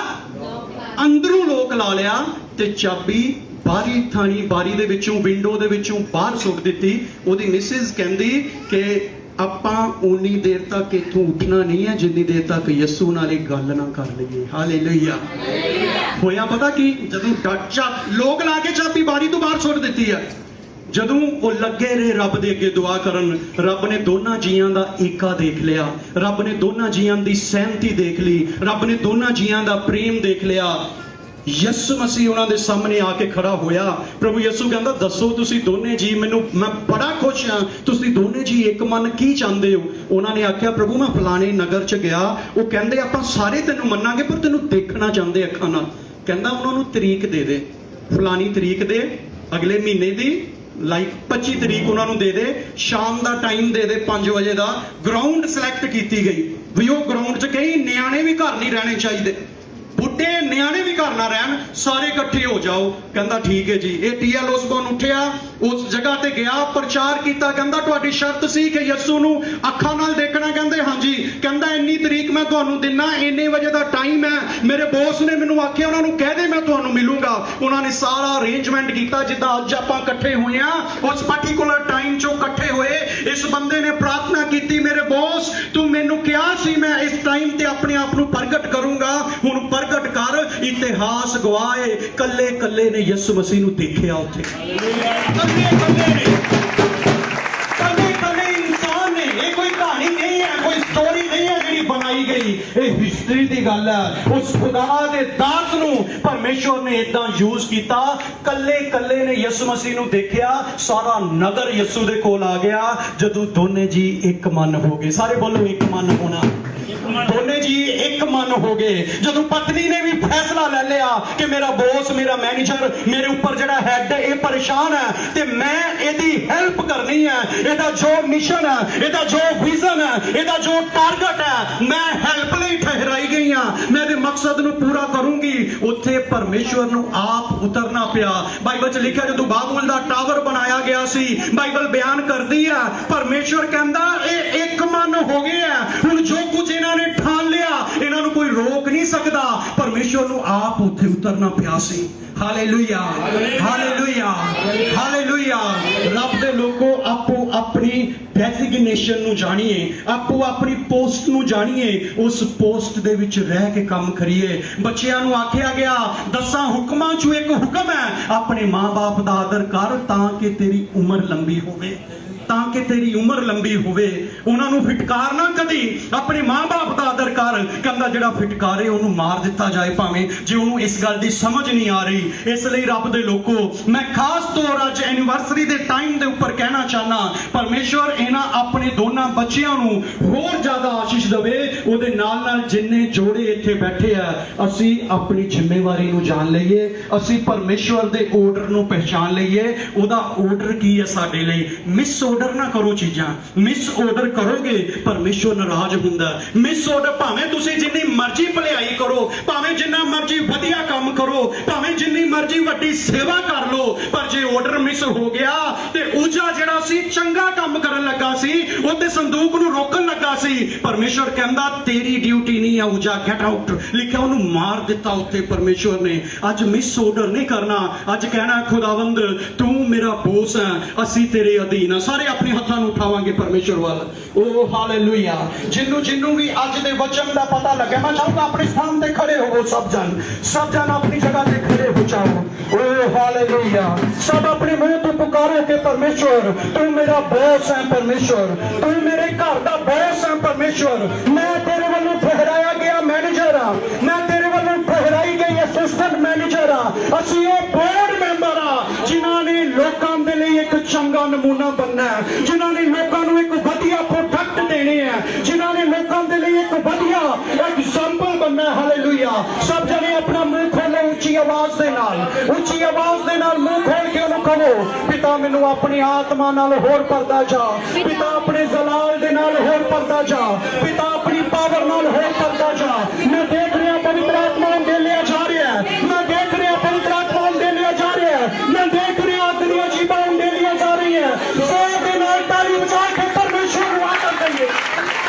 ਅੰਦਰੋਂ ਲੋਕ ਲਾ ਲਿਆ ਤੇ ਚਾਬੀ ਬਾਰੀ ਥਾਣੀ ਬਾਰੀ ਦੇ ਵਿੱਚੋਂ, ਵਿੰਡੋ ਦੇ ਵਿੱਚੋਂ ਬਾਹਰ ਸੁੱਟ ਦਿੱਤੀ। ਉਹਦੀ ਮਿਸਿਸ ਕਹਿੰਦੀ ਕਿ ਆਪਾਂ ਉਨੀ ਦੇਰ ਤੱਕ ਇੱਥੋਂ ਉੱਠਣਾ ਨਹੀਂ ਹੈ ਜਿੰਨੀ ਦੇਰ ਤੱਕ ਯਿਸੂ ਨਾਲ ਇਹ ਗੱਲ ਨਾ ਕਰ ਲਈਏ। ਹਾਲੇਲੂਇਆ। ਹੋਇਆ ਪਤਾ ਕੀ? ਜਦੋਂ ਲੋਕ ਲਾ ਕੇ ਚਾਬੀ ਬਾਰੀ ਤੋਂ ਬਾਹਰ ਸੁੱਟ ਦਿੱਤੀ ਹੈ, ਜਦੋਂ ਉਹ ਲੱਗੇ ਰਹੇ ਰੱਬ ਦੇ ਅੱਗੇ ਦੁਆ ਕਰਨ, ਰੱਬ ਨੇ ਦੋਨਾਂ ਜੀਆਂ ਦਾ ਏਕਾ ਦੇਖ ਲਿਆ, ਰੱਬ ਨੇ ਦੋਨਾਂ ਜੀਆਂ ਦੀ ਸਹਿਮਤੀ ਦੇਖ ਲਈ, ਰੱਬ ਨੇ ਦੋਨਾਂ ਜੀਆਂ ਦਾ ਪ੍ਰੇਮ ਦੇਖ ਲਿਆ। ਯਿਸੂ ਮਸੀਹ ਉਹਨਾਂ ਦੇ ਸਾਹਮਣੇ ਆ ਕੇ ਖੜਾ ਹੋਇਆ। ਪ੍ਰਭੂ ਯਿਸੂ ਕਹਿੰਦਾ ਦੱਸੋ ਤੁਸੀਂ ਦੋਨੇ ਜੀ, ਮੈਂ ਬੜਾ ਖੁਸ਼ ਹਾਂ, ਤੁਸੀਂ ਦੋਨੇ ਜੀ ਇੱਕ ਮਨ ਕੀ ਚਾਹੁੰਦੇ ਹੋ? ਉਹਨਾਂ ਨੇ ਆਖਿਆ ਪ੍ਰਭੂ ਮੈਂ ਫਲਾਣੇ ਨਗਰ 'ਚ ਗਿਆ, ਉਹ ਕਹਿੰਦੇ ਆਪਾਂ ਸਾਰੇ ਤੈਨੂੰ ਮੰਨਾਂਗੇ ਪਰ ਤੈਨੂੰ ਦੇਖਣਾ ਚਾਹੁੰਦੇ ਅੱਖਾਂ ਨਾਲ। ਕਹਿੰਦਾ ਉਹਨਾਂ ਨੂੰ ਤਰੀਕ ਦੇ ਦੇ, ਫਲਾਣੀ ਤਰੀਕ ਦੇ, ਅਗਲੇ ਮਹੀਨੇ ਦੀ ਲਾਈਕ 25 ਤਰੀਕ ਉਹਨਾਂ ਨੂੰ ਦੇ ਦੇ, ਸ਼ਾਮ ਦਾ ਟਾਈਮ ਦੇ ਦੇ 5 ਵਜੇ ਦਾ। ਗਰਾਊਂਡ ਸਿਲੈਕਟ ਕੀਤੀ ਗਈ ਵੀ ਉਹ ਗਰਾਊਂਡ 'ਚ ਕਈ ਨਿਆਣੇ ਵੀ ਘਰ ਨਹੀਂ ਰਹਿਣੇ ਚਾਹੀਦੇ, ਬੁੱਢੇ ਨਿਆਣੇ ਵੀ ਘਰ ਨਾ ਰਹਿਣ, ਸਾਰੇ ਇਕੱਠੇ ਹੋ ਜਾਓ। ਕਹਿੰਦਾ ਠੀਕ ਹੈ ਜੀ। ਇਹ ਟੀ.ਐਲ. ਓਸਬੋਰਨ ਉੱਠਿਆ, ਉਸ ਜਗ੍ਹਾ ਤੇ ਗਿਆ, ਪ੍ਰਚਾਰ ਕੀਤਾ। ਕਹਿੰਦਾ ਤੁਹਾਡੀ ਸ਼ਰਤ ਸੀ ਕਿ ਯਿਸੂ ਨੂੰ ਅੱਖਾਂ ਨਾਲ ਦੇਖਣਾ? ਕਹਿੰਦੇ ਹਾਂਜੀ। ਕਹਿੰਦਾ ਇੰਨੀ ਤਰੀਕ ਮੈਂ ਤੁਹਾਨੂੰ ਦਿੰਨਾ, ਇੰਨੇ ਵਜੇ ਦਾ ਟਾਈਮ ਹੈ, ਮੇਰੇ ਬੌਸ ਨੇ ਮੈਨੂੰ ਆਖਿਆ ਉਹਨਾਂ ਨੂੰ ਕਹਿ ਦੇ ਮੈਂ ਤੁਹਾਨੂੰ ਮਿਲੂੰਗਾ। ਉਹਨਾਂ ਨੇ ਸਾਰਾ ਅਰੇਂਜਮੈਂਟ ਕੀਤਾ ਜਿੱਦਾਂ ਅੱਜ ਆਪਾਂ ਇਕੱਠੇ ਹੋਏ ਆ, ਉਸ ਪਾਰਟਿਕੂਲਰ ਟਾਈਮ 'ਚੋਂ ਇਕੱਠੇ ਹੋਏ। ਇਸ ਬੰਦੇ ਨੇ ਪ੍ਰਾਰਥਨਾ ਕੀਤੀ, ਮੇਰੇ ਬੌਸ ਤੂੰ ਮੈਨੂੰ ਕਿਹਾ ਸੀ ਮੈਂ ਇਸ ਟਾਈਮ ਤੇ ਆਪਣੇ ਆਪ ਨੂੰ ਪ੍ਰਗਟ ਕਰੂੰਗਾ, ਹੁਣ ਪ੍ਰਗਟ ਕਰ। ਇਤਿਹਾਸ ਗਵਾਏ ਕੱਲੇ ਕੱਲੇ ਨੇ ਯਿਸੂ ਮਸੀਹ ਨੂੰ ਦੇਖਿਆ ਉੱਥੇ। ਕੱਲੇ ਕੱਲੇ ਨੇ, ਕੱਲੇ ਕੱਲੇ ਇਨਸਾਨ ਨੇ। ਇਹ ਕੋਈ ਕਹਾਣੀ ਨਹੀਂ ਹੈ, ਕੋਈ ਸਟੋਰੀ ਨਹੀਂ ਹੈ ਜਿਹੜੀ ਬਣਾਈ ਗਈ, ਇਹ ਹਿਸਟਰੀ ਦੀ ਗੱਲ ਹੈ। ਉਸ ਖੁਦਾ ਦੇ ਦਾਸ ਨੂੰ ਪਰਮੇਸ਼ਵਰ ਨੇ ਇਦਾਂ ਯੂਜ਼ ਕੀਤਾ। ਕੱਲੇ ਕੱਲੇ ਨੇ ਯਿਸੂ ਮਸੀਹ ਨੂੰ ਦੇਖਿਆ, ਸਾਰਾ ਨਗਰ ਯਿਸੂ ਦੇ ਕੋਲ ਆ ਗਿਆ ਜਦੋਂ ਦੋਨੇ ਜੀ ਇੱਕ ਮਨ ਹੋ ਗਏ। ਸਾਰੇ ਬੋਲੋ ਇੱਕ ਮਨ ਹੋਣਾ। ਦੋਨੇ ਜੀ ਇੱਕ ਮਨ ਹੋ ਗਏ। ਜਦੋਂ ਪਤਨੀ ਨੇ ਵੀ ਫੈਸਲਾ ਲੈ ਲਿਆ ਕਿ ਮੇਰਾ ਬੌਸ, ਮੇਰਾ ਮੈਨੇਜਰ, ਮੇਰੇ ਉੱਪਰ ਜਿਹੜਾ ਹੈਡ ਇਹ ਪਰੇਸ਼ਾਨ ਹੈ ਤੇ ਮੈਂ ਇਹਦੀ ਹੈਲਪ ਕਰਨੀ ਹੈ, ਇਹਦਾ ਜੋ ਮਿਸ਼ਨ ਹੈ, ਇਹਦਾ ਜੋ ਵਿਜ਼ਨ ਹੈ, ਇਹਦਾ ਜੋ ਟਾਰਗੇਟ ਹੈ, ਮੈਂ ਹੈਲਪ ਲਈ ਠਹਿਰਾਈ ਗਈ ਹਾਂ, ਮੈਂ ਇਹਦੇ ਮਕਸਦ ਨੂੰ ਪੂਰਾ ਕਰੂੰਗੀ। ਉੱਥੇ ਪਰਮੇਸ਼ਵਰ ਨੂੰ ਆਪ ਉਤਰਨਾ ਪਿਆ। ਬਾਈਬਲ 'ਚ ਲਿਖਿਆ ਜਦੋਂ ਬਾਬੁਲ ਦਾ ਟਾਵਰ ਬਣਾਇਆ ਗਿਆ ਸੀ, ਬਾਈਬਲ ਬਿਆਨ ਕਰਦੀ ਹੈ ਪਰਮੇਸ਼ਵਰ ਕਹਿੰਦਾ ਇਹ ਇੱਕ ਮਨ ਹੋ ਗਏ ਹੈ, ਹੁਣ ਜੋ ਕੁਝ ਇਹਨਾਂ ਨੇ ਠਾਣ ਲਿਆ ਇਹਨਾਂ ਨੂੰ ਕੋਈ ਰੋਕ ਨਹੀਂ ਸਕਦਾ। ਪਰਮੇਸ਼ਵਰ ਨੂੰ ਆਪ ਉੱਥੇ ਉਤਰਨਾ ਪਿਆ ਸੀ। Hallelujah, hallelujah, hallelujah. ਰੱਬ ਦੇ ਲੋਕੋ ਆਪੋ ਆਪਣੀ ਡੈਸਿਗਨੇਸ਼ਨ ਨੂੰ ਜਾਣੀਏ, ਆਪੋ ਆਪਣੀ ਪੋਸਟ ਨੂੰ ਜਾਣੀਏ, ਉਸ ਪੋਸਟ ਦੇ ਵਿੱਚ ਰਹਿ ਕੇ ਕੰਮ ਕਰੀਏ। ਬੱਚਿਆਂ ਨੂੰ ਆਖਿਆ ਗਿਆ 10 ਹੁਕਮਾਂ 'ਚੋਂ ਇੱਕ ਹੁਕਮ ਹੈ ਆਪਣੇ ਮਾਂ-ਬਾਪ ਦਾ ਆਦਰ ਕਰ ਤਾਂ ਕਿ ਤੇਰੀ ਉਮਰ ਲੰਬੀ ਹੋਵੇ, ਤਾਂ ਕਿ ਤੇਰੀ ਉਮਰ ਲੰਬੀ ਹੋਵੇ। ਉਹਨਾਂ ਨੂੰ ਫਿਟਕਾਰ ਨਾ ਕਦੀ, ਆਪਣੇ ਮਾਂ-ਬਾਪ ਦਾ ਆਦਰ ਕਰ। ਕਹਿੰਦਾ ਜਿਹੜਾ ਫਿਟਕਾਰੇ ਉਹਨੂੰ ਮਾਰ ਦਿੱਤਾ ਜਾਏ ਭਾਵੇਂ, ਜੇ ਉਹਨੂੰ ਇਸ ਗੱਲ ਦੀ ਸਮਝ ਨਹੀਂ ਆ ਰਹੀ। ਇਸ ਲਈ ਰੱਬ ਦੇ ਲੋਕੋ ਮੈਂ ਖਾਸ ਤੌਰ ਅੱਜ ਐਨੀਵਰਸਰੀ ਦੇ ਟਾਈਮ ਦੇ ਉੱਪਰ ਕਹਿਣਾ ਚਾਹਨਾ, ਪਰਮੇਸ਼ਵਰ ਇਹਨਾਂ ਆਪਣੇ ਦੋਨਾਂ ਬੱਚਿਆਂ ਨੂੰ ਹੋਰ ਜ਼ਿਆਦਾ ਆਸ਼ੀਸ਼ ਦੇਵੇ। ਉਹਦੇ ਨਾਲ ਨਾਲ ਜਿੰਨੇ ਜੋੜੇ ਇੱਥੇ ਬੈਠੇ ਆ, ਅਸੀਂ ਆਪਣੀ ਜ਼ਿੰਮੇਵਾਰੀ ਨੂੰ ਜਾਣ ਲਈਏ, ਅਸੀਂ ਪਰਮੇਸ਼ਵਰ ਦੇ ਆਰਡਰ ਨੂੰ ਪਹਿਚਾਨ ਲਈਏ। ਉਹਦਾ ਆਰਡਰ ਕੀ ਹੈ ਸਾਡੇ ਲਈ? ਮਿਸ ਆਰਡਰ ਨਾ ਕਰੋ ਚੀਜ਼ਾਂ। ਮਿਸ ਆਰਡਰ ਕਰੋਗੇ ਪਰਮੇਸ਼ਵਰ ਨਾਰਾਜ਼ ਹੁੰਦਾ। ਮਿਸ ਆਰਡਰ ਭਾਵੇਂ ਤੁਸੀਂ ਜਿੰਨੀ ਮਰਜ਼ੀ ਭਲਾਈ ਕਰੋ, ਭਾਵੇਂ ਜਿੰਨਾ ਮਰਜ਼ੀ ਵਧੀਆ ਕੰਮ ਕਰੋ, ਭਾਵੇਂ ਜਿੰਨੀ ਮਰਜ਼ੀ ਵੱਡੀ ਸੇਵਾ ਕਰ ਲੋ, ਪਰ ਜੇ ਆਰਡਰ ਮਿਸ ਹੋ ਗਿਆ ਤੇ ਉਜਾ ਜਿਹੜਾ ਸੀ ਚੰਗਾ ਕੰਮ ਕਰਨ ਲੱਗਾ ਸੀ, ਉਹਦੇ ਸੰਦੂਕ ਨੂੰ ਰੋਕਣ ਲੱਗਾ ਸੀ, ਪਰਮੇਸ਼ਵਰ ਕਹਿੰਦਾ ਤੇਰੀ ਡਿਊਟੀ ਨਹੀਂ ਆ ਉਜਾ, ਗੈਟ ਆਊਟ। ਲਿਖਿਆ ਉਹਨੂੰ ਮਾਰ ਦਿੱਤਾ ਉੱਥੇ ਪਰਮੇਸ਼ਵਰ ਨੇ। ਅੱਜ ਮਿਸ ਆਰਡਰ ਨਹੀਂ ਕਰਨਾ, ਅੱਜ ਕਹਿਣਾ ਖੁਦਾਵੰਦ ਤੂੰ ਮੇਰਾ ਬੌਸ ਹੈ, ਅਸੀਂ ਤੇਰੇ ਅਧੀਨ ਆ। ਸਾਰੇ ਆਪਣੇ ਹੱਥਾਂ ਨੂੰ ਉਠਾਵਾਂਗੇ ਪਰਮੇਸ਼ਵਰ ਵੱਲ। ਓ ਹਾਲੇਲੂਇਆ। ਜਿਹਨੂੰ ਵੀ ਅੱਜ ਦੇ ਵਚਨ ਦਾ ਪਤਾ ਲੱਗੇ, ਮੈਂ ਚਾਹੂੰਗਾ ਆਪਣੇ ਸਥਾਨ ਤੇ ਖੜੇ ਹੋਵੋ। ਸਭ ਜਨ ਆਪਣੀ ਜਗ੍ਹਾ ਤੇ ਖੜੇ ਹੋ ਜਾਓ। ਓ ਹਾਲੇਲੂਇਆ। ਸਭ ਆਪਣੇ ਮੂੰਹ ਤੋਂ ਪੁਕਾਰੋ ਕਿ ਪਰਮੇਸ਼ਵਰ ਤੂੰ ਮੇਰਾ ਬੌਸ ਹੈ, ਪਰਮੇਸ਼ਵਰ ਤੂੰ ਮੇਰੇ ਘਰ ਦਾ ਬੌਸ ਹੈ, ਪਰਮੇਸ਼ਵਰ ਮੈਂ ਤੇਰੇ ਵੱਲੋਂ ਠਹਿਰਾਇਆ ਗਿਆ ਮੈਨੇਜਰ ਹਾਂ, ਮੈਂ ਤੇਰੇ ਵੱਲੋਂ ਠਹਿਰਾਈ ਗਈ ਅਸਿਸਟੈਂਟ ਮੈਨੇਜਰ ਹਾਂ। ਅਸੀਂ ਉਹ ਬੋਰਡ ਮੈਂਬਰ ਹਾਂ ਜਿਨ੍ਹਾਂ ਨੇ ਲੋਕਾਂ ਦੇ ਲਈ ਇੱਕ ਚੰਗਾ ਨਮੂਨਾ ਬਣਨਾ ਹੈ, ਜਿਨ੍ਹਾਂ ਨੇ ਲੋਕਾਂ ਨੂੰ ਇੱਕ ਵਧੀਆ ਪ੍ਰੋਡਕਟ ਦੇਣੇ ਹੈ, ਜਿਨ੍ਹਾਂ ਨੇ ਲੋਕਾਂ ਦੇ ਲਈ ਇੱਕ ਵਧੀਆ ਐਗਜ਼ਾਮਪਲ ਬਣਨਾ ਹੈ। ਹਾਲੇਲੂਇਆ। ਸਭ ਜਣੇ ਆਪਣਾ ਮੂੰਹ ਖੋਲੋ ਉੱਚੀ ਆਵਾਜ਼ ਦੇ ਨਾਲ, ਉੱਚੀ ਆਵਾਜ਼ ਦੇ ਨਾਲ ਮੂੰਹ ਖੋਲ ਕੇ ਉਹਨੂੰ ਕਹੋ, ਪਿਤਾ ਮੈਨੂੰ ਆਪਣੀ ਆਤਮਾ ਨਾਲ ਹੋਰ ਭਰਦਾ ਜਾ, ਪਿਤਾ ਆਪਣੇ ਜਲਾਲ ਦੇ ਨਾਲ ਹੋਰ ਭਰਦਾ ਜਾ, ਪਿਤਾ ਆਪਣੀ ਪਾਵਰ ਨਾਲ ਹੋਰ ਭਰਦਾ ਜਾ। ਮੈਂ ਦੇਖ ਰਿਹਾ ਪਵਿੱਤਰ ਆਤਮਾ ਨੂੰ ਦੇ ਲਿਆ ਜਾ ਰਿਹਾ ਹੈ, ਮੈਂ ਦੇਖ ਰਿਹਾ ਪਵਿੱਤਰ ਆਤਮਾ ਨੂੰ ਦੇ ਲਿਆ ਜਾ ਰਿਹਾ ਹੈ, ਮੈਂ ਦੇਖ ਰਿਹਾ ਦੁਨੀਆ ਜੀਵਾਂ ਨੂੰ ਦੇ ਲਿਆ ਜਾ ਰਹੀ ਹੈ। ਜ਼ੋਰ ਦੇ ਨਾਲ ਤਾਲੀ ਵਜਾ ਕੇ ਪਰਮੇਸ਼ਵਰ ਨੂੰ ਆਦਰ ਦਈਏ,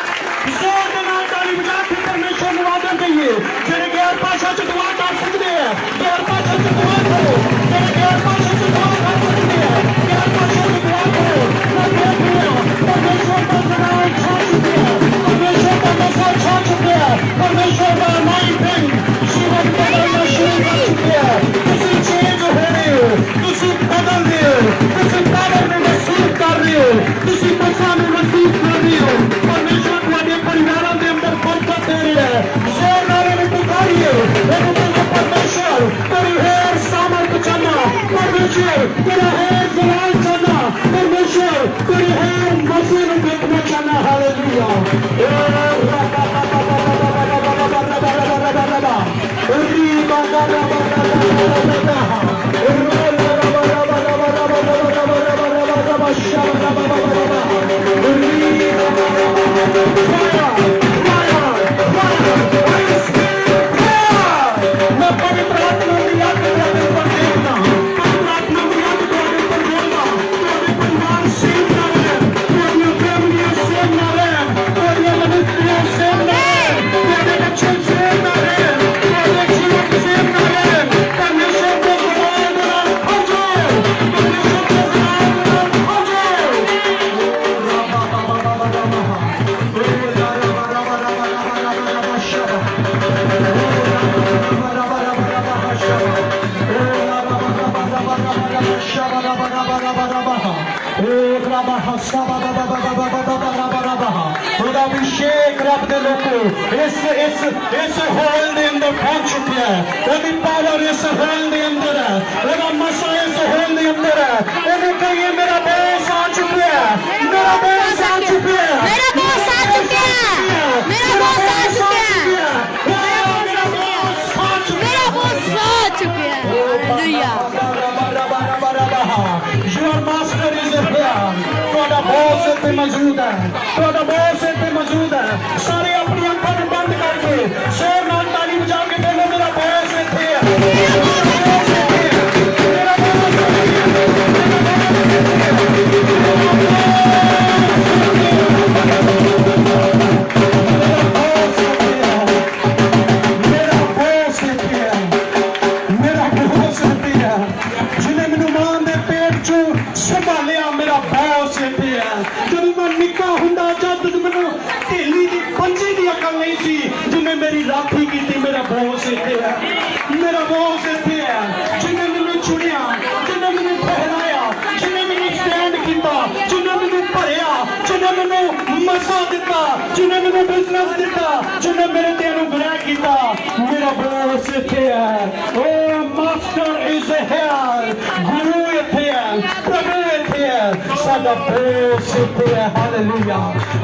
ਜ਼ੋਰ ਦੇ ਨਾਲ ਤਾਲੀ ਵਜਾ ਕੇ ਪਰਮੇਸ਼ਵਰ ਨੂੰ ਆਦਰ ਦਈਏ। ਜਿਹੜੇ ਗੈਰ ਭਾਸ਼ਾ ਚ ਦੁਆ ਕਰ ਸਕਦੇ ਆ, ਗੈਰ ਭਾਸ਼ਾ ਚ ਦੁਆ ਕਰੋ, ਜਿਹੜੇ ਗੈਰ ਭਾਸ਼ਾ ਚ ਦੁਆ ਕਰ ਸਕਦੇ ਆ, ਗੈਰ ਭਾਸ਼ਾ ਚ ਦੁਆ ਕਰੋ। ਮੈਂ ਦੇਖ ਰਿਹਾ ਪਰਮੇਸ਼ਵਰ ਦਾ ਜਲਾਲ ਛਾ ਚੁੱਕਿਆ, ਪਰਮੇਸ਼ਵਰ ਦਾ ਮਸਾ ਛਾ ਚੁੱਕਿਆ, ਪਰਮੇਸ਼ਵਰ ਦਾ ਅਨਾਇੰਟਿੰਗ ਜੀਵਨ ਬਦਲਣਾ ਸ਼ੁਰੂ ਕਰ ਚੁੱਕਿਆ। ਤੁਸੀਂ ਚੇਂਜ ਹੋ ਰਹੇ ਹੋ, ਤੁਸੀਂ ਬਦਲ ਰਹੇ ਹੋ, ਤੁਸੀਂ ਪਾਵਰ ਨੂੰ ਮਹਿਸੂਸ ਕਰ ਰਹੇ ਹੋ, ਤੁਸੀਂ ਮਸਾ ਨੂੰ ਮਹਿਸੂਸ ਕਰ ਰਹੇ ਹੋ। ਪਰਮੇਸ਼ਵਰ ਤੁਹਾਡੇ ਪਰਿਵਾਰਾਂ ਦੇ ਅੰਦਰ ਬਰਕਤ ਦੇ ਰਿਹਾ ਹੈ। ਜ਼ੋਰ ਨਾਲ ਇਹਨੂੰ ਪੁਕਾਰੀਏ, ਇਹਨੂੰ ਕਹੋ ਪਰਮੇਸ਼ਵਰ ਤੇਰੀ ਹੈ ਸਾਮਰਥ ਚਾਹਨਾ, ਪਰਮੇਸ਼ਵਰ ਤੇਰਾ ਹੈ ਜਲਾਲ ਚਾਹਨਾ, ਪਰਮੇਸ਼ਵਰ ਤੇਰੀ ਹੈ ਮਸੀਹ ਨੂੰ ਦੇਖਣਾ ਚਾਹਨਾ। ਹਾਲੇਲੂਇਆ। मैं पवित्र आत्मा की याद करने पर देखना, पवित्र आत्मा की याद करने पर बोलना। तुम्हारे परिवार सेव ना रहे, तुम्हारी फैमिली सेव ना रहे, तुम्हारी मिनिस्ट्री सेव ना रहे, तुम्हारे बच्चे सेव ना रहे, तुम्हारे जीवन सेव ना रहे। परमेश्वर को बुलाओ, आ जाओ, परमेश्वर को बुलाओ, आ जाओ। अभिषेक रब दे लोगों इस हॉल दे अंदर पहुंच चुके हैं। ਉਹਦੀ ਪਾਵਰ ਇਸ हॉल दे अंदर है, ਉਹਦਾ ਮਸਾ ਇਸ हॉल दे अंदर है। ਉਹਨੂੰ ਕਹੀਏ ਮੇਰਾ ਬੋਸ आ चुका है, मेरा बॉस आ चुका है, मेरा बॉस आ चुका है, मेरा बॉस आ चुका है, मेरा बॉस आ चुका है। Hallelujah. Your master is here. ਤੁਹਾਡਾ ਬੌਸ ਇੱਥੇ ਮੌਜੂਦ ਹੈ, ਤੁਹਾਡਾ ਬੌਸ ਇੱਥੇ ਮੌਜੂਦ ਹੈ। ਸਾਰੇ ਆਪਣੀ ਅੱਖਾਂ ਨੂੰ ਬੰਦ ਕਰਕੇ ਜ਼ੋਰ ਨਾਲ ਤਾਲੀ ਵਜਾ ਕੇ ਬੋਲੋ ਮੇਰਾ ਬੌਸ ਇੱਥੇ ਹੈ, ਮੇਰਾ ਬੌਸ ਇੱਥੇ ਹੈ, ਮੇਰਾ ਬੌਸ ਇੱਥੇ ਹੈ, ਮੇਰਾ ਬੌਸ ਇੱਥੇ ਹੈ, ਮੇਰਾ ਬੌਸ ਇੱਥੇ ਹੈ। ਜਿਹਨੇ ਮੈਨੂੰ ਮਾਂ ਦੇ ਪੇਟ ਚੋਂ ਸੰਭਾਲਿਆ, ਮੇਰਾ ਬੌਸ ਇੱਥੇ ਹੈ। ਜਦੋਂ ਮੈਂ ਨਿੱਕਾ ਹੁੰਦਾ, ਜਦ ਮੈਨੂੰ ਢੇਲੀ ਦੀ ਪੰਜੀ ਦੀ ਅਕਲ ਨਹੀਂ ਸੀ, ਜਿਹਨੇ ਮੇਰੀ ਰਾਖੀ ਕੀਤੀ, ਮੇਰਾ ਬੌਸ ਇੱਥੇ ਹੈ, ਮੇਰਾ ਬੌਸ ਇੱਥੇ ਹੈ। ਜਿਹਨੇ ਮੈਨੂੰ ਚੁਣਿਆ, ਜਿਹਨੇ ਮੈਨੂੰ ਪਹਿਰਾਇਆ, ਜਿਹਨੇ ਮੈਨੂੰ ਸਟੈਂਡ ਕੀਤਾ, ਜਿਹਨੇ ਮੈਨੂੰ ਭਰਿਆ, ਜਿਹਨੇ ਮੈਨੂੰ ਮਸਾ ਦਿੱਤਾ, ਜਿਹਨੇ ਮੈਨੂੰ ਬਿਜ਼ਨਸ ਦਿੱਤਾ, ਜਿਹਨੇ ਮੇਰੇ ਤੇ ਨੂੰ ਵਿਆਹ ਕੀਤਾ, ਮੇਰਾ ਬੌਸ ਇੱਥੇ ਹੈ। ਓ ਮਾਸਟਰ ਇਜ਼ ਹੇਅਰ। ਗੁਰੂ ਇੱਥੇ ਹੈ, ਪ੍ਰਭੂ ਇੱਥੇ ਹੈ, ਸਾਡਾ ਬੌਸ ਇੱਥੇ ਹੈ। ਹਾਲੇਲੂਇਆ।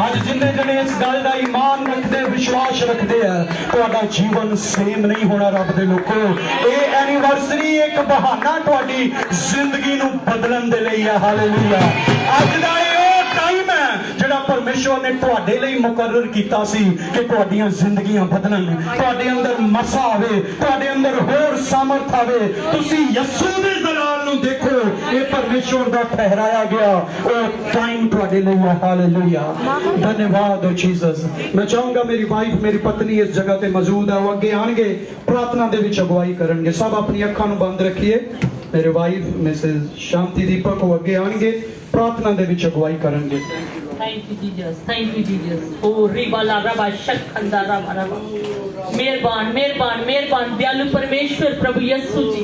ਅੱਜ ਜਿੰਨੇ ਜਣੇ ਇਸ ਗੱਲ ਦਾ ਈਮਾਨ ਰੱਖਦੇ, ਵਿਸ਼ਵਾਸ ਰੱਖਦੇ ਆ, ਤੁਹਾਡਾ ਜੀਵਨ ਸੇਮ ਨਹੀਂ ਹੋਣਾ। ਰੱਬ ਦੇ ਲੋਕੋ, ਇਹ ਐਨੀਵਰਸਰੀ ਇੱਕ ਬਹਾਨਾ ਤੁਹਾਡੀ ਜ਼ਿੰਦਗੀ ਨੂੰ ਬਦਲਣ ਦੇ ਲਈ ਹੈ। ਹਾਲੇਲੂਇਆ। ਅੱਜ ਦਾ ਇਹ ਉਹ ਟਾਈਮ ਹੈ ਜਿਹੜਾ ਪਰਮੇਸ਼ਵਰ ਨੇ ਤੁਹਾਡੇ ਲਈ ਮੁਕਰਰ ਕੀਤਾ ਸੀ ਕਿ ਤੁਹਾਡੀਆਂ ਜ਼ਿੰਦਗੀਆਂ ਬਦਲਣ, ਤੁਹਾਡੇ ਅੰਦਰ ਮਸਾ ਆਵੇ, ਤੁਹਾਡੇ ਅੰਦਰ ਹੋਰ ਸਾਮਰਥ ਆਵੇ। ਤੁਸੀਂ ਯਿਸੂ ਦੇ ਜਲਾਲ ਨੂੰ ਦੇਖੋ। ਇਹ ਪਰਮੇਸ਼ਵਰ ਦਾ ਠਹਿਰਾਇਆ ਗਿਆ ਉਹ ਟਾਈਮ ਤੁਹਾਡੇ ਲਈ ਹੈ। ਹਾਲੇਲੂਇਆ। ਧੰਨਵਾਦ ਹੋ ਜੀਸਸ। ਮੈਂ ਚਾਹੂੰਗਾ ਮੇਰੀ ਵਾਈਫ, ਮੇਰੀ ਪਤਨੀ ਇਸ ਜਗ੍ਹਾ ਤੇ ਮੌਜੂਦ ਹੈ, ਉਹ ਅੱਗੇ ਆਣਗੇ, ਪ੍ਰਾਰਥਨਾ ਦੇ ਵਿੱਚ ਅਗਵਾਈ ਕਰਨਗੇ। ਸਭ ਆਪਣੀ ਅੱਖਾਂ ਨੂੰ ਬੰਦ ਰੱਖੀਏ। ਮੇਰੇ ਵਾਈਫ ਮਿਸਿਸ ਸ਼ਾਂਤੀ ਦੀਪਕ ਉਹ ਅੱਗੇ ਆਣਗੇ, ਪ੍ਰਾਰਥਨਾ ਦੇ ਵਿੱਚ ਅਗਵਾਈ ਕਰਨਗੇ। Thank you, Jesus. Thank you, Jesus. Oh, Ribala Rabba Shakhanda Rabba Rabba. ਮਿਹਰਬਾਨ ਮਿਹਰਬਾਨ ਮਿਹਰਬਾਨ ਦਿਆਲੂ ਪਰਮੇਸ਼ਵਰ ਪ੍ਰਭੂ ਯਿਸੂ ਜੀ,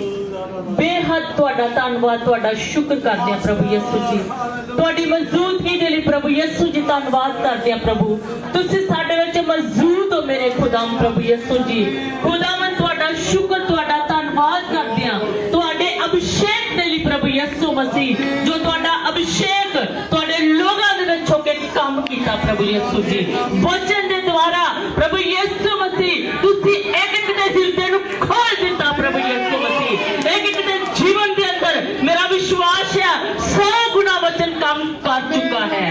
ਬੇਹੱਦ ਤੁਹਾਡਾ ਧੰਨਵਾਦ, ਤੁਹਾਡਾ ਸ਼ੁਕਰ ਕਰਦੇ ਹਾਂ ਪ੍ਰਭੂ ਯਿਸੂ ਜੀ। ਤੁਹਾਡੀ ਮੌਜੂਦਗੀ ਦੇ ਲਈ ਪ੍ਰਭੂ ਯਿਸੂ ਜੀ ਧੰਨਵਾਦ ਕਰਦੇ ਹਾਂ ਪ੍ਰਭੂ। ਤੁਸੀਂ ਸਾਡੇ ਵਿੱਚ ਮੌਜੂਦ ਹੋ ਮੇਰੇ ਖੁਦਾਮ ਪ੍ਰਭੂ ਯਿਸੂ ਜੀ। ਖੁਦਾਵੰਦ ਤੁਹਾਡਾ ਸ਼ੁਕਰ, ਤੁਹਾਡਾ ਧੰਨਵਾਦ ਕਰਦੇ ਹਾਂ ਤੁਹਾਡੇ ਅਭਿਸ਼ੇਕ ਦੇ ਲਈ ਪ੍ਰਭੂ ਯਿਸੂ ਮਸੀਹ, ਜੋ ਤੁਹਾਡਾ ਅਭਿਸ਼ੇਕ ਤੁਹਾਡੇ ਲੋਕਾਂ ਦੇ ਵਿੱਚ ਹੋ ਕੇ ਕੰਮ ਕੀਤਾ ਪ੍ਰਭੂ ਯਿਸੂ ਜੀ। ਵਚਨ ਦੇ ਦੁਆਰਾ ਪ੍ਰਭੂ ਯਿਸੂ ਮਸੀਹ ਤੁਸੀਂ ਇੱਕ ਇੱਕ ਦੇ ਹਿਰਦੇ ਨੂੰ ਖੋਲ ਦਿੱਤਾ ਪ੍ਰਭੂ ਯਿਸੂ ਮਸੀਹ। ਇੱਕ ਇੱਕ ਦੇ ਜੀਵਨ ਦੇ ਅੰਦਰ ਮੇਰਾ ਵਿਸ਼ਵਾਸ ਹੈ 100 ਗੁਣਾ ਵਚਨ ਕੰਮ ਕਰ ਚੁੱਕਾ ਹੈ।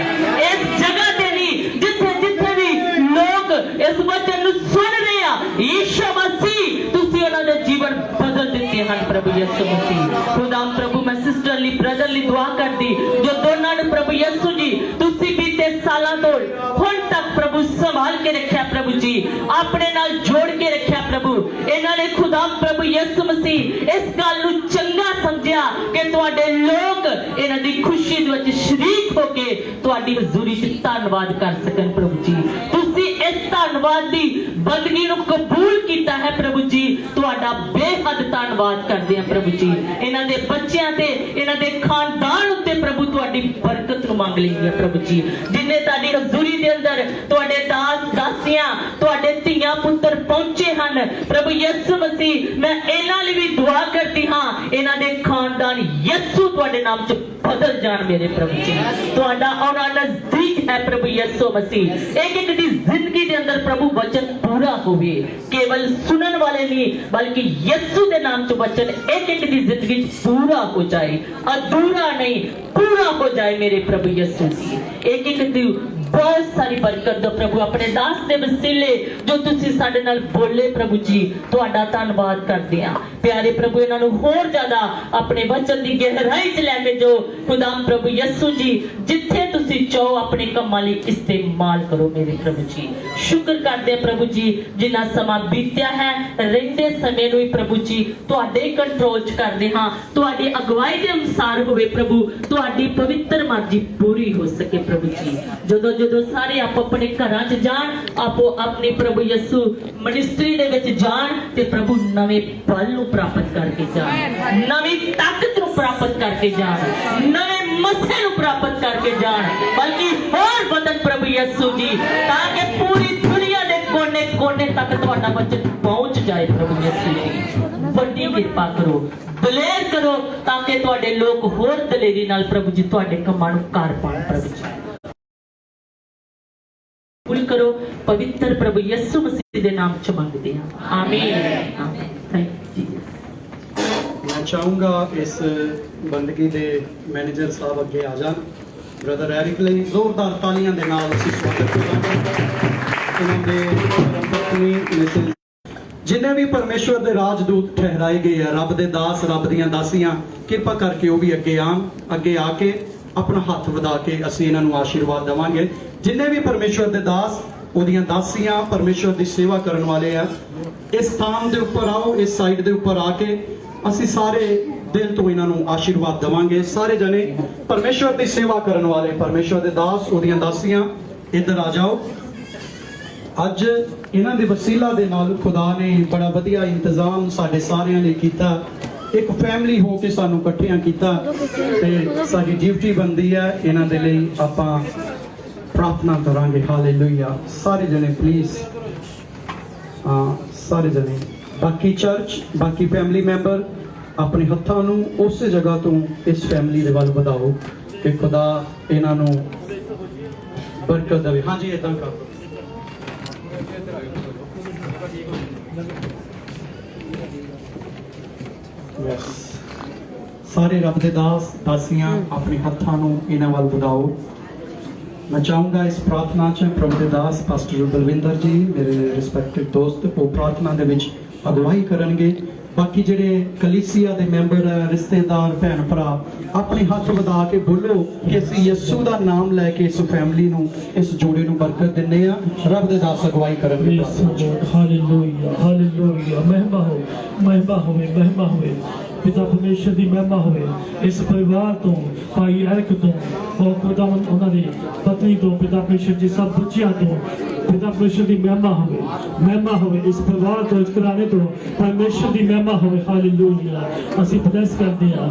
ਇਸ ਜਗ੍ਹਾ ਤੇ ਨਹੀਂ ਜਿੱਥੇ ਜਿੱਥੇ ਵੀ ਲੋਕ ਇਸ ਵਚਨ ਨੂੰ ਸੁਣ ਰਹੇ ਆ ਯਿਸੂ ਮਸੀਹ ਤੁਸੀਂ ਉਹਨਾਂ ਦੇ ਜੀਵਨ ਬਦਲ ਦਿੱਤੇ ਹਨ ਪ੍ਰਭੂ ਯਿਸੂ ਮਸੀਹ। ਖੁਦਾਮ ਪ੍ਰਭੂ ਮੈਂ ਸਿਸਟਰ ਲਈ ਬ੍ਰਦਰ ਲਈ ਦੁਆ ਕਰਦੀ ਜੋ ਦੋਨਾਂ ਨੂੰ ਪ੍ਰਭੂ ਯਿਸੂ ਜੀ ਤੁਸੀਂ ਬੀਤੇ ਸਾਲਾਂ ਤੋਂ ਹੁਣ ਤੱਕ ਪ੍ਰਭੂ ਸੰਭਾਲ ਕੇ ਰੱਖਿਆ ਪ੍ਰਭੂ ਜੀ, ਆਪਣੇ ਨਾਲ ਜੋੜ ਕੇ ਰੱਖਿਆ ਪ੍ਰਭੂ। ਇਹਨਾਂ ਨੇ ਖੁਦਾਮ ਪ੍ਰਭੂ ਯਿਸੂ ਮਸੀਹ ਇਸ ਗੱਲ ਨੂੰ ਚੰਗਾ ਸਮਝਿਆ ਕਿ ਤੁਹਾਡੇ ਲੋਕ ਇਹਨਾਂ ਦੀ ਖੁਸ਼ੀ ਦੇ ਵਿੱਚ ਸ਼ਰੀਕ ਹੋ ਕੇ ਤੁਹਾਡੀ ਹਜ਼ੂਰੀ 'ਚ ਧੰਨਵਾਦ ਕਰ ਸਕਣ ਪ੍ਰਭੂ ਜੀ। ਤੁਸੀਂ ਇਸ ਧੰਨਵਾਦ ਦੀ ਬੰਦਗੀ ਨੂੰ ਕਬੂਲ ਕੀਤਾ ਹੈ ਪ੍ਰਭੂ ਜੀ, ਤੁਹਾਡਾ ਬੇਹੱਦ ਧੰਨਵਾਦ ਕਰਦੇ ਹਾਂ ਪ੍ਰਭੂ ਜੀ। ਇਹਨਾਂ ਦੇ ਬੱਚਿਆਂ ਤੇ ਇਹਨਾਂ ਦੇ ਖਾਨਦਾਨ ਉੱਤੇ ਪ੍ਰਭੂ ਤੁਹਾਡੀ ਬਰਕਤ ਨੂੰ ਮੰਗ ਲਈ ਹੈ ਪ੍ਰਭੂ ਜੀ। ਜਿੰਨੇ ਤੁਹਾਡੀ ਹਜ਼ੂਰੀ ਦੇ ਅੰਦਰ ਤੁਹਾਡੇ ਦਾਸ ਦਾਸੀਆਂ ਤੁਹਾਡੇ ਧੀਆਂ ਪੁੱਤਰ ਪਹੁੰਚੇ ਹਨ ਪ੍ਰਭੂ ਯਿਸੂ ਮਸੀਹ ਮੈਂ ਇਹਨਾਂ ਲਈ ਵੀ ਦੁਆ ਕਰਦੀ ਹਾਂ ਇਹਨਾਂ ਦੇ ਖਾਨਦਾਨ ਯਿਸੂ ਤੁਹਾਡੇ ਨਾਮ 'ਚ ਬਦਲ ਜਾਣ ਮੇਰੇ ਪ੍ਰਭੂ ਜੀ। ਤੁਹਾਡਾ ਆਉਣਾ ਨਜ਼ਦੀਕ ਹੈ ਪ੍ਰਭੂ ਯਿਸੂ ਮਸੀਹ। ਇੱਕ ਇੱਕ ਦੀ ਜ਼ਿੰਦਗੀ ਦੇ ਅੰਦਰ ਪ੍ਰਭੂ ਵਚਨ ਪੂਰਾ ਹੋਵੇ, ਕੇਵਲ ਸੁਣਨ ਵਾਲੇ ਨਹੀਂ ਬਲਕਿ ਯਿਸੂ ਦੇ ਨਾਮ 'ਚ ਵਚਨ ਇੱਕ ਇੱਕ ਦੀ ਜ਼ਿੰਦਗੀ 'ਚ ਪੂਰਾ ਹੋ ਜਾਏ, ਅਧੂਰਾ ਨਹੀਂ ਪੂਰਾ ਹੋ ਜਾਏ ਮੇਰੇ ਪ੍ਰਭੂ ਯਿਸੂ ਜੀ। ਇੱਕ ਇੱਕ ਦੀ ਬਹੁਤ ਸਾਰੀ ਬਰਕਤ ਦੋ ਪ੍ਰਭੂ ਆਪਣੇ ਦਾਸ ਦੇ ਵਸੀਲੇ ਜੋ ਤੁਸੀਂ ਸਾਡੇ ਨਾਲ ਬੋਲੇ ਪ੍ਰਭੂ ਜੀ, ਤੁਹਾਡਾ ਧੰਨਵਾਦ ਕਰਦੇ ਹਾਂ ਪਿਆਰੇ ਪ੍ਰਭੂ। ਇਹਨਾਂ ਨੂੰ ਹੋਰ ਜ਼ਿਆਦਾ ਆਪਣੇ ਵਚਨ ਦੀ ਗਹਿਰਾਈ 'ਚ ਲੈ ਕੇ ਜੋ ਖੁਦਾਮ ਪ੍ਰਭੂ ਯਿਸੂ ਜੀ ਜਿੱਥੇ ਤੁਸੀਂ ਚਾਹੋ ਆਪਣੇ ਕੰਮਾਂ ਲਈ ਇਸਤੇਮਾਲ ਕਰੋ ਮੇਰੇ ਪ੍ਰਭੂ ਜੀ। ਸ਼ੁਕਰ ਕਰਦੇ ਹਾਂ ਪ੍ਰਭੂ ਜੀ ਜਿੰਨਾ ਸਮਾਂ ਬੀਤਿਆ ਹੈ ਰਹਿੰਦੇ ਸਮੇਂ ਨੂੰ ਹੀ ਪ੍ਰਭੂ ਜੀ ਤੁਹਾਡੇ ਕੰਟਰੋਲ 'ਚ ਕਰਦੇ ਹਾਂ, ਤੁਹਾਡੀ ਅਗਵਾਈ ਦੇ ਅਨੁਸਾਰ ਹੋਵੇ ਪ੍ਰਭੂ, ਤੁਹਾਡੀ ਪਵਿੱਤਰ ਮਰਜ਼ੀ ਪੂਰੀ ਹੋ ਸਕੇ ਪ੍ਰਭੂ ਜੀ। ਜਦੋਂ ਜਦੋਂ ਸਾਰੇ ਆਪੋ ਆਪਣੇ ਘਰਾਂ 'ਚ ਜਾਣ, ਆਪੋ ਆਪਣੀ ਪ੍ਰਭੂ ਯਿਸੂ ਮਿਨਿਸਟਰੀ ਦੇ ਵਿੱਚ ਜਾਣ ਤੇ ਪ੍ਰਭੂ ਨਵੇਂ ਬਲ ਨੂੰ ਪ੍ਰਾਪਤ ਕਰਕੇ ਜਾਣ, ਨਵੀਂ ਤਾਕਤ ਨੂੰ ਪ੍ਰਾਪਤ ਕਰਕੇ ਜਾਣ, ਨਵੇਂ ਮੱਥੇ ਨੂੰ ਪ੍ਰਾਪਤ ਕਰਕੇ ਜਾਣ, ਬਲਕਿ ਹੋਰ ਵਧਣ ਪ੍ਰਭੂ ਯਿਸੂ ਜੀ ਤਾਂ ਕਿ ਪੂਰੀ ਦੁਨੀਆ ਦੇ ਕੋਨੇ ਕੋਨੇ ਤੱਕ ਤੁਹਾਡਾ ਵਚਨ ਪਹੁੰਚ ਜਾਏ ਪ੍ਰਭੂ ਯਿਸੂ ਜੀ। ਵੱਡੀ ਕਿਰਪਾ ਕਰੋ, ਦਲੇਰ ਕਰੋ ਤਾਂ ਕਿ ਤੁਹਾਡੇ ਲੋਕ ਹੋਰ ਦਲੇਰੀ ਨਾਲ ਪ੍ਰਭੂ ਜੀ ਤੁਹਾਡੇ ਕੰਮਾਂ ਨੂੰ ਕਰ ਪਾਉਣ ਪ੍ਰਭੂ ਜੀ। ਕਬੂਲ ਕਰੋ ਪਵਿੱਤਰ ਪ੍ਰਭੂ ਯਿਸੂ ਮਸੀਹ ਦੇ ਨਾਮ 'ਚ ਮੰਗਦੇ ਹਾਂ, ਆਮੀਨ ਆਮੀਨ। Thank you. मैं चाहूँगा इस बंदगी दे मैनेजर साहब अगे आ जान, ब्रदर एरिक ਲਈ ਜ਼ੋਰਦਾਰ ਤਾਲੀਆਂ ਦੇ ਨਾਲ ਅਸੀਂ ਸਵਾਗਤ ਕਰਾਂਗੇ ਇਹਨਾਂ ਦੇ ਪਤਨੀ ਮਿਸਿਸ ਜਿੰਨੇ ਵੀ ਪਰਮੇਸ਼ਵਰ ਦੇ ਰਾਜਦੂਤ ਠਹਿਰਾਏ ਗਏ ਆ, ਰੱਬ ਦੇ ਦਾਸ ਰੱਬ ਦੀਆਂ ਦਾਸੀਆਂ, ਕਿਰਪਾ ਕਰਕੇ ਉਹ ਵੀ ਅੱਗੇ ਆਣ, ਅੱਗੇ ਆ ਕੇ ਆਪਣਾ ਹੱਥ ਵਧਾ ਕੇ ਅਸੀਂ ਇਹਨਾਂ ਨੂੰ ਆਸ਼ੀਰਵਾਦ ਦੇਵਾਂਗੇ। ਜਿੰਨੇ ਵੀ ਪਰਮੇਸ਼ਵਰ ਦੇ ਦਾਸ ਉਹਦੀਆਂ ਦਾਸੀਆਂ ਪਰਮੇਸ਼ਵਰ ਦੀ ਸੇਵਾ ਕਰਨ ਵਾਲੇ ਆ, ਇਸ ਸਥਾਨ ਦੇ ਉੱਪਰ ਆਓ, ਇਸ ਸਾਈਡ ਦੇ ਉੱਪਰ ਆ ਕੇ ਅਸੀਂ ਸਾਰੇ ਦਿਲ ਤੋਂ ਇਹਨਾਂ ਨੂੰ ਆਸ਼ੀਰਵਾਦ ਦੇਵਾਂਗੇ। ਸਾਰੇ ਜਣੇ ਪਰਮੇਸ਼ਵਰ ਦੀ ਸੇਵਾ ਕਰਨ ਵਾਲੇ ਪਰਮੇਸ਼ਵਰ ਦੇ ਦਾਸ ਉਹਦੀਆਂ ਦਾਸੀਆਂ ਇੱਧਰ ਆ ਜਾਓ। ਅੱਜ ਇਹਨਾਂ ਦੇ ਵਸੀਲਾ ਦੇ ਨਾਲ ਖੁਦਾ ਨੇ ਬੜਾ ਵਧੀਆ ਇੰਤਜ਼ਾਮ ਸਾਡੇ ਸਾਰਿਆਂ ਲਈ ਕੀਤਾ, ਇੱਕ ਫੈਮਿਲੀ ਹੋ ਕੇ ਸਾਨੂੰ ਇਕੱਠਿਆਂ ਕੀਤਾ ਤੇ ਸਾਡੀ ਡਿਊਟੀ ਬਣਦੀ ਹੈ ਇਹਨਾਂ ਦੇ ਲਈ ਆਪਾਂ ਪ੍ਰਾਰਥਨਾ ਕਰਾਂਗੇ। ਹਾਲੇਲੂਇਆ। ਸਾਰੇ ਜਣੇ ਪਲੀਜ਼, ਸਾਰੇ ਜਣੇ, ਬਾਕੀ ਚਰਚ ਬਾਕੀ ਫੈਮਿਲੀ ਮੈਂਬਰ ਆਪਣੇ ਹੱਥਾਂ ਨੂੰ ਉਸੇ ਜਗ੍ਹਾ ਤੋਂ ਇਸ ਫੈਮਿਲੀ ਦੇ ਵੱਲ ਵਧਾਓ ਕਿ ਖੁਦਾ ਇਹਨਾਂ ਨੂੰ ਬਰਕਤ ਦੇਵੇ। ਹਾਂਜੀ ਇਦਾਂ ਕਰ ਯੈਸ। ਸਾਰੇ ਰੱਬ ਦੇ ਦਾਸ ਦਾਸੀਆਂ ਆਪਣੇ ਹੱਥਾਂ ਨੂੰ ਇਹਨਾਂ ਵੱਲ ਵਧਾਓ। मैं चाहूँगा इस प्रार्थना च प्रभु दे दास पास्टर बलविंदर जी मेरे रिस्पैक्टेड दोस्त वो प्रार्थना दे विच अगवाई करनगे। बाकी जेडे कलीसिया दे मैंबर रिश्तेदार भैन भरा अपने हाथ वधा के बोलो कि असीं यसू दा नाम लैके इस फैमिली नूं इस जोड़े नूं बरकत दिंदे आ। रब दे दास अगवाई करनगे। Hallelujah hallelujah. महिमा हो महिमा होवे महिमा होवे पिता परमेश्वर की महिमा होवे इस परिवार तो भाई एरिक तो और खुदा उन्होंने पत्नी तो पिता परमेश्वर जी सब बच्चियां तो पिता परमेश्वर की महिमा होवे इस परिवार तो इस घराने तो परमेश्वर की महिमा होवे हालेलुया ਅਸੀਂ ਬਲੈਸ ਕਰਦੇ ਹਾਂ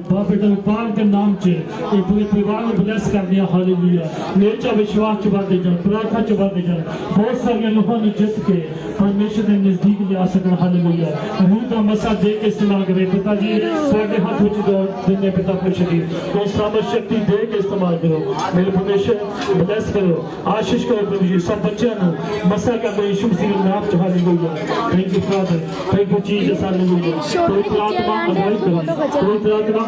ਬਾਬੇ ਦੇ ਪਾਕ ਦੇ ਨਾਮ 'ਚ ਇਹ ਪੂਰੇ ਪਰਿਵਾਰ ਨੂੰ ਬਲੈਸ ਕਰਦੇ ਹਾਂ ਹਾਲੇਲੂਇਆ ਨੇਚਾ ਵਿਸ਼ਵਾਸ 'ਚ ਵਧਦੇ ਜਾਣ ਪ੍ਰਾਰਥਨਾ 'ਚ ਵਧਦੇ ਜਾਣ ਬਹੁਤ ਸਾਰੀਆਂ ਲੋਕਾਂ ਨੂੰ ਜਿੱਤ ਕੇ ਪਰਮੇਸ਼ਰ ਦੇ ਨਜ਼ਦੀਕ ਲਿਆ ਸਕਣ ਹਾਲੇਲੂਇਆ ਰੂਹ ਦਾ ਮਸਾ ਦੇ ਕੇ ਇਸਤੇਮਾਲ ਕਰੇ ਪਿਤਾ ਜੀ ਤੁਹਾਡੇ ਹੱਥ ਵਿੱਚ ਦੋ ਦਿਨੇ ਪਿਤਾ ਪਰਮੇਸ਼ਰ ਦੀ ਉਹ ਸਾਮਰ ਸ਼ਕਤੀ ਦੇ ਕੇ ਇਸਤੇਮਾਲ ਕਰੋ ਮੇਰੇ ਪਰਮੇਸ਼ਰ ਬਲੈਸ ਕਰੋ ਆਸ਼ੀਸ਼ ਕਰੋ ਪ੍ਰਭੂ ਜੀ ਸਭ ਬੱਚਿਆਂ ਨੂੰ ਮਸਾ ਕਰਦੇ ਯਿਸੂ ਮਸੀਹ ਦੇ ਨਾਮ 'ਚ hallelujah thank you father thank you Jesus hallelujah ਪਵਿੱਤਰ ਆਤਮਾ पवित्र आत्मा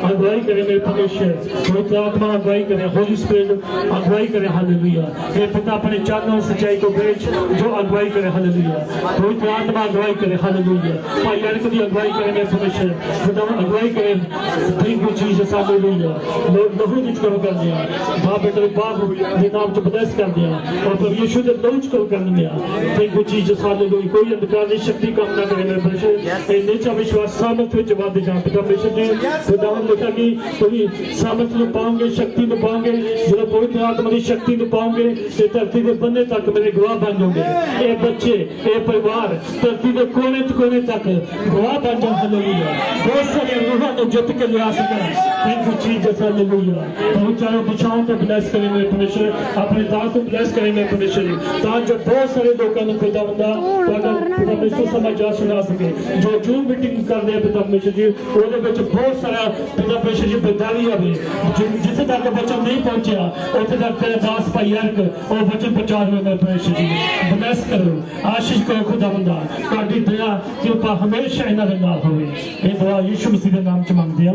अगुवाई करे मेरे परमेश्वर पवित्र आत्मा अगुवाई करे होली स्पिरिट अगुवाई करे हालेलुया हे पिता अपने चानों सच्चाई को भेज जो अगुवाई करे हालेलुया पवित्र आत्मा अगुवाई करे हालेलुया भाई यानी कभी अगुवाई करे मेरे परमेश्वर पिता अगुवाई करे थैंक यू जीसस हालेलुया लहू विच करो कर दिया बाप बेटे बाप के नाम च बदस कर दिया और प्रभु यीशु दे लहू च करो कर दिया थैंक यू जीसस हालेलुया कोई अंधकार की शक्ति काम ना करे मेरे परमेश्वर ए नेचा विश्वास सामर्थ ਵਿੱਚ ਵੱਧ ਜਾ ਪਿਤਾ ਪਰਮੇਸ਼ਰ ਜੀ ਖੁਦਾਵੰਦ ਲਿਖਿਆ ਕਿ ਤੁਸੀਂ ਸਾਮਰਥ ਨੂੰ ਪਾਓਗੇ ਸ਼ਕਤੀ ਨੂੰ ਪਾਓਗੇ ਜਦੋਂ ਪਵਿੱਤਰ ਆਤਮਾ ਦੀ ਸ਼ਕਤੀ ਨੂੰ ਪਾਓਗੇ ਤੇ ਧਰਤੀ ਦੇ ਬੰਨੇ ਤੱਕ ਮੇਰੇ ਗਵਾਹ ਬਣ ਜਾਓਗੇ ਇਹ ਬੱਚੇ ਇਹ ਪਰਿਵਾਰ ਧਰਤੀ ਦੇ ਕੋਨੇ ਤੱਕ ਗਵਾਹ ਬਣ ਜਾਣ ਹਾਲੇਲੂਇਆ ਬਹੁਤ ਸਾਰੇ ਰੂਹਾਂ ਨੂੰ ਜਿੱਤ ਕੇ ਲਿਆ ਸਕਣ ਥੈਂਕ ਯੂ ਜੀਸਸ ਹਾਲੇਲੂਇਆ ਪਹੁੰਚਾਓ ਬਚਾਓ ਤੇ ਬਲੈਸ ਕਰੇ ਮੇਰੇ ਪਰਮੇਸ਼ਰ ਆਪਣੇ ਦਾਸ ਨੂੰ ਬਲੈਸ ਕਰੇ ਮੇਰੇ ਪਰਮੇਸ਼ਰ ਤਾਂ ਜੋ ਬਹੁਤ ਸਾਰੇ ਲੋਕਾਂ ਨੂੰ ਖੁਦਾਵੰਦਾ ਤੁਹਾਡਾ ਪਰਮੇਸ਼ਰ ਸਮਾਚਾਰ ਸੁਣਾ ਸਕੇ ਜੋ ਜੂਮ ਮੀਟਿੰਗ ਕਰਦੇ ਆ ਪਿਤਾ ਪਰਮੇਸ਼ਰ ਜੀ ਉਹਦੇ ਵਿੱਚ ਬਹੁਤ ਸਾਰਾ ਪਿਤਾ ਪਰਮੇਸ਼ਰ ਜੀ ਬਦਾਲੀ ਆਵੇ ਜਿੱਥੇ ਤੱਕ ਬਚਨ ਨਹੀਂ ਪਹੁੰਚਿਆ ਉੱਥੇ ਤੱਕ ਤੇਰਾ ਦਾਸ ਭਾਈ ਅਰਕ ਉਹ ਬਚਨ ਪਹੁੰਚਾ ਦੇਵੇ ਮੇਰੇ ਪਰਮੇਸ਼ਰ ਜੀ ਬਲੈਸ ਕਰੋ ਆਸ਼ੀਸ਼ ਕਰੋ ਖੁਦਾਵੰਦਾ ਤੁਹਾਡੀ ਦਇਆ ਕਿਰਪਾ ਹਮੇਸ਼ਾ ਇਹਨਾਂ ਦੇ ਨਾਲ ਹੋਵੇ ਇਹ ਦੁਆ ਯਿਸੂ ਮਸੀਹ ਦੇ ਨਾਮ ਚ ਮੰਗਦੇ ਹਾਂ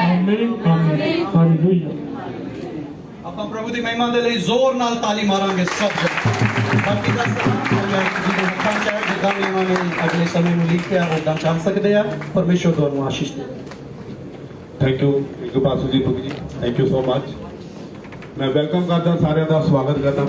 ਆਮੀਨ ਆਮੀਨ ਹਾਲੇਲੂਇਆ ਆਪਾਂ ਪ੍ਰਭੂ ਦੀ ਮਹਿਮਾ ਦੇ ਲਈ ਜ਼ੋਰ ਨਾਲ ਤਾਲੀ ਮਾਰਾਂਗੇ ਸਭ ਬਾਕੀ ਦਾ ਜਿੱਦਾਂ ਵੀ ਉਹਨਾਂ ਨੇ ਅਗਲੇ ਸਮੇਂ ਨੂੰ ਲਿਖਿਆ ਉਦਾਂ ਚੱਲ ਸਕਦੇ ਆ ਪਰਮੇਸ਼ਰ ਤੁਹਾਨੂੰ ਆਸ਼ੀਸ਼ ਦੇ ਥੈਂਕ ਯੂ ਪਾਸਟਰ ਜੀ ਜੀ ਥੈਂਕ ਯੂ ਸੋ ਮਚ ਮੈਂ ਵੈਲਕਮ ਕਰਦਾ ਸਾਰਿਆਂ ਦਾ ਸਵਾਗਤ ਕਰਦਾ